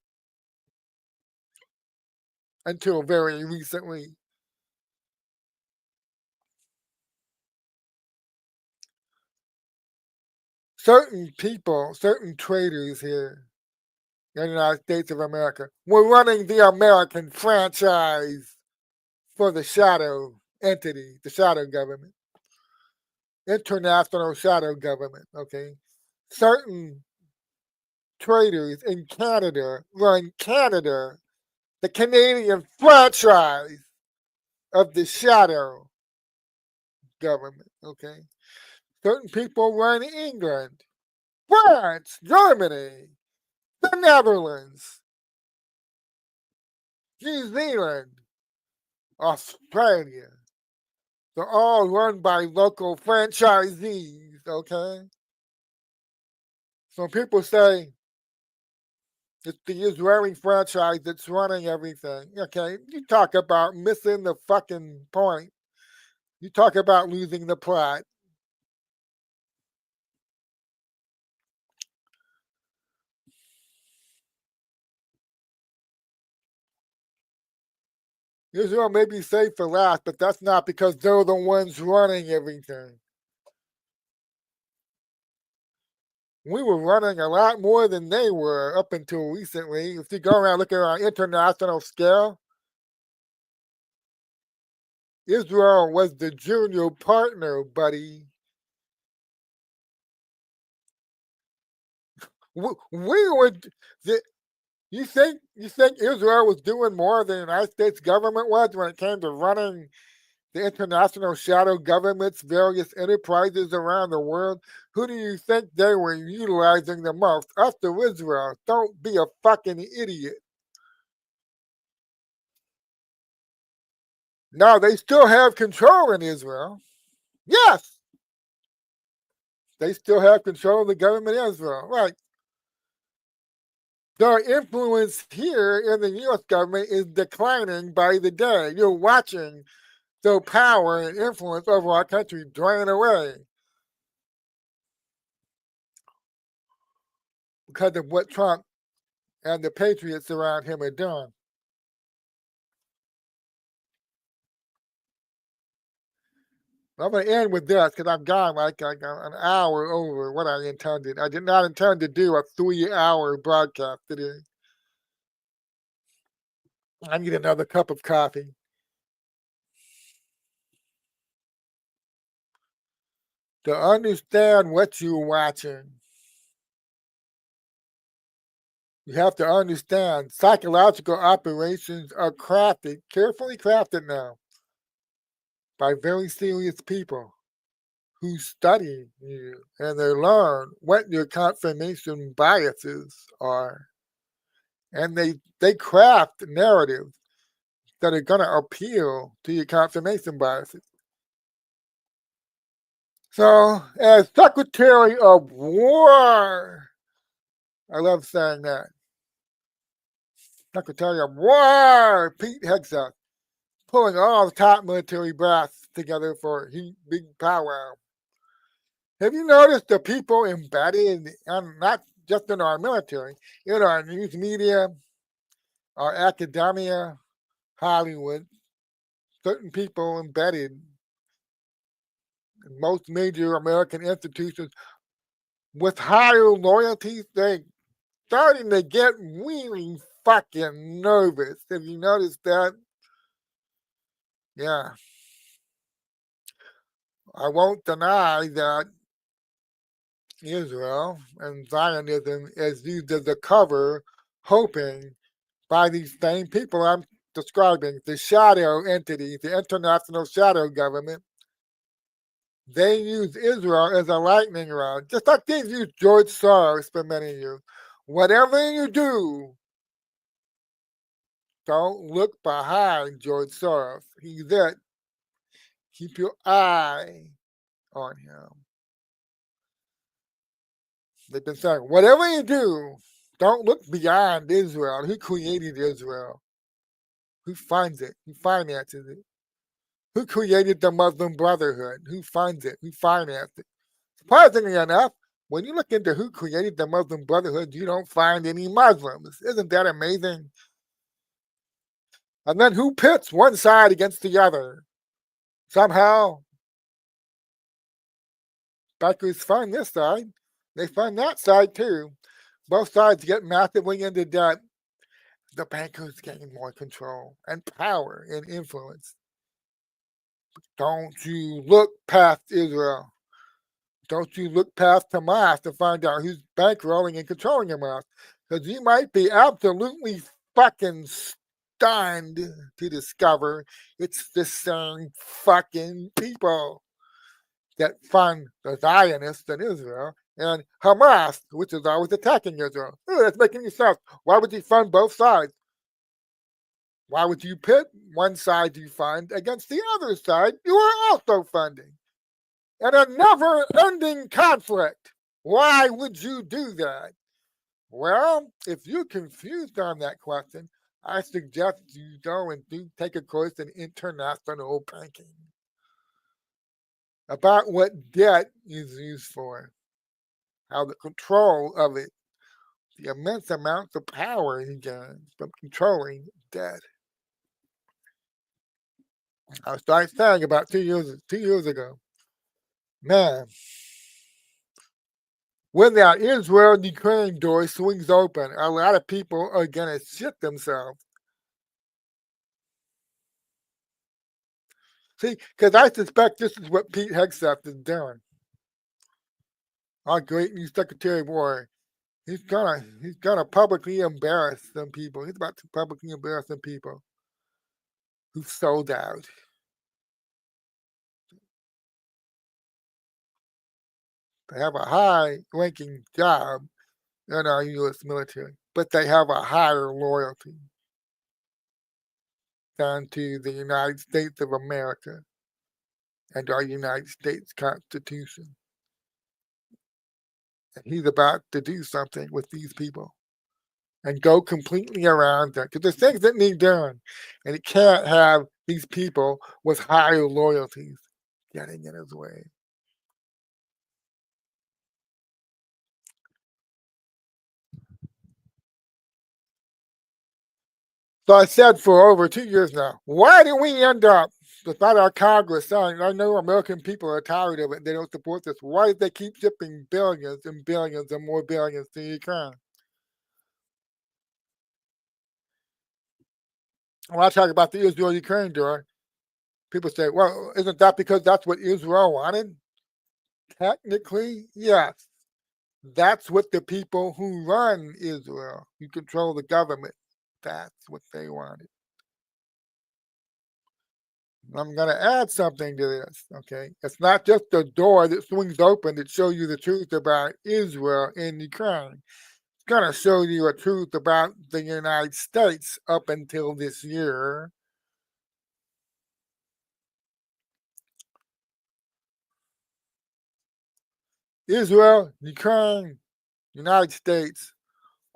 until very recently. Certain people, certain traders here in the United States of America were running the American franchise for the shadow entity, the shadow government, international shadow government, okay? Certain traders in Canada run Canada, the Canadian franchise of the shadow government, okay? Certain people run England, France, Germany, the Netherlands, New Zealand, Australia. They're all run by local franchisees, okay? So people say it's the Israeli franchise that's running everything. Okay, you talk about missing the fucking point. You talk about losing the plot. Israel may be safe for last, but that's not because they're the ones running everything. We were running a lot more than they were up until recently. If you go around looking on international scale, Israel was the junior partner, buddy. We were. You think Israel was doing more than the United States government was when it came to running the international shadow government's various enterprises around the world? Who do you think they were utilizing the most? Us or Israel? Don't be a fucking idiot. Now they still have control in Israel. Yes, they still have control of the government in Israel. Right. Their influence here in the US government is declining by the day. You're watching their power and influence over our country drain away because of what Trump and the patriots around him are doing. I'm going to end with this because I've gone like an hour over what I intended. I did not intend to do a 3-hour broadcast today. I need another cup of coffee. To understand what you're watching, you have to understand psychological operations are crafted, carefully crafted now, by very serious people who study you and they learn what your confirmation biases are. And they craft narratives that are going to appeal to your confirmation biases. So, as Secretary of War, I love saying that. Secretary of War, Pete Hegseth, pulling all the top military brass together for a big powwow. Have you noticed the people embedded, and not just in our military, in our news media, our academia, Hollywood, certain people embedded in most major American institutions with higher loyalties? They starting to get really fucking nervous. Have you noticed that? Yeah. I won't deny that Israel and Zionism is used as a cover, hoping by these same people I'm describing, the shadow entity, the international shadow government. They use Israel as a lightning rod, just like they've used George Soros for many years. Whatever you do, don't look behind George Soros. He's it. Keep your eye on him. They've been saying, whatever you do, don't look beyond Israel. Who created Israel? Who funds it? Who finances it? Who created the Muslim Brotherhood? Who funds it? Who financed it? Surprisingly enough, when you look into who created the Muslim Brotherhood, you don't find any Muslims. Isn't that amazing? And then who pits one side against the other? Somehow, bankers fund this side. They fund that side too. Both sides get massively into debt. The bankers gain more control and power and influence. Don't you look past Israel. Don't you look past Hamas to find out who's bankrolling and controlling Hamas. Because you might be absolutely fucking stunned to discover it's the same fucking people that fund the Zionists in Israel and Hamas, which is always attacking Israel. Ooh, that's making any sense. Why would you fund both sides? Why would you pit one side you fund against the other side you are also funding? And a never ending conflict. Why would you do that? Well, if you're confused on that question, I suggest you go and take a course in international banking about what debt is used for, how the control of it, the immense amounts of power he gains from controlling debt. I started saying about 2 years ago, man, when that Israel Ukraine door swings open, a lot of people are gonna shit themselves. See, because I suspect this is what Pete Hegseth is doing. Our great new Secretary of War. He's gonna publicly embarrass some people. He's about to publicly embarrass some people who sold out. They have a high ranking job in our US military, but they have a higher loyalty than to the United States of America and our United States Constitution. And he's about to do something with these people and go completely around them because there's things that need doing, and he can't have these people with higher loyalties getting in his way. So I said for over 2 years now, why do we end up, despite our Congress saying, I know American people are tired of it, they don't support this, why do they keep shipping billions and billions and more billions to Ukraine? When I talk about the Israel-Ukraine door, people say, well, isn't that because that's what Israel wanted? Technically, yes. That's what the people who run Israel, who control the government, that's what they wanted. I'm going to add something to this, okay? It's not just the door that swings open that shows you the truth about Israel and Ukraine. It's going to show you a truth about the United States up until this year. Israel, Ukraine, United States,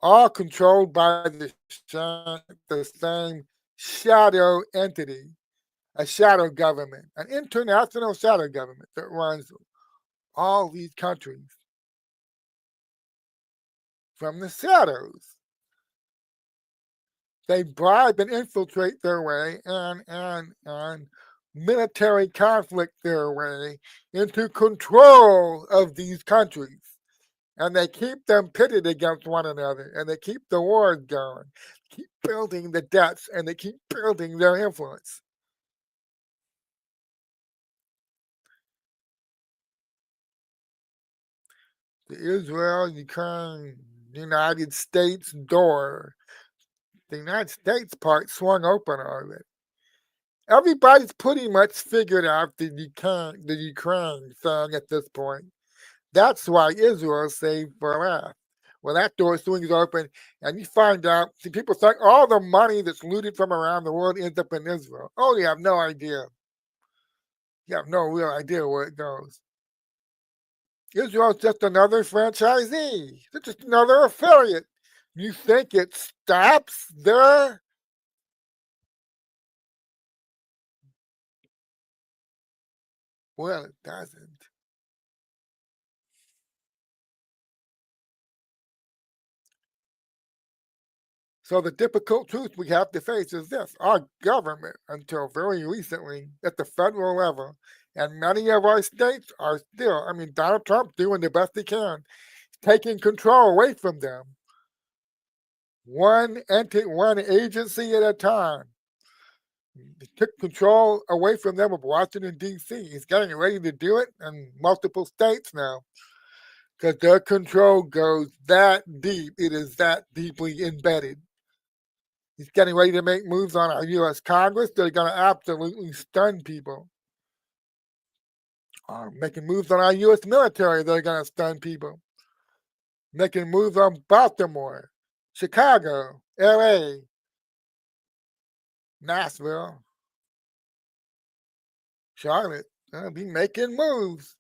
all controlled by the same shadow entity. a shadow government, an international shadow government that runs all these countries from the shadows. They bribe and infiltrate their way and military conflict their way into control of these countries. And they keep them pitted against one another, and they keep the wars going, keep building the debts, and they keep building their influence. The Israel, Ukraine, United States door, the United States part swung open already. Everybody's pretty much figured out the Ukraine thing at this point. That's why Israel saved for last. When that door swings open and you find out, see, people think all the money that's looted from around the world ends up in Israel. Oh, you have no idea. You have no real idea where it goes. Israel's just another franchisee. It's just another affiliate. You think it stops there? Well, it doesn't. So the difficult truth we have to face is this. Our government, until very recently, at the federal level, and many of our states are still, I mean, Donald Trump doing the best he can, taking control away from them. One agency at a time. He took control away from them of Washington, D.C. He's getting ready to do it in multiple states now because their control goes that deep. It is that deeply embedded. He's getting ready to make moves on our U.S. Congress that are going to absolutely stun people. Making moves on our U.S. military that are going to stun people. Making moves on Baltimore, Chicago, L.A., Nashville, Charlotte. Gonna be making moves.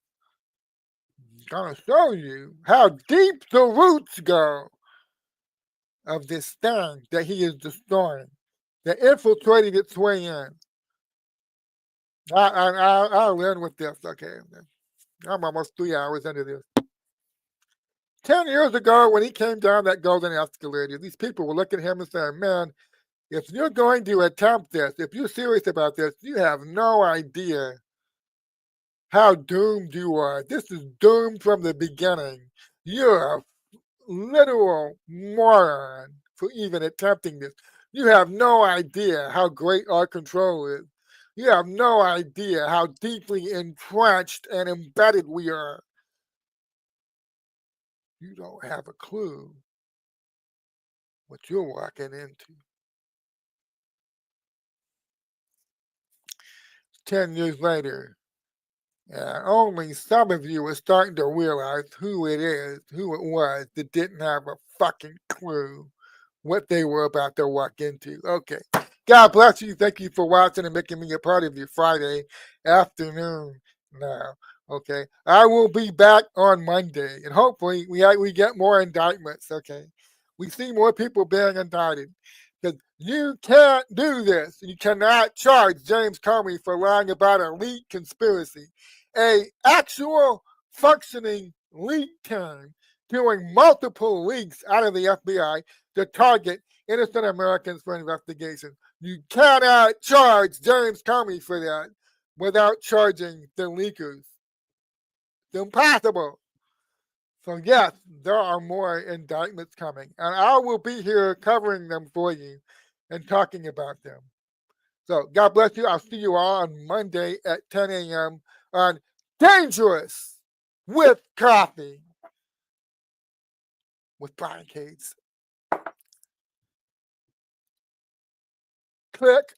Gonna show you how deep the roots go of this thing that he is destroying. That infiltrated its way in. I'll end with this. Okay, I'm almost 3 hours into this. 10 years ago, when he came down that golden escalator, these people were looking at him and saying, "Man, if you're going to attempt this, if you're serious about this, you have no idea how doomed you are. This is doomed from the beginning. You're a literal moron for even attempting this. You have no idea how great our control is. You have no idea how deeply entrenched and embedded we are. You don't have a clue what you're walking into." 10 years later, only some of you are starting to realize who it is, who it was that didn't have a fucking clue what they were about to walk into. Okay. God bless you. Thank you for watching and making me a part of your Friday afternoon now. Okay. I will be back on Monday and hopefully we get more indictments. Okay. We see more people being indicted. Because you can't do this. You cannot charge James Comey for lying about a leak conspiracy. A actual functioning leak team doing multiple leaks out of the FBI to target innocent Americans for investigation. You cannot charge James Comey for that without charging the leakers. It's impossible. So yes, there are more indictments coming, and I will be here covering them for you and talking about them. So God bless you. I'll see you all on Monday at 10 a.m. on Dangerous with Coffee with Brian Cates. Click.